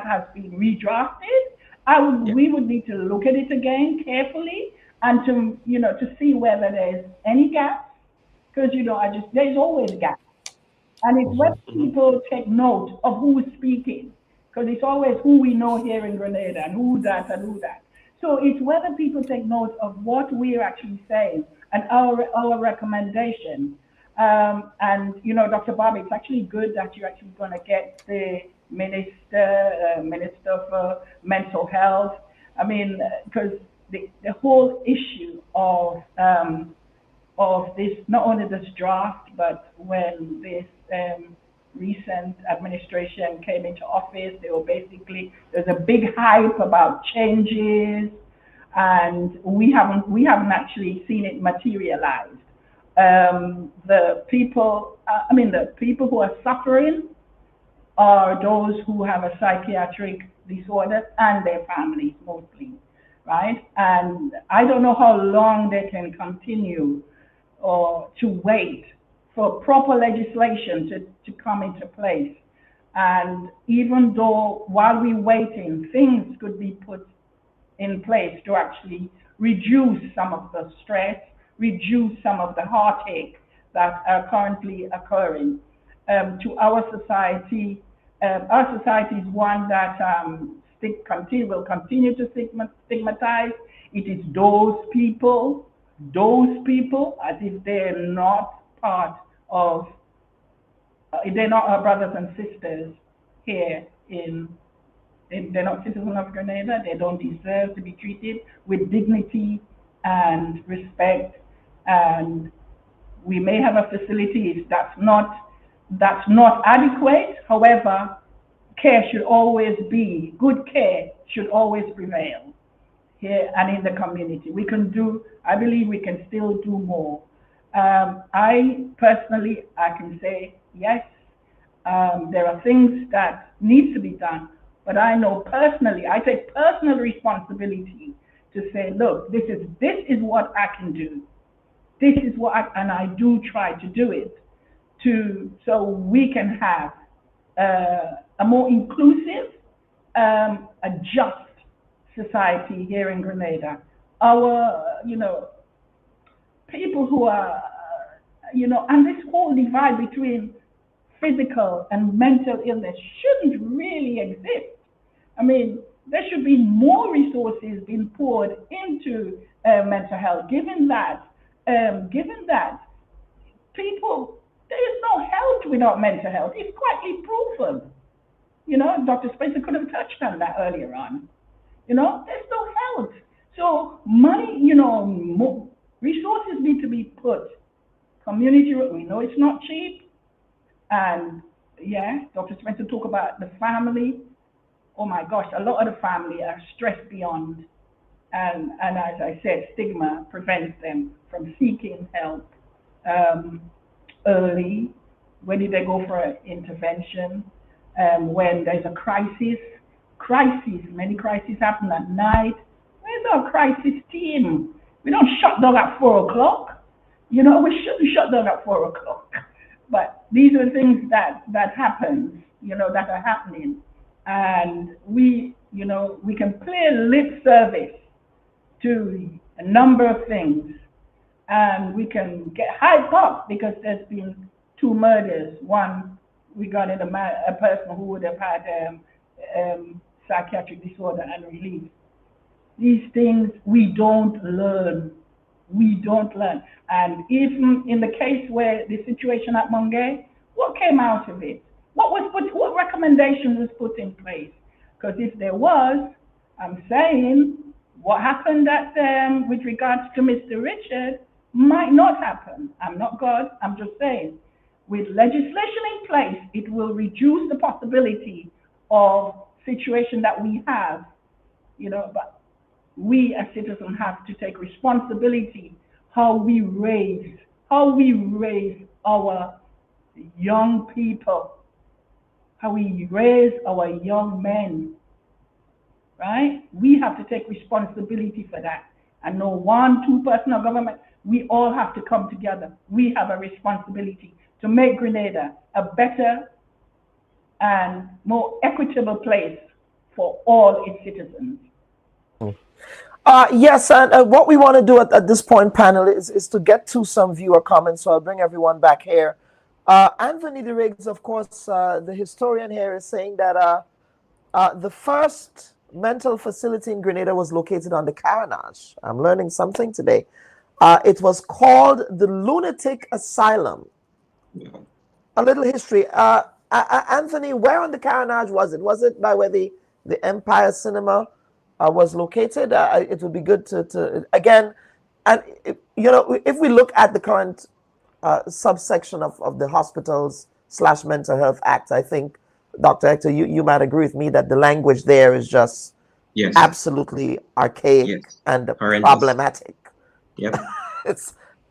has been redrafted, we would need to look at it again carefully and to see whether there's any gaps, because there's always gaps, and it's when people take note of who is speaking, because it's always who we know here in Grenada and who that and who that. So it's whether people take note of what we're actually saying and our recommendation. And Dr. Bobby, it's actually good that you're actually going to get the Minister for Mental Health. I mean, because the whole issue of this, not only this draft, but when this recent administration came into office, there's a big hype about changes, and we haven't actually seen it materialize. The people who are suffering are those who have a psychiatric disorder and their families mostly, right? And I don't know how long they can continue to wait for proper legislation to come into place. And even though while we're waiting, things could be put in place to actually reduce some of the stress, reduce some of the heartache that are currently occurring. To our society is one that will continue to stigmatize. It is those people as if they're not part of, they're not our brothers and sisters here they're not citizens of Grenada. They don't deserve to be treated with dignity and respect. And we may have a facility that's not adequate. However, good care should always prevail here and in the community. I believe we can still do more. I can say yes, there are things that need to be done, but I know personally, I take personal responsibility to say, look, this is what I can do. This is and I do try to do it so we can have a more inclusive, a just society here in Grenada. Our, people who are, and this whole divide between physical and mental illness shouldn't really exist. I mean, there should be more resources being poured into mental health, given that people, there is no health without mental health. It's quite proven. Dr. Spencer could have touched on that earlier on. There's no health. So money, more resources need to be put. Community, we know it's not cheap. And yeah, Dr. Spencer talked about the family. Oh my gosh, a lot of the family are stressed beyond. And as I said, stigma prevents them from seeking help early. When did they go for an intervention? When there's a crisis, many crises happen at night. Where's our crisis team? We don't shut down at 4 o'clock. We shouldn't shut down at 4 o'clock. But these are things that happen, that are happening. And we can play lip service to a number of things. And we can get hyped up because there's been 2 murders. One regarding a person who would have had psychiatric disorder and release. These things we don't learn. And even in the case where the situation at Mungay, what came out of it? What recommendation was put in place? Because if there was, I'm saying what happened with regards to Mr. Richard might not happen. I'm not God, I'm just saying. With legislation in place, it will reduce the possibility of situation that we have, but we as citizens have to take responsibility how we raise our young people, how we raise our young men, right? We have to take responsibility for that. And no 1-2 person of government, we all have to come together. We have a responsibility to make Grenada a better and more equitable place for all its citizens. Yes, and what we want to do at this point, panel, is to get to some viewer comments. So I'll bring everyone back here. Anthony de Riggs, of course, the historian here, is saying that the first mental facility in Grenada was located on the Caranache. I'm learning something today. It was called the Lunatic Asylum. A little history. Anthony, where on the Carnage was it? Was it by where the Empire Cinema was located? It would be good to again, and if we look at the current subsection of the Hospitals/Mental Health Act, I think, Dr. Hector, you might agree with me that the language there is just absolutely archaic and problematic. Yep.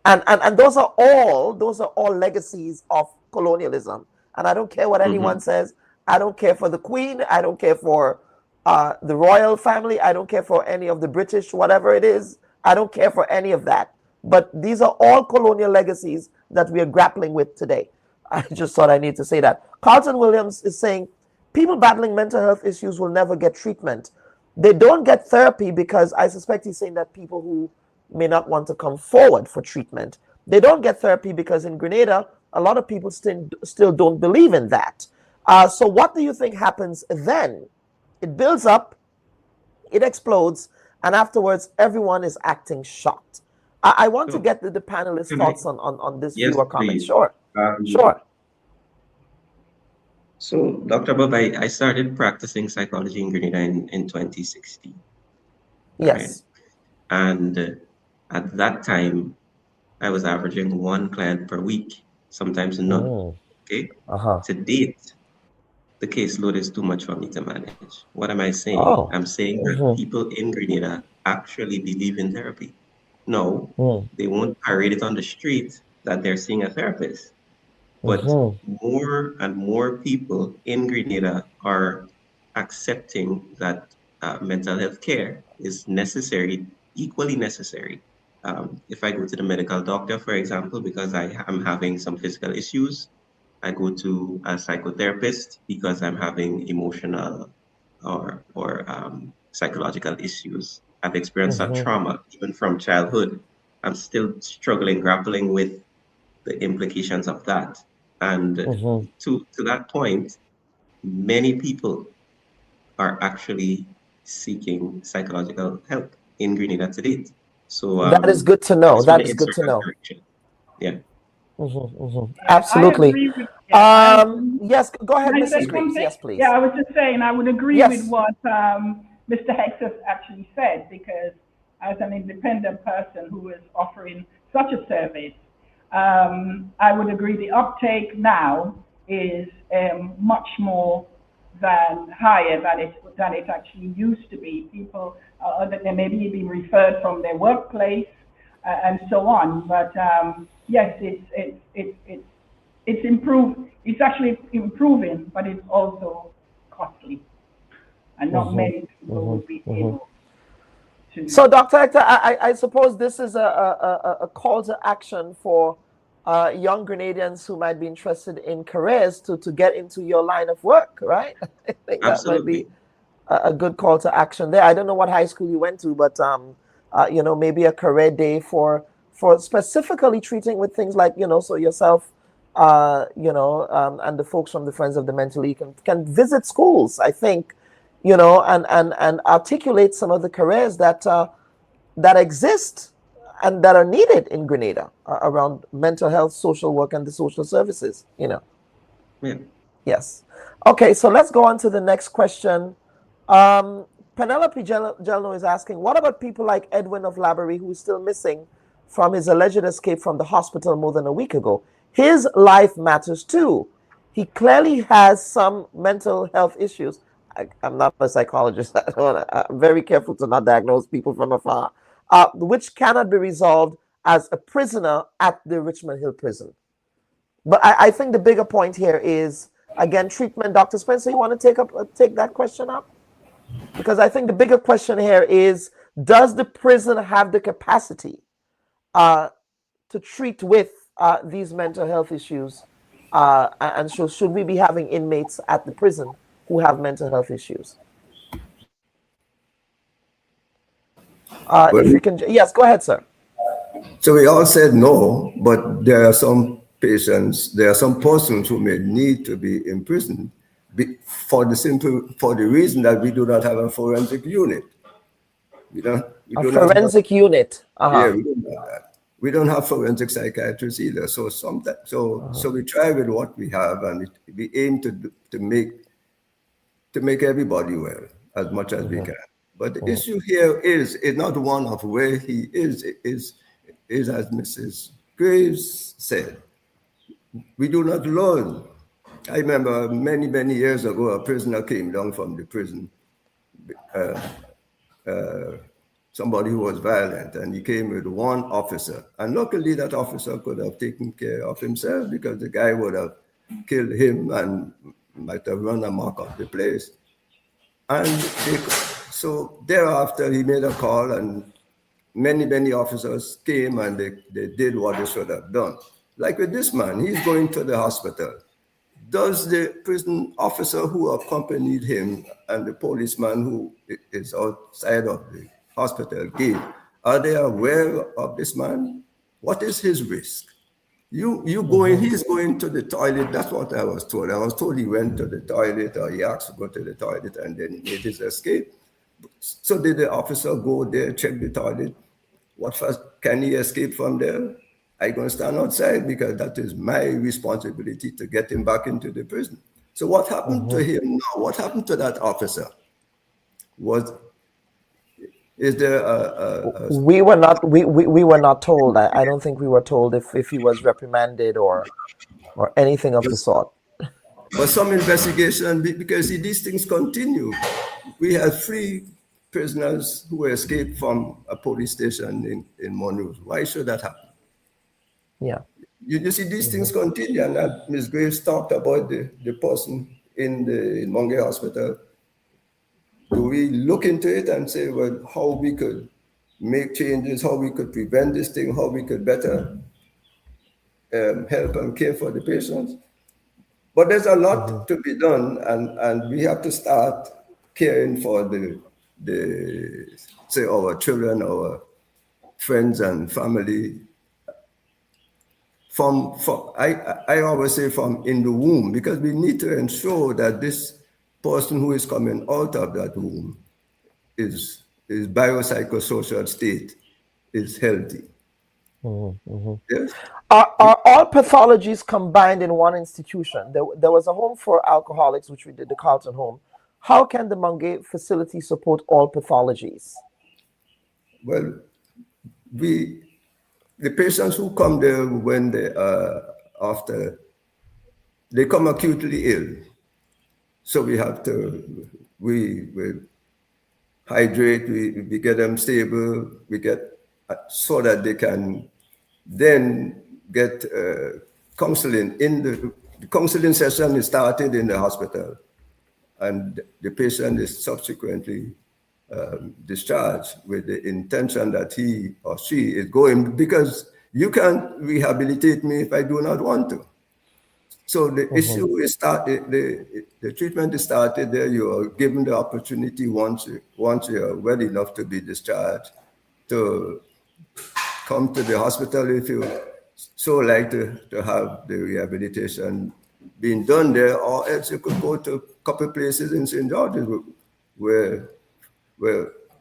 And those are all legacies of colonialism. And I don't care what anyone says. I don't care for the Queen. I don't care for the royal family. I don't care for any of the British, whatever it is. I don't care for any of that. But these are all colonial legacies that we are grappling with today. I just thought I need to say that. Carlton Williams is saying, people battling mental health issues will never get treatment. They don't get therapy because I suspect he's saying that people who may not want to come forward for treatment, they don't get therapy because in Grenada, a lot of people still don't believe in that. So what do you think happens then? It builds up, it explodes, and afterwards everyone is acting shocked. I want to get the panelists' thoughts on this viewer comment. Sure. Sure. So, Dr. Bubb, I started practicing psychology in Grenada in 2016. Yes. Right? And at that time, I was averaging 1 client per week, sometimes none. Okay. To date, the caseload is too much for me to manage. What am I saying? I'm saying that people in Grenada actually believe in therapy. No, they won't parade it on the street that they're seeing a therapist. But more and more people in Grenada are accepting that mental health care is necessary, equally necessary. If I go to the medical doctor, for example, because I am having some physical issues, I go to a psychotherapist because I'm having emotional or psychological issues. I've experienced a trauma even from childhood. I'm still struggling, grappling with the implications of that. And to that point, many people are actually seeking psychological help in Grenada to date. So that is good to know. That is good to know. Yeah. Absolutely. Yes, go ahead, Mrs. Graves. Yes, please. Yeah, I was just saying I would agree with what Mr. Hector actually said, because as an independent person who is offering such a service, I would agree the uptake now is much more than higher than it actually used to be. People that they may be being referred from their workplace and so on. But yes, it's improved. It's actually improving, but it's also costly, and not many people will be able to. So, Dr. Hector, I suppose this is a call to action for young Grenadians who might be interested in careers to get into your line of work, right? I think that might be a good call to action there. I don't know what high school you went to, but maybe a career day for specifically treating with things like, so yourself, and the folks from the Friends of the Mentally can visit schools, I think, and articulate some of the careers that exist and that are needed in Grenada around mental health, social work, and the social services, Yeah. Yes. Okay, so let's go on to the next question. Penelope Gelno is asking, what about people like Edwin of Laborie, who is still missing from his alleged escape from the hospital more than a week ago? His life matters too. He clearly has some mental health issues. I'm not a psychologist. I'm very careful to not diagnose people from afar, which cannot be resolved as a prisoner at the Richmond Hill prison. But I think the bigger point here is, again, treatment. Dr. Spencer, you want to take that question up? Because I think the bigger question here is, does the prison have the capacity to treat with these mental health issues? And so should we be having inmates at the prison who have mental health issues? If you can, yes, go ahead, sir. So we all said no, but there are some patients, there are some persons who may need to be imprisoned for the reason that we do not have a forensic unit. We do forensic unit. Yeah, we don't have that. we don't have forensic psychiatrists either. So so we try with what we have, and we aim to make everybody well as much as we can. But the issue here is not one of where he is as Mrs. Graves said. We do not learn. I remember many years ago, a prisoner came down from the prison, somebody who was violent, and he came with one officer. And luckily, that officer could have taken care of himself, because the guy would have killed him and might have run amok of the place. And so thereafter, he made a call, and many officers came, and they did what they should have done. Like with this man, he's going to the hospital. Does the prison officer who accompanied him and the policeman who is outside of the hospital gate, are they aware of this man? What is his risk? He's going to the toilet. That's what I was told. I was told he went to the toilet, or he asked to go to the toilet, and then made his escape. So did the officer go there, check the toilet? What first? Can he escape from there? I'm going to stand outside, because that is my responsibility to get him back into the prison. So what happened to him now? What happened to that officer? Is there we were not told. I don't think we were told if he was reprimanded or anything of the sort. But some investigation, because these things continue. We have 3 prisoners who escaped from a police station in Monroe. Why should that happen? Yeah. You see, these things continue, and Ms. Graves talked about the person in the Monge Hospital. Do we look into it and say, well, how we could make changes, how we could prevent this thing, how we could better help and care for the patients? But there's a lot to be done, and we have to start caring for say, our children, our friends and family. I always say from in the womb, because we need to ensure that this person who is coming out of that womb is biopsychosocial state is healthy. Yes? Are all pathologies combined in one institution? There was a home for alcoholics, which we did, the Carlton home. How can the Monge facility support all pathologies? Well, the patients who come there when they come acutely ill. So we have to, we hydrate, we get them stable, so that they can then get counseling. The counseling session is started in the hospital, and the patient is subsequently discharged with the intention that he or she is going, because you can't rehabilitate me if I do not want to. So the issue is started, the treatment is started there. You are given the opportunity once you are well enough to be discharged to come to the hospital if you so like to have the rehabilitation being done there, or else you could go to a couple places in St. George's where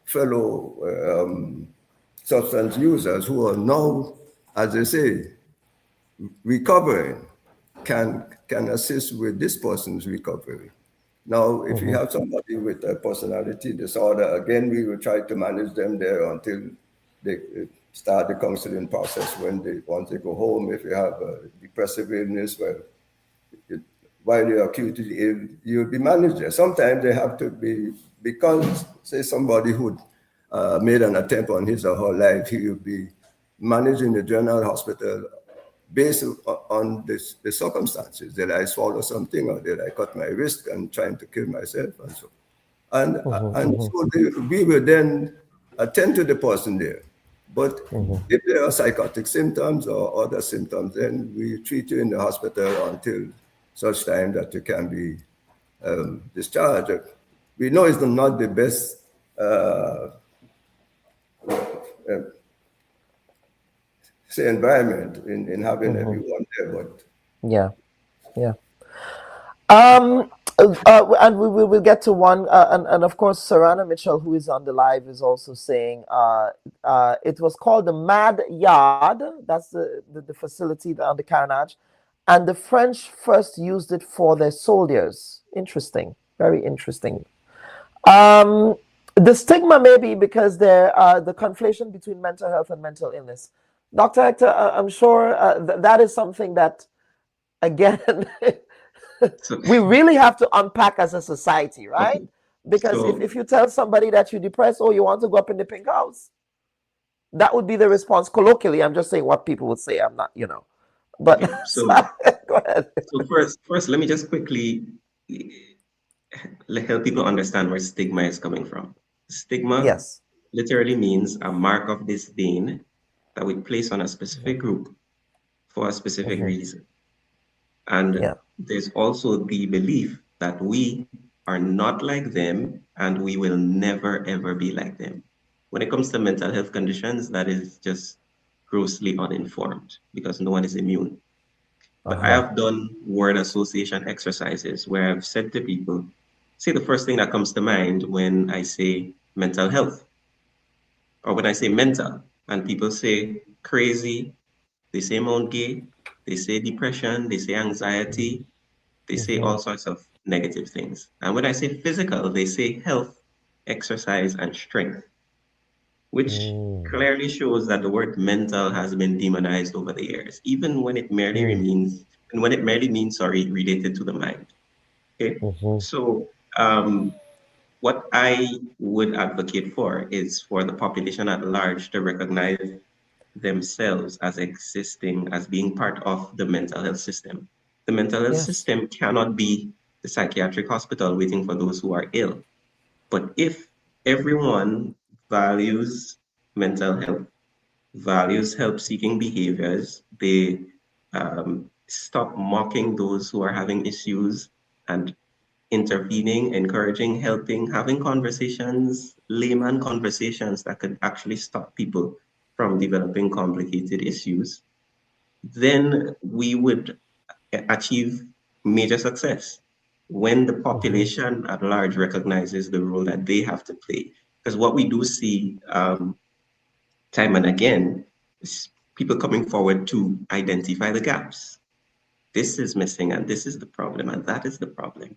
fellow substance users who are now, as they say, recovering, can assist with this person's recovery. Now, if you have somebody with a personality disorder, again, we will try to manage them there until they start the counseling process. Once they go home, if you have a depressive illness, while you're acutely ill, you'll be managed there. Sometimes they have to be, because, say, somebody who made an attempt on his or her life, he will be managed in the general hospital based on the circumstances. Did I swallow something, or did I cut my wrist and trying to kill myself, and so. And so we will then attend to the person there. But if there are psychotic symptoms or other symptoms, then we treat you in the hospital until such time that you can be discharged. We know it's not the best say environment in having everyone there, but yeah. And we will get to one, and of course, Sarana Mitchell, who is on the live, is also saying it was called the Mad Yard. That's the facility on the Carnage, and the French first used it for their soldiers. Interesting, very interesting. The stigma may be because there the conflation between mental health and mental illness. Dr. Hector, I'm sure that is something that, again, we really have to unpack as a society, right? Okay. Because So, if you tell somebody that you're depressed or you want to go up in the pink house, that would be the response colloquially. I'm just saying what people would say. I'm not, but okay, so go ahead. So first, let me just quickly help people understand where stigma is coming from. Stigma literally means a mark of disdain that we place on a specific group for a specific reason. And there's also the belief that we are not like them and we will never, ever be like them. When it comes to mental health conditions, that is just grossly uninformed because no one is immune. But I have done word association exercises where I've said to people, say the first thing that comes to mind when I say mental health, or when I say mental, and people say crazy, they say Mount Gay, they say depression, they say anxiety, they say all sorts of negative things. And when I say physical, they say health, exercise, and strength, which clearly shows that the word mental has been demonized over the years, even when it merely means, related to the mind. Okay, so what I would advocate for is for the population at large to recognize themselves as existing, as being part of the mental health system. The mental health system cannot be the psychiatric hospital waiting for those who are ill. But if everyone values mental health, values help-seeking behaviors, they stop mocking those who are having issues and intervening, encouraging, helping, having conversations, layman conversations that could actually stop people from developing complicated issues, then we would achieve major success when the population at large recognizes the role that they have to play. Because what we do see time and again is people coming forward to identify the gaps. This is missing and this is the problem and that is the problem.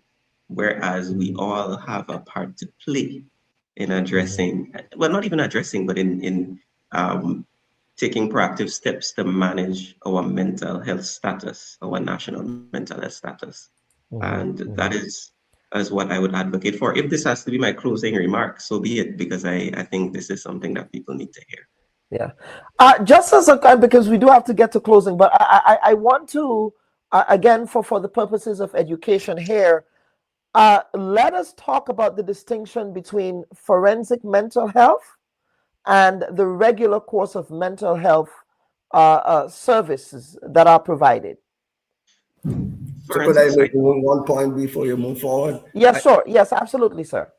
Whereas we all have a part to play in addressing, well, not even addressing, but in taking proactive steps to manage our mental health status, our national mental health status. And that is what I would advocate for. If this has to be my closing remark, so be it, because I think this is something that people need to hear. Yeah. Just as a kind, because we do have to get to closing, but I want to, again, for the purposes of education here, let us talk about the distinction between forensic mental health and the regular course of mental health services that are provided. So could I make one point before you move forward? Yes, sure. Yes, absolutely, sir.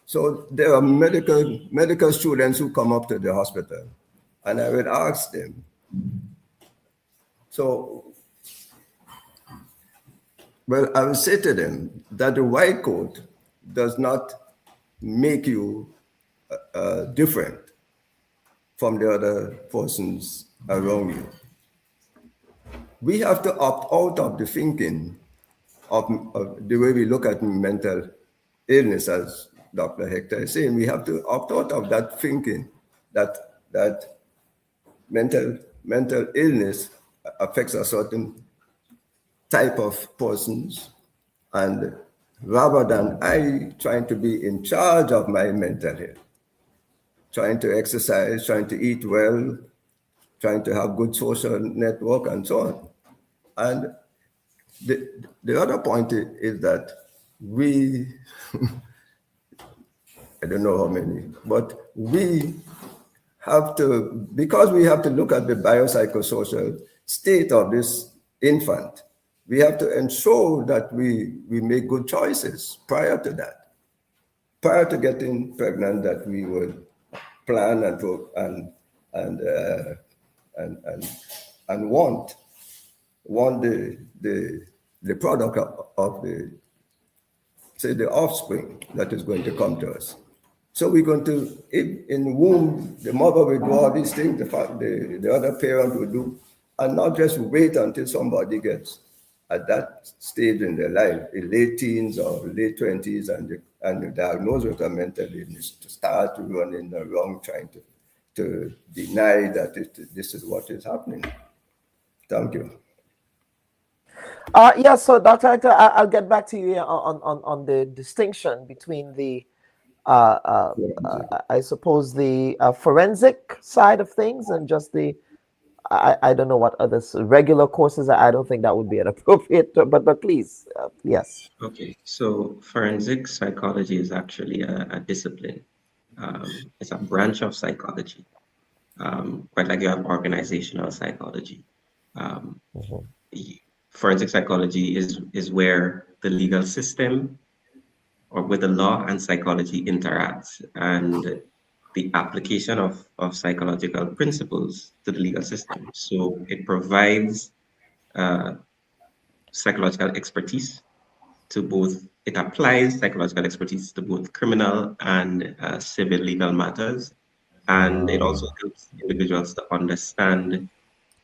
So there are medical students who come up to the hospital, and I would ask them, well, I would say to them that the white coat does not make you different from the other persons around you. We have to opt out of the thinking of the way we look at mental illness, as Dr. Hector is saying. We have to opt out of that thinking that mental illness affects a certain type of persons, and rather than I trying to be in charge of my mental health, trying to exercise, trying to eat well, trying to have good social network and so on. And the other point is that we, I don't know how many, but we have to, because we have to look at the biopsychosocial state of this infant, we have to ensure that we make good choices prior to that. Prior to getting pregnant, that we would plan and want the product of say, the offspring that is going to come to us. So we're going to, in the womb, the mother will do all these things, the other parent will do, and not just wait until somebody gets at that stage in their life, in late teens or late 20s, and the diagnosed with a mental illness, to start running around trying to deny that this is what is happening. Thank you. Yeah, so Dr. Hector, I'll get back to you on the distinction between the, I suppose, the forensic side of things and just the, I don't know what others, regular courses. I don't think that would be an appropriate, but please, yes. Okay, so forensic psychology is actually a discipline. It's a branch of psychology, quite like you have organizational psychology. Forensic psychology is where the legal system, or where the law and psychology interacts, and the application of psychological principles to the legal system. So it provides psychological expertise to both, it applies psychological expertise to both criminal and civil legal matters. And it also helps individuals to understand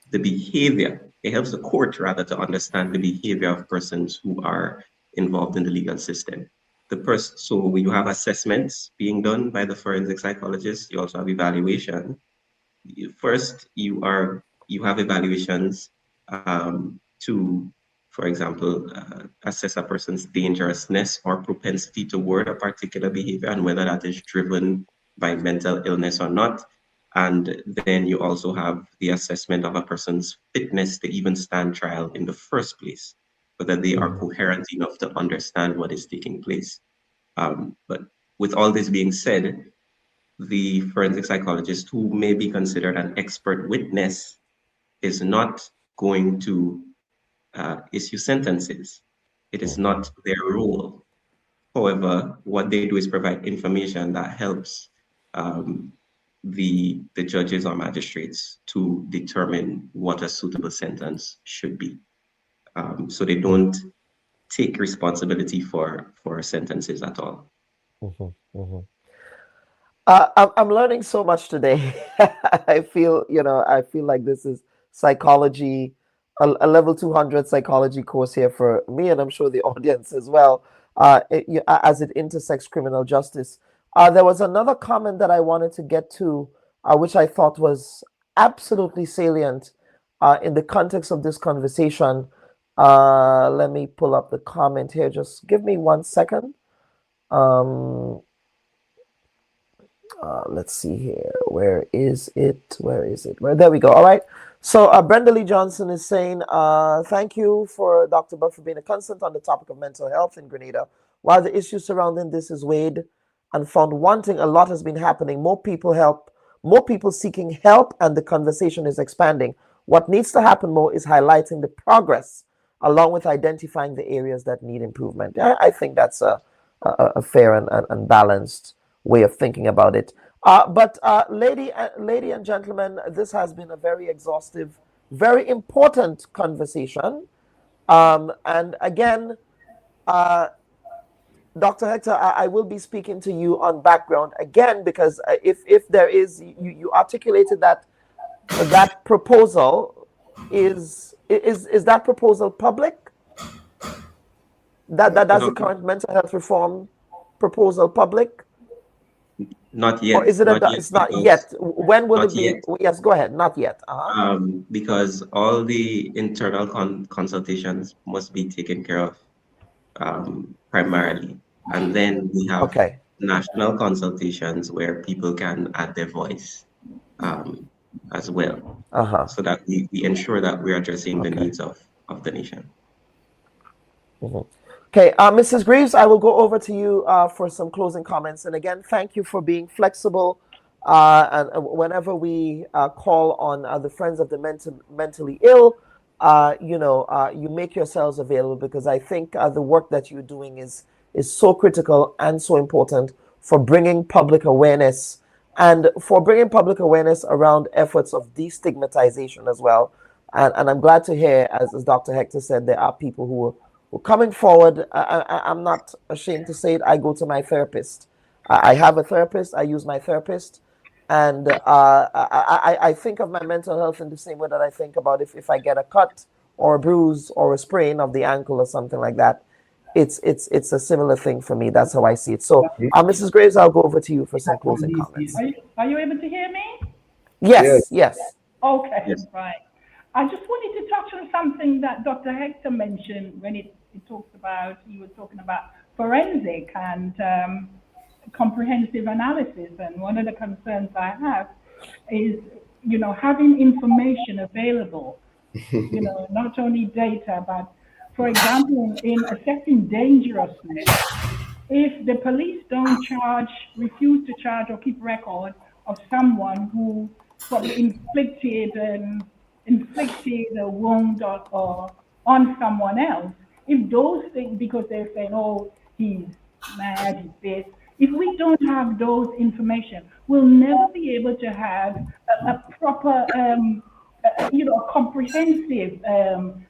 the behavior. It helps the court, rather, to understand the behavior of persons who are involved in the legal system. So you have assessments being done by the forensic psychologist. You also have evaluation. First, you have evaluations to, for example, assess a person's dangerousness or propensity toward a particular behavior and whether that is driven by mental illness or not. And then you also have the assessment of a person's fitness to even stand trial in the first place, whether they are coherent enough to understand what is taking place. But with all this being said, the forensic psychologist, who may be considered an expert witness, is not going to issue sentences. It is not their role. However, what they do is provide information that helps the judges or magistrates to determine what a suitable sentence should be. So they don't take responsibility for sentences at all. I'm learning so much today. I feel like this is psychology, a level 200 psychology course here for me, and I'm sure the audience as well, as it intersects criminal justice. There was another comment that I wanted to get to, which I thought was absolutely salient in the context of this conversation. Let me pull up the comment here. Just give me 1 second. Let's see here. Where is it? There we go. All right. So Brenda Lee Johnson is saying, thank you for Dr. Bubb for being a constant on the topic of mental health in Grenada. While the issue surrounding this is weighed and found wanting, a lot has been happening. More people seeking help, and the conversation is expanding. What needs to happen more is highlighting the progress along with identifying the areas that need improvement. I think that's a fair and balanced way of thinking about it. But lady and gentlemen, this has been a very exhaustive, very important conversation. And again, Dr. Hector, I will be speaking to you on background again, because if there is, you articulated that proposal is that proposal public? That's the current mental health reform proposal public? Not yet. Or is it? It's not yet. When will it be? Yet. Yes, go ahead. Not yet. Because all the internal consultations must be taken care of primarily, and then we have national consultations where people can add their voice as well, so that we ensure that we're addressing the needs of the nation. Okay, Mrs. Greaves, I will go over to you for some closing comments. And again, thank you for being flexible. And whenever we call on the Friends of the Mentally Ill, you make yourselves available, because I think the work that you're doing is so critical and so important for bringing public awareness, and for bringing public awareness around efforts of destigmatization as well. And I'm glad to hear, as Dr. Hector said, there are people who coming forward, I'm not ashamed to say it, I go to my therapist. I have a therapist, I use my therapist, and I think of my mental health in the same way that I think about if I get a cut or a bruise or a sprain of the ankle or something like that. It's a similar thing for me. That's how I see it. So, Mrs. Graves, I'll go over to you for some closing comments. Are you able to hear me? Yes, yes. Okay, Yes. right. I just wanted to touch on something that Dr. Hector mentioned when he was talking about forensic and comprehensive analysis. And one of the concerns I have is, having information available, not only data, but for example, in assessing dangerousness, if the police don't refuse to charge or keep record of someone who probably inflicted a wound or on someone else, if those things, because they're saying, oh, he's mad, he's this, if we don't have those information, we'll never be able to have a proper, comprehensive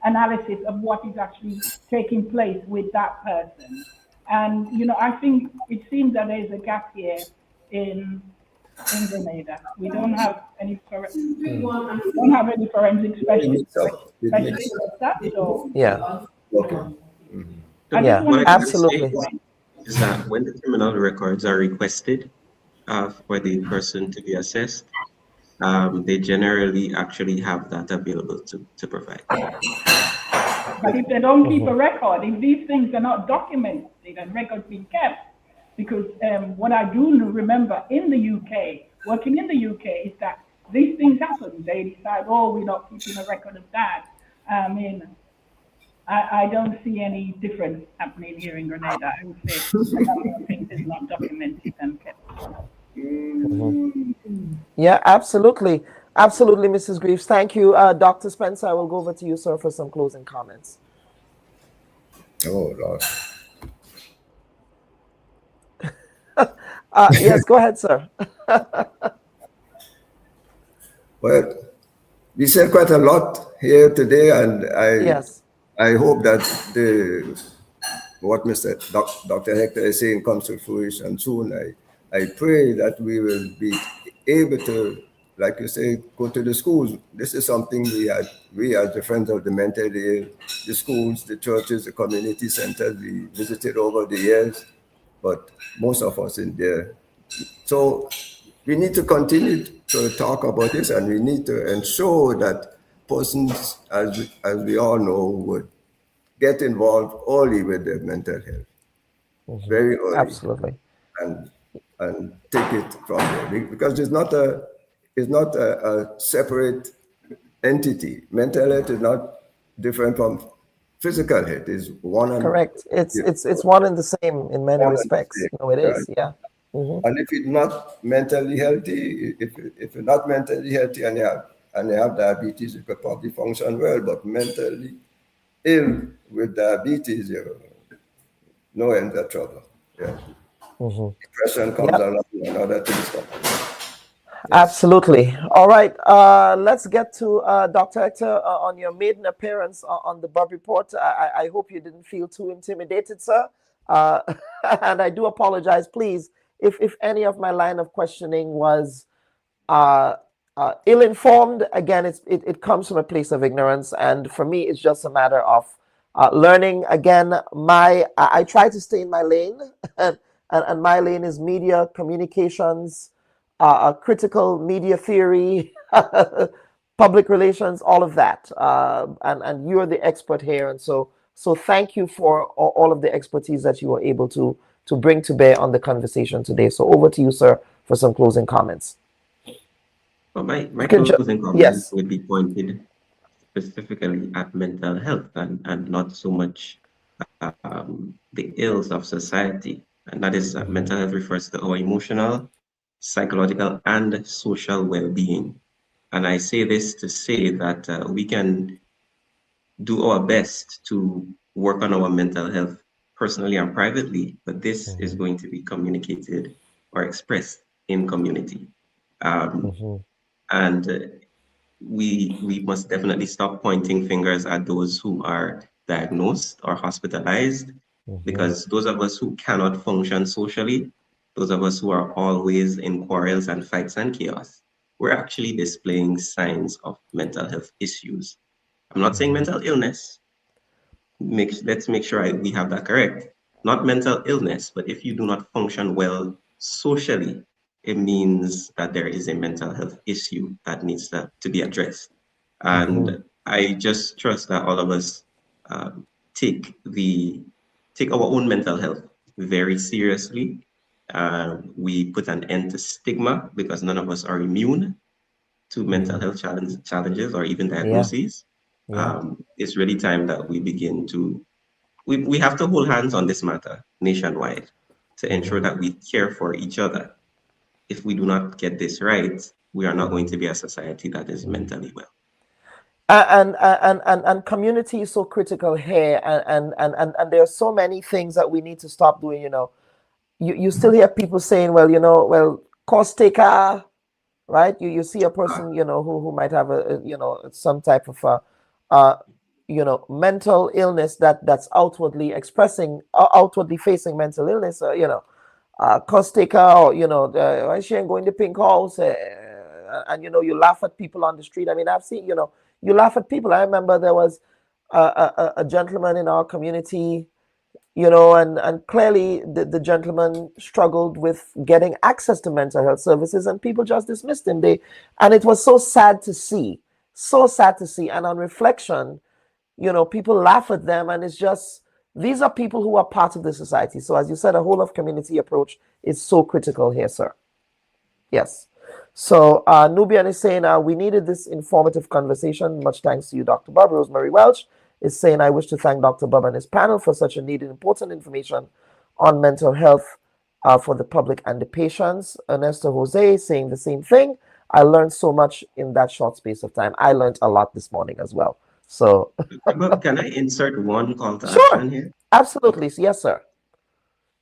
analysis of what is actually taking place with that person. And, I think it seems that there is a gap here in Grenada. We don't have any forensic specialists. Yeah. Okay. Yeah, absolutely. Is that when the criminal records are requested for the person to be assessed, they generally actually have that available to provide. But if they don't keep a record, if these things are not documented and records being kept, because what I do remember in the UK, working in the UK, is that these things happen. They decide, oh, we're not keeping a record of that. I mean, I don't see any difference happening here in Grenada. I would say things is not documented and kept. Yeah, absolutely. Absolutely, Mrs. Greaves. Thank you. Dr. Spencer, I will go over to you, sir, for some closing comments. Oh, Lord. Yes, go ahead, sir. Well, we said quite a lot here today, and I hope that what Dr. Hector is saying comes to fruition soon. I pray that we will be able to, like you say, go to the schools. This is something we as the Friends of the Mentally Ill, the schools, the churches, the community centers, we visited over the years, but most of us in there. So we need to continue to talk about this, and we need to ensure that persons, as we all know, would get involved early with their mental health, very early. Absolutely. And take it from there, because it's not a separate entity. Mental health is not different from physical health. It's one. Correct. It's one and the same in many respects. No, it is. Yeah. And if it's not mentally healthy, if you're not mentally healthy and you have diabetes, you could probably function well. But mentally ill with diabetes, you're no end of trouble. Yeah. Depression comes along and other things come. Absolutely. All right. Let's get to Dr. Hector on your maiden appearance on the Bubb Report. I hope you didn't feel too intimidated, sir. And I do apologize. Please, if any of my line of questioning was ill-informed, again, it comes from a place of ignorance. And for me, it's just a matter of learning. Again, I try to stay in my lane. And my lane is media, communications, critical media theory, public relations, all of that. And you're the expert here. And so thank you for all of the expertise that you were able to bring to bear on the conversation today. So over to you, sir, for some closing comments. Well, my closing comments would be pointed specifically at mental health and not so much the ills of society. And that is mental health refers to our emotional, psychological, and social well-being. And I say this to say that we can do our best to work on our mental health personally and privately, but this is going to be communicated or expressed in community. And we must definitely stop pointing fingers at those who are diagnosed or hospitalized, because those of us who cannot function socially, those of us who are always in quarrels and fights and chaos, we're actually displaying signs of mental health issues. I'm not saying mental illness. Let's make sure we have that correct. Not mental illness, but if you do not function well socially, it means that there is a mental health issue that needs to be addressed. And I just trust that all of us take our own mental health very seriously. We put an end to stigma, because none of us are immune to mental health challenges or even diagnoses. It's really time that we begin to, we have to hold hands on this matter nationwide to ensure that we care for each other. If we do not get this right, we are not going to be a society that is mentally well. And community is so critical here, and there are so many things that we need to stop doing. You still hear people saying, well, cost taker, right? You see a person, who might have some type of mental illness that's outwardly facing mental illness, cost taker, or she ain't going to pink house, and you laugh at people on the street. I mean, I've seen, you laugh at people. I remember there was a gentleman in our community, and clearly the gentleman struggled with getting access to mental health services, and people just dismissed him. And it was so sad to see. And on reflection, people laugh at them, and it's just, these are people who are part of the society. So as you said, a whole of community approach is so critical here, sir. Yes. So Nubian is saying, we needed this informative conversation. Much thanks to you, Dr. Bubb. Rosemary Welch is saying, I wish to thank Dr. Bubb and his panel for such a needed, important information on mental health for the public and the patients. Ernesto Jose saying the same thing. I learned so much in that short space of time. I learned a lot this morning as well. So can I insert one call to action here? Absolutely. Yes, sir.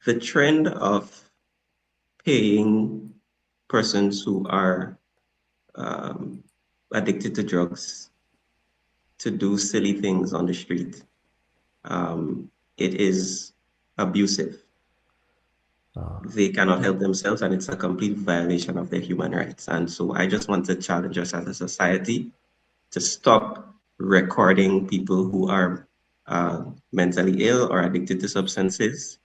The trend of paying persons who are addicted to drugs to do silly things on the street, it is abusive. They cannot help themselves, and it's a complete violation of their human rights. And so I just want to challenge us as a society to stop recording people who are mentally ill or addicted to substances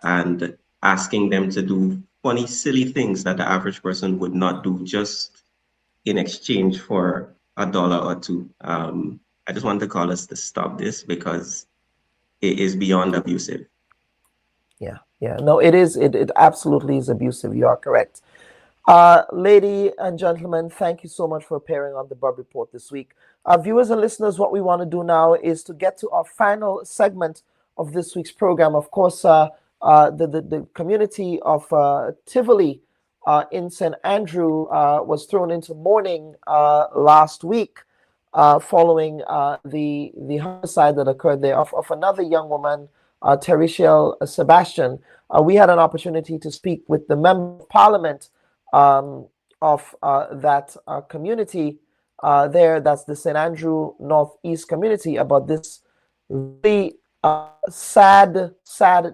and asking them to do funny, silly things that the average person would not do just in exchange for $1 or $2. I just want to call us to stop this, because it is beyond abusive. Yeah. No, it is. It absolutely is abusive. You are correct. Ladies and gentlemen, thank you so much for appearing on the Bubb Report this week. Viewers and listeners, what we want to do now is to get to our final segment of this week's program. Of course, the community of Tivoli in St. Andrew was thrown into mourning last week following the homicide that occurred there of another young woman, Tereshel Sebastian. We had an opportunity to speak with the member of parliament of that community there, that's the St. Andrew Northeast community, about this really sad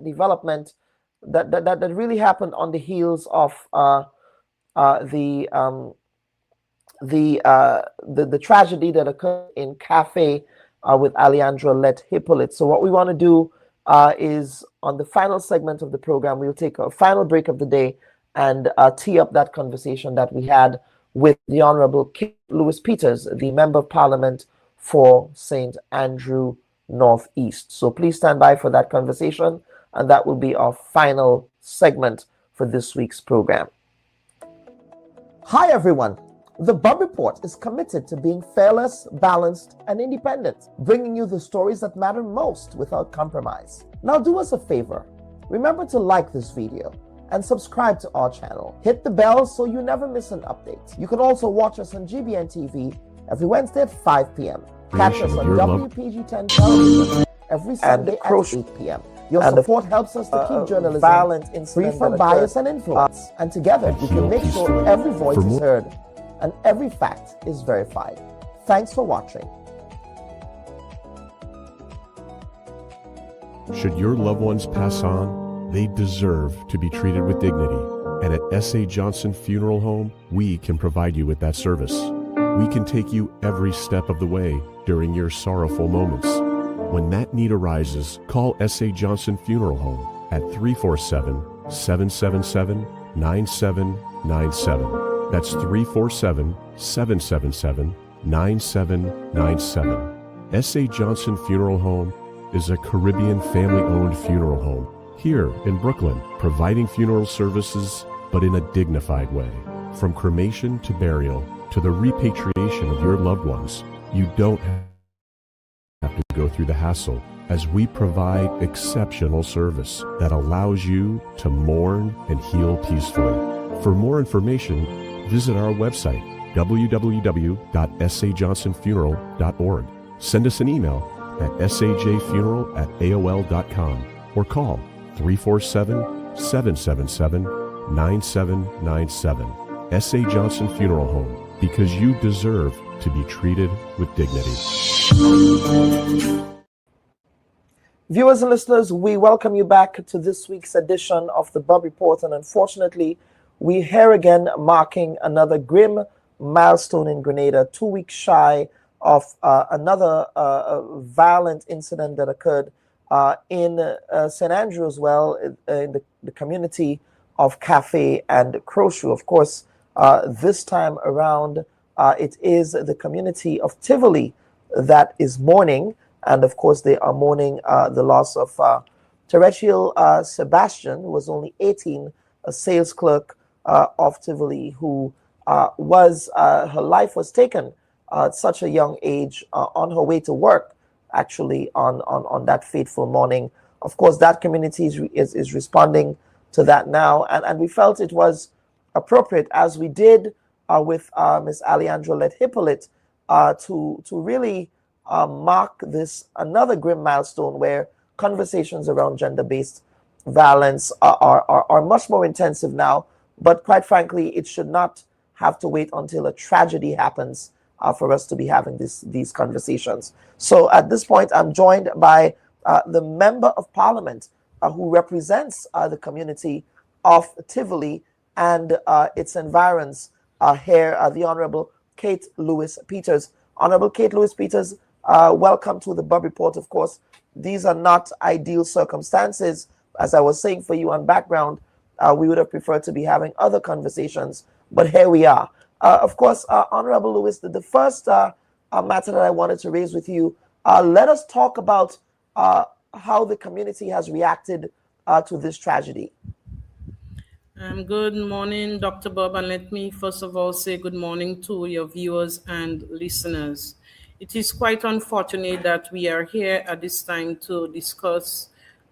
development that really happened on the heels of the tragedy that occurred in Cafe with Alejandra Let Hippolyte. So what we want to do is, on the final segment of the program, we'll take a final break of the day and tee up that conversation that we had with the Honorable Kate Lewis Peters, the Member of Parliament for St. Andrew Northeast. So please stand by for that conversation, and that will be our final segment for this week's program. Hi everyone. The Bubb Report is committed to being fearless, balanced, and independent, bringing you the stories that matter most without compromise. Now do us a favor. Remember to like this video and subscribe to our channel. Hit the bell so you never miss an update. You can also watch us on GBN TV every Wednesday at 5 p.m. Catch us on WPG10 television every Sunday at 8 p.m. Your support helps us to keep journalism free from bias and influence. And together, we can make sure every voice is heard and every fact is verified. Thanks for watching. Should your loved ones pass on, they deserve to be treated with dignity. And at S.A. Johnson Funeral Home, we can provide you with that service. We can take you every step of the way during your sorrowful moments. When that need arises, call S.A. Johnson Funeral Home at 347-777-9797. That's 347-777-9797. S.A. Johnson Funeral Home is a Caribbean family-owned funeral home here in Brooklyn, providing funeral services, but in a dignified way. From cremation to burial to the repatriation of your loved ones, you don't have to go through the hassle, as we provide exceptional service that allows you to mourn and heal peacefully. For more information, visit our website, www.sajohnsonfuneral.org. Send us an email at sajfuneral@aol.com or call 347-777-9797. S.A. Johnson Funeral Home, because you deserve to be treated with dignity. Viewers and listeners, we welcome you back to this week's edition of the Bubb Report, and unfortunately, we're here again marking another grim milestone in Grenada, 2 weeks shy of another violent incident that occurred in St. Andrew as well, in the community of Cafe and Crochet. Of course, this time around, it is the community of Tivoli that is mourning, and of course they are mourning the loss of Terrestrial Sebastian, who was only 18, a sales clerk of Tivoli, who her life was taken at such a young age on her way to work, actually on that fateful morning. Of course, that community is responding to that now, and we felt it was appropriate, as we did with Ms. Alejandra Let-Hippolyte, to really mark this another grim milestone where conversations around gender-based violence are much more intensive now. But quite frankly, it should not have to wait until a tragedy happens for us to be having these conversations. So at this point, I'm joined by the Member of Parliament who represents the community of Tivoli and its environs here, the Honorable Kate Lewis-Peters. Honorable Kate Lewis-Peters, welcome to the Bubb Report. Of course, these are not ideal circumstances. As I was saying for you on background, we would have preferred to be having other conversations, but here we are. Of course, Honorable Lewis, the first matter that I wanted to raise with you, let us talk about how the community has reacted to this tragedy. Good morning, Dr. Bob, and let me first of all say good morning to your viewers and listeners. It is quite unfortunate that we are here at this time to discuss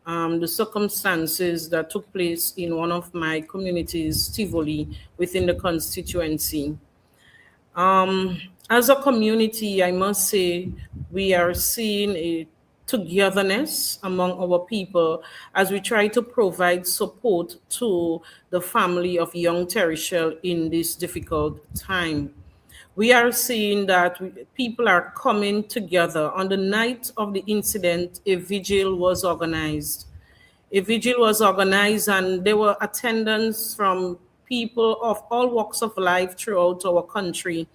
the circumstances that took place in one of my communities, Tivoli, within the constituency. As a community, I must say, we are seeing a togetherness among our people as we try to provide support to the family of young Tereshel in this difficult time. We are seeing that people are coming together. On the night of the incident, a vigil was organized. A vigil was organized, and there were attendance from people of all walks of life throughout our country.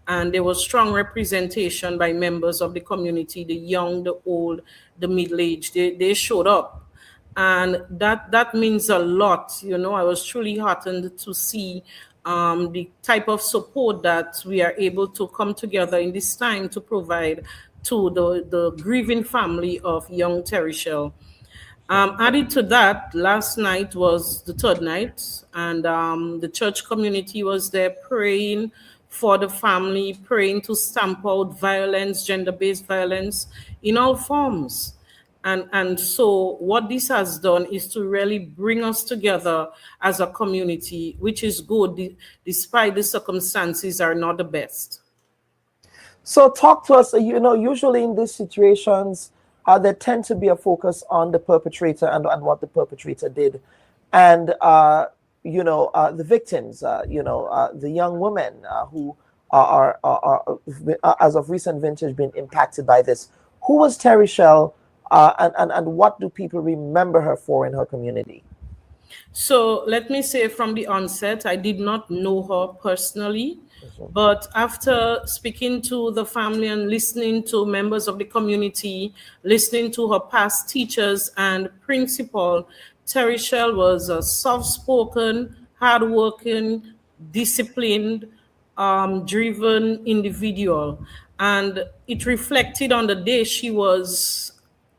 And there was strong representation by members of the community, the young, the old, the middle-aged. They showed up. And that means a lot. You know, I was truly heartened to see the type of support that we are able to come together in this time to provide to the grieving family of young Tereshel. Added to that, last night was the third night, and the church community was there praying for the family, praying to stamp out violence, gender-based violence in all forms. And so what this has done is to really bring us together as a community, which is good, despite the circumstances are not the best. So talk to us, you know, usually in these situations, there tend to be a focus on the perpetrator and what the perpetrator did. And, you know, the victims, you know, the young women who are, as of recent vintage, been impacted by this. Who was Tereshel and what do people remember her for in her community? So let me say from the onset, I did not know her personally, but after speaking to the family and listening to members of the community, listening to her past teachers and principal, Terichel was a soft-spoken, hardworking, disciplined, driven individual. And it reflected on the day she was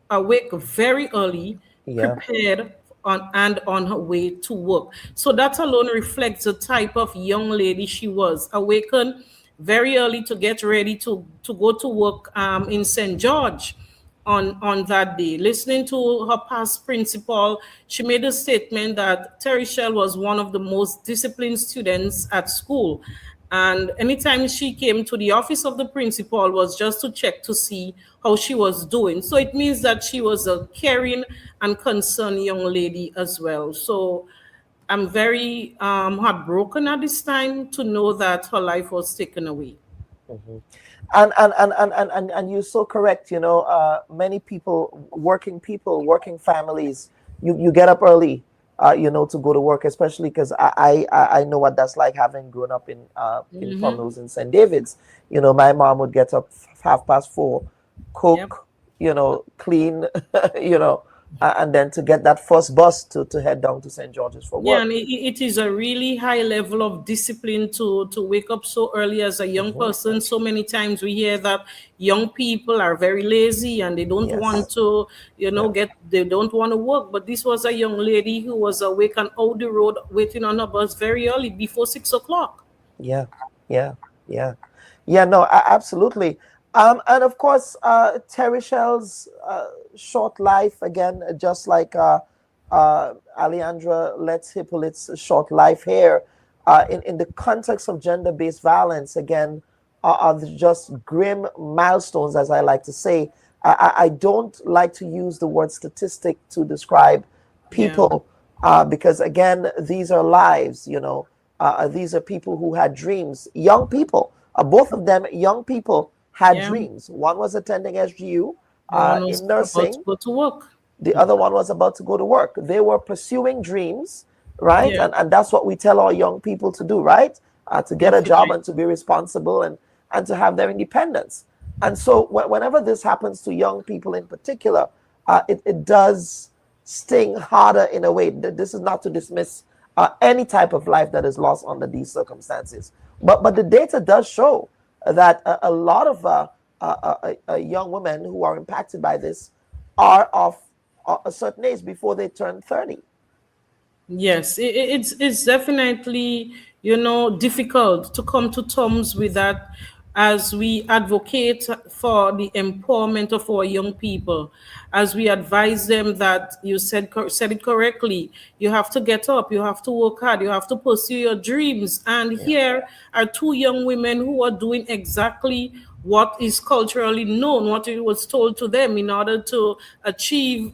awake very early, prepared on her way to work. So that alone reflects the type of young lady she was, awakened very early to get ready to go to work in St. George on that day. Listening to her past principal, she made a statement that Terichel was one of the most disciplined students at school. And anytime she came to the office of the principal was just to check to see how she was doing. So it means that she was a caring and concerned young lady as well. So I'm very heartbroken at this time to know that her life was taken away. And you're so correct. You know, many people, working families, you get up early, you know, to go to work, especially because I know what that's like, having grown up in Plumnose in St. David's. You know, my mom would get up 4:30, cook, you know, clean, you know, and then to get that first bus to head down to St. George's for work. Yeah, and it is a really high level of discipline to wake up so early as a young person. So many times we hear that young people are very lazy and they don't want to, you know, they don't want to work. But this was a young lady who was awake and out the road waiting on her bus very early, before 6 o'clock. Yeah, no, absolutely. And of course, Terichel's short life, again, just like Alejandra Let's Hippolyte's short life here, in the context of gender-based violence, again, are just grim milestones, as I like to say. I don't like to use the word statistic to describe people, because, again, these are lives, you know. These are people who had dreams, young people, both of them young people, had dreams. One was attending SGU in nursing. About to go to work. The other one was about to go to work. They were pursuing dreams, right? And that's what we tell our young people to do, right? To get a job and to be responsible and to have their independence. And so whenever this happens to young people in particular, it does sting harder in a way. This is not to dismiss any type of life that is lost under these circumstances. But the data does show that a lot of young women who are impacted by this are of a certain age before they turn 30. Yes, it's definitely, you know, difficult to come to terms with that as we advocate for the empowerment of our young people, as we advise them that you said it correctly, you have to get up, you have to work hard, you have to pursue your dreams. And here are two young women who are doing exactly what is culturally known, what it was told to them in order to achieve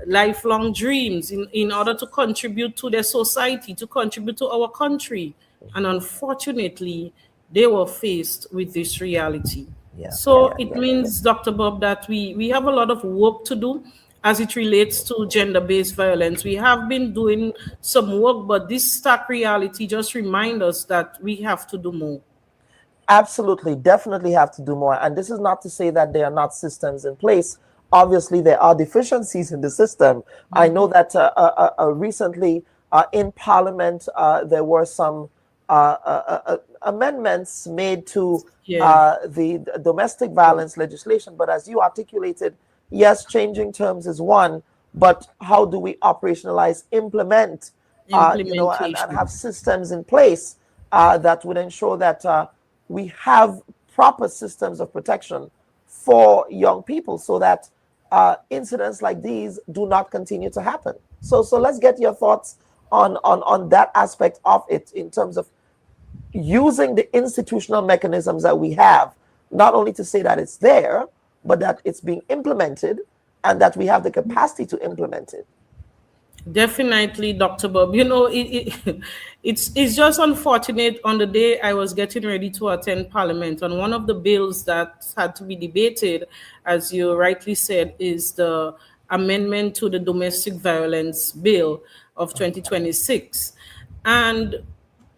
lifelong dreams, in order to contribute to their society, to contribute to our country. And unfortunately, they were faced with this reality. So it means, Dr. Bubb, that we have a lot of work to do as it relates to gender-based violence. We have been doing some work, but this stark reality just reminds us that we have to do more. Absolutely, definitely have to do more. And this is not to say that there are not systems in place. Obviously, there are deficiencies in the system. I know that recently in Parliament, there were some amendments made to the domestic violence legislation. But as you articulated, yes, changing terms is one, but how do we operationalize, implement, you know, and have systems in place that would ensure that we have proper systems of protection for young people, so that incidents like these do not continue to happen. So let's get your thoughts on that aspect of it, in terms of using the institutional mechanisms that we have, not only to say that it's there, but that it's being implemented and that we have the capacity to implement it. Definitely, Dr. Bubb. It's just unfortunate. On the day I was getting ready to attend Parliament, and one of the bills that had to be debated, as you rightly said, is the amendment to the Domestic Violence Bill of 2026. And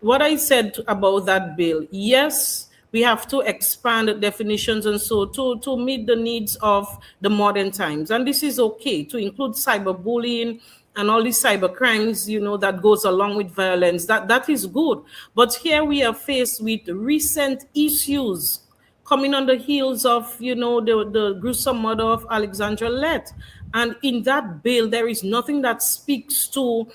what I said about that bill, yes, we have to expand the definitions and so to meet the needs of the modern times. And this is okay to include cyberbullying and all these cyber crimes, that goes along with violence. That is good. But here we are faced with recent issues coming on the heels of, the gruesome murder of Alexandra Lett. And in that bill, there is nothing that speaks to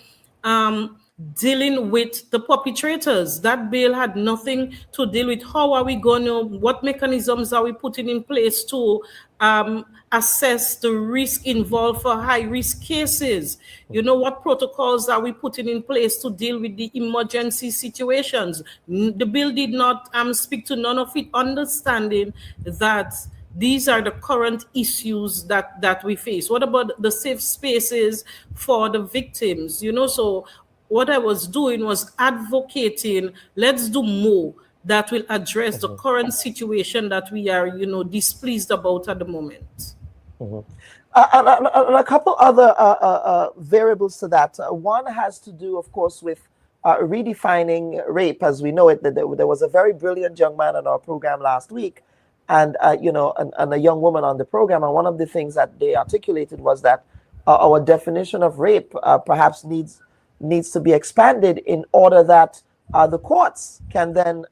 dealing with the perpetrators. That bill had nothing to deal with how are we going to, what mechanisms are we putting in place to assess the risk involved for high-risk cases. What protocols are we putting in place to deal with the emergency situations? The bill did not speak to none of it, understanding that these are the current issues that we face. What about the safe spaces for the victims? So what I was doing was advocating, let's do more that will address the current situation that we are, displeased about at the moment. And a couple other variables to that. One has to do, of course, with redefining rape as we know it. There was a very brilliant young man on our program last week, and and a young woman on the program. And one of the things that they articulated was that our definition of rape perhaps needs to be expanded in order that the courts can then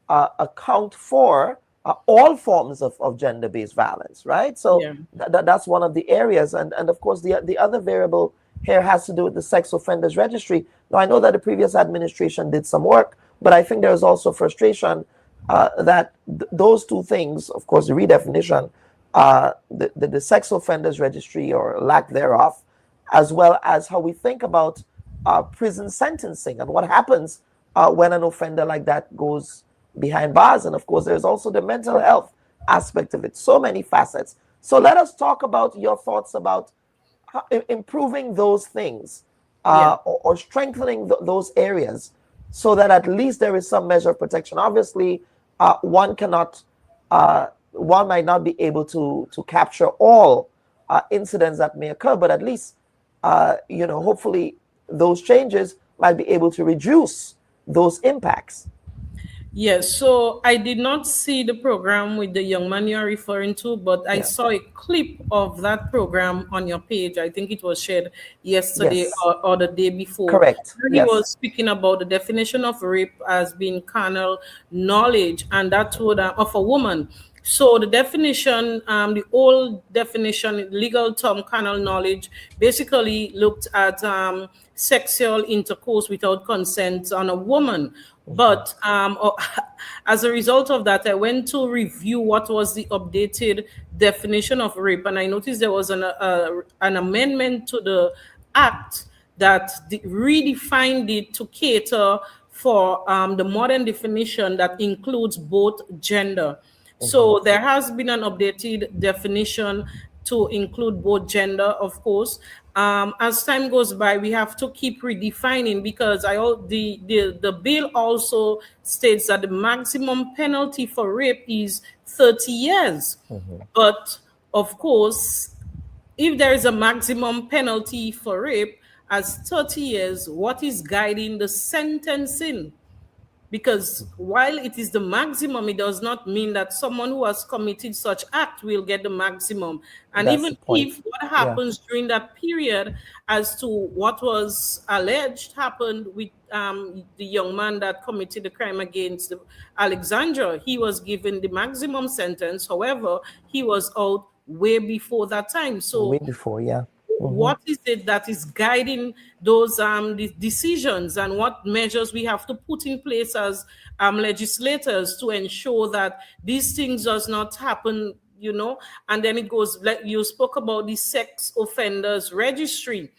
account for all forms of gender-based violence, right? So that's one of the areas. And of course, the other variable here has to do with the sex offenders registry. Now, I know that the previous administration did some work, but I think there's also frustration that those two things, of course, the redefinition, the sex offenders registry or lack thereof, as well as how we think about prison sentencing and what happens when an offender like that goes behind bars. And of course, there's also the mental health aspect of it. So many facets. So let us talk about your thoughts about improving those things or strengthening those areas so that at least there is some measure of protection. Obviously, one might not be able to capture all incidents that may occur, but at least, hopefully those changes might be able to reduce those impacts. Yes, so I did not see the program with the young man you are referring to, but I saw a clip of that program on your page. I think it was shared yesterday or the day before. Correct. He was speaking about the definition of rape as being carnal knowledge, and that would of a woman. So the definition, the old definition, legal term carnal knowledge, basically looked at sexual intercourse without consent on a woman. But as a result of that, I went to review what was the updated definition of rape, and I noticed there was an amendment to the act that redefined it to cater for the modern definition that includes both gender. So there has been an updated definition to include both gender, of course. As time goes by, we have to keep redefining because the bill also states that the maximum penalty for rape is 30 years. But of course, if there is a maximum penalty for rape as 30 years, what is guiding the sentencing? Because while it is the maximum, it does not mean that someone who has committed such act will get the maximum. And that's even if what happens during that period as to what was alleged happened with the young man that committed the crime against Alexandra, he was given the maximum sentence. However, he was out way before that time. So way before, what is it that is guiding those decisions, and what measures we have to put in place as legislators to ensure that these things does not happen, and then it goes, like you spoke about the sex offenders registry.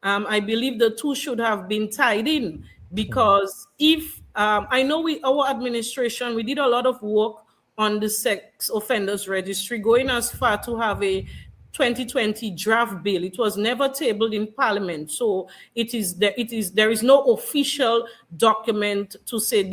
I believe the two should have been tied in, because if I know our administration, we did a lot of work on the sex offenders registry, going as far to have a 2020 draft bill. It was never tabled in Parliament, so there is no official document to say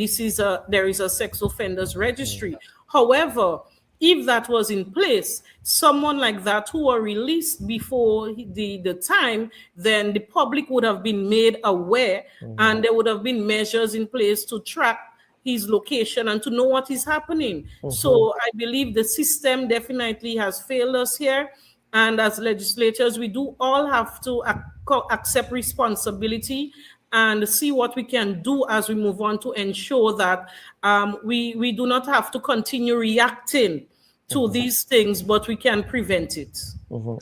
there is a sex offenders registry. However, if that was in place, someone like that who were released before the time, then the public would have been made aware, and there would have been measures in place to track his location and to know what is happening. So I believe the system definitely has failed us here. And as legislators, we do all have to accept responsibility and see what we can do as we move on to ensure that we do not have to continue reacting to these things, but we can prevent it.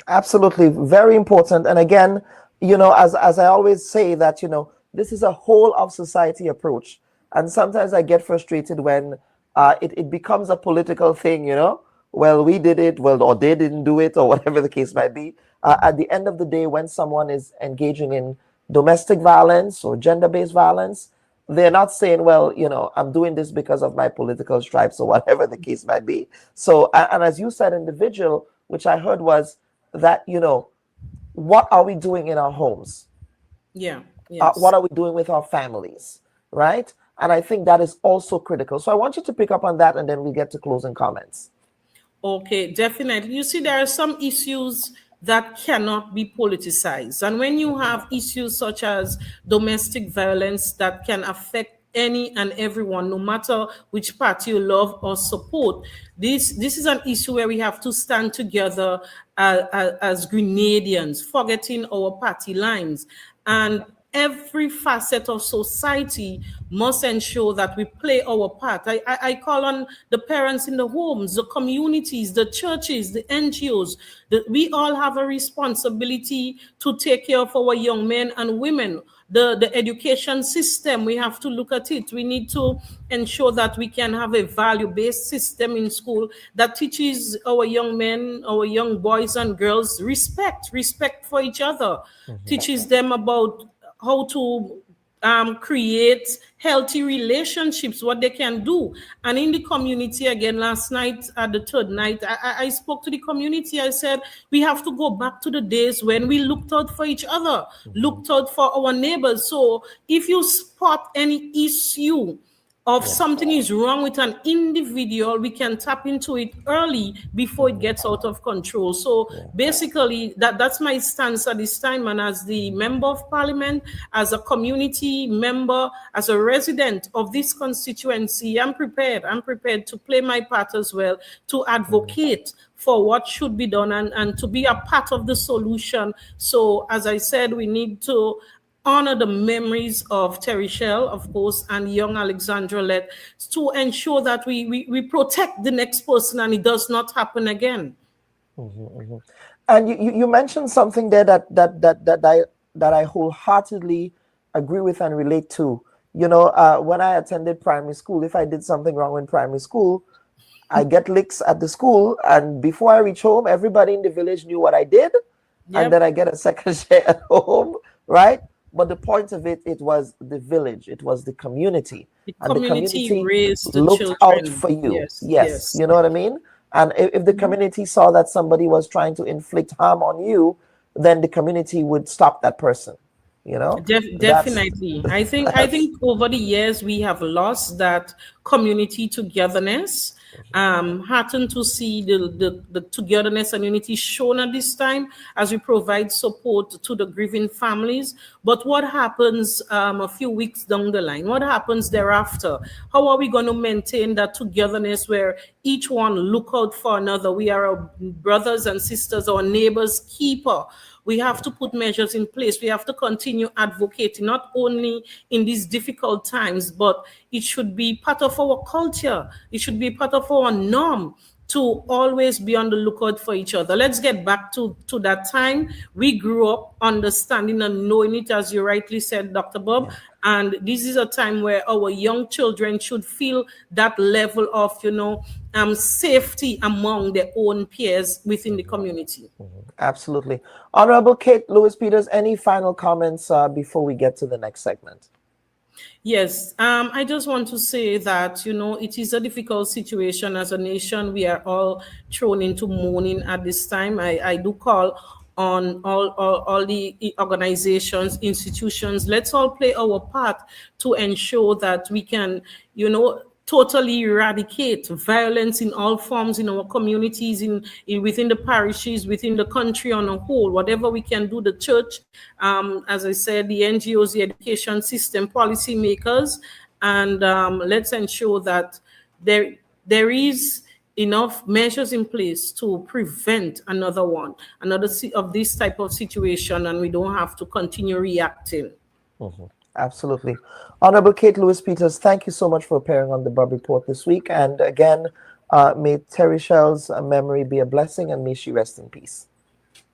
Absolutely, very important. And again, as I always say that, this is a whole of society approach. And sometimes I get frustrated when it becomes a political thing, well, we did it, or they didn't do it, or whatever the case might be. At the end of the day, when someone is engaging in domestic violence or gender-based violence, they're not saying, well, I'm doing this because of my political stripes or whatever the case might be. So, and as you said, individual, which I heard was that, what are we doing in our homes? Yeah. Yes. What are we doing with our families, right? And I think that is also critical. So I want you to pick up on that, and then we'll get to closing comments. Okay, definitely. You see, there are some issues that cannot be politicized. And when you have issues such as domestic violence that can affect any and everyone, no matter which party you love or support, this is an issue where we have to stand together as Grenadians, forgetting our party lines. And every facet of society must ensure that we play our part. I call on the parents in the homes, the communities, the churches, the NGOs. We all have a responsibility to take care of our young men and women. The education system, we have to look at it. We need to ensure that we can have a value-based system in school that teaches our young men, our young boys and girls respect for each other, teaches them about how to create healthy relationships, what they can do. And in the community, again, last night at the third night, I spoke to the community. I said, we have to go back to the days when we looked out for each other, looked out for our neighbors. So if you spot any issue of something is wrong with an individual, we can tap into it early before it gets out of control. So basically, that's my stance at this time. And as the member of parliament, as a community member, as a resident of this constituency, I'm prepared to play my part as well, to advocate for what should be done and to be a part of the solution. So as I said, we need to honor the memories of Terry Shell, of course, and young Alexandra Lett, to ensure that we protect the next person and it does not happen again. And you mentioned something there that I wholeheartedly agree with and relate to. When I attended primary school, if I did something wrong in primary school, I get licks at the school, and before I reach home, everybody in the village knew what I did, and then I get a second share at home, right? But the point of it was the village, it was the community. And the community raised the looked children. out for you. Yes, you know what I mean? And if the community saw that somebody was trying to inflict harm on you, then the community would stop that person. Definitely. I think over the years we have lost that community togetherness. Heartened to see the togetherness and unity shown at this time as we provide support to the grieving families. But what happens a few weeks down the line? What happens thereafter? How are we going to maintain that togetherness where each one look out for another? We are our brothers and sisters, our neighbors' keeper. We have to put measures in place. We have to continue advocating, not only in these difficult times, but it should be part of our culture. It should be part of our norm to always be on the lookout for each other. Let's get back to that time. We grew up understanding and knowing it, as you rightly said, Dr. Bubb. And this is a time where our young children should feel that level of, safety among their own peers within the community. Absolutely. Honorable Kate Lewis Peters, any final comments before we get to the next segment? Yes, I just want to say that, it is a difficult situation as a nation. We are all thrown into mourning at this time. I do call on all the organizations, institutions. Let's all play our part to ensure that we can, totally eradicate violence in all forms in our communities, within the parishes, within the country on a whole. Whatever we can do, the church, as I said, the NGOs, the education system, policy makers, and let's ensure that there is enough measures in place to prevent another of this type of situation, and we don't have to continue reacting. Absolutely. Honorable Kate Lewis-Peters, thank you so much for appearing on the Bubb Report this week. And again, may Terry Shell's memory be a blessing, and may she rest in peace.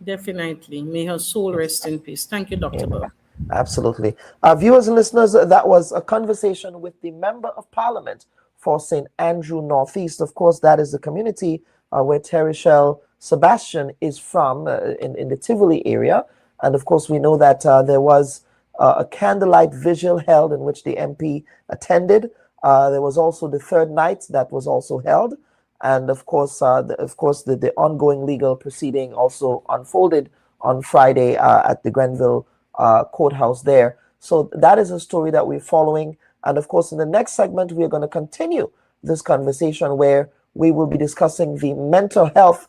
Definitely. May her soul rest in peace. Thank you, Dr. Bubb. Absolutely. Viewers and listeners, that was a conversation with the Member of Parliament for St. Andrew Northeast. Of course, that is the community where Terry Shell Sebastian is from, in the Tivoli area. And of course, we know that there was a candlelight vigil held in which the MP attended. There was also the third night that was also held. And of course, the ongoing legal proceeding also unfolded on Friday at the Grenville courthouse there. So that is a story that we're following. And of course, in the next segment, we are going to continue this conversation where we will be discussing the mental health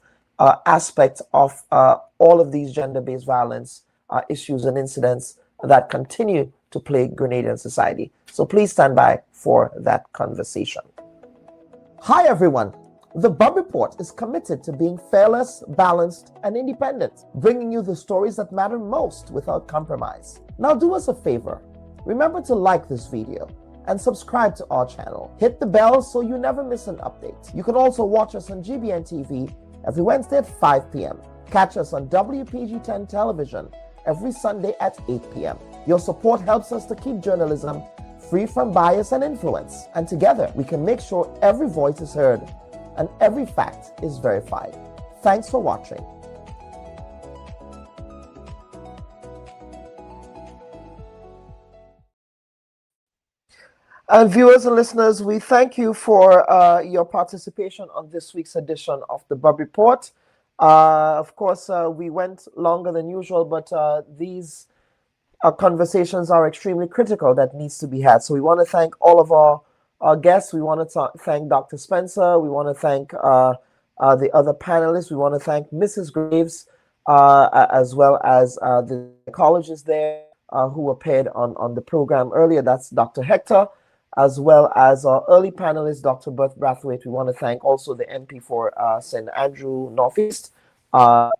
aspect of all of these gender-based violence issues and incidents that continue to plague Grenadian society. So please stand by for that conversation. Hi, everyone. The Bubb Report is committed to being fearless, balanced, and independent, bringing you the stories that matter most without compromise. Now do us a favor. Remember to like this video and subscribe to our channel. Hit the bell so you never miss an update. You can also watch us on GBN TV every Wednesday at 5 p.m. Catch us on WPG10 television every Sunday at 8 p.m. Your support helps us to keep journalism free from bias and influence. And together, we can make sure every voice is heard and every fact is verified. Thanks for watching. And viewers and listeners, we thank you for your participation on this week's edition of the Bubb Report. Of course, we went longer than usual, but these conversations are extremely critical that needs to be had. So we want to thank all of our guests. We want to thank Dr. Spencer. We want to thank the other panelists. We want to thank Mrs. Graves, as well as the psychologist there who appeared on the program earlier. That's Dr. Hector, as well as our early panelist, Dr. Brathwaite. We want to thank also the MP for St. Andrew Northeast, the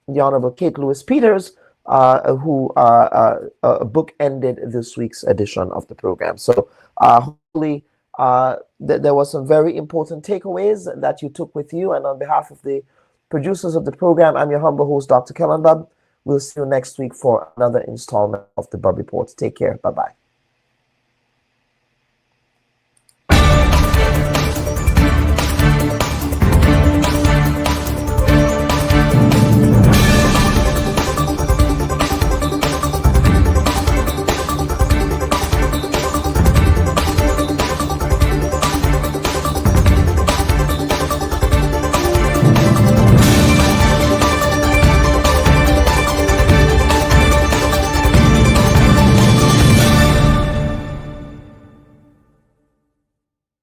Honorable Kate Lewis-Peters, who bookended this week's edition of the program. So hopefully there was some very important takeaways that you took with you. And on behalf of the producers of the program, I'm your humble host, Dr. Kellan Bubb. We'll see you next week for another installment of the Bubb Report. Take care. Bye-bye.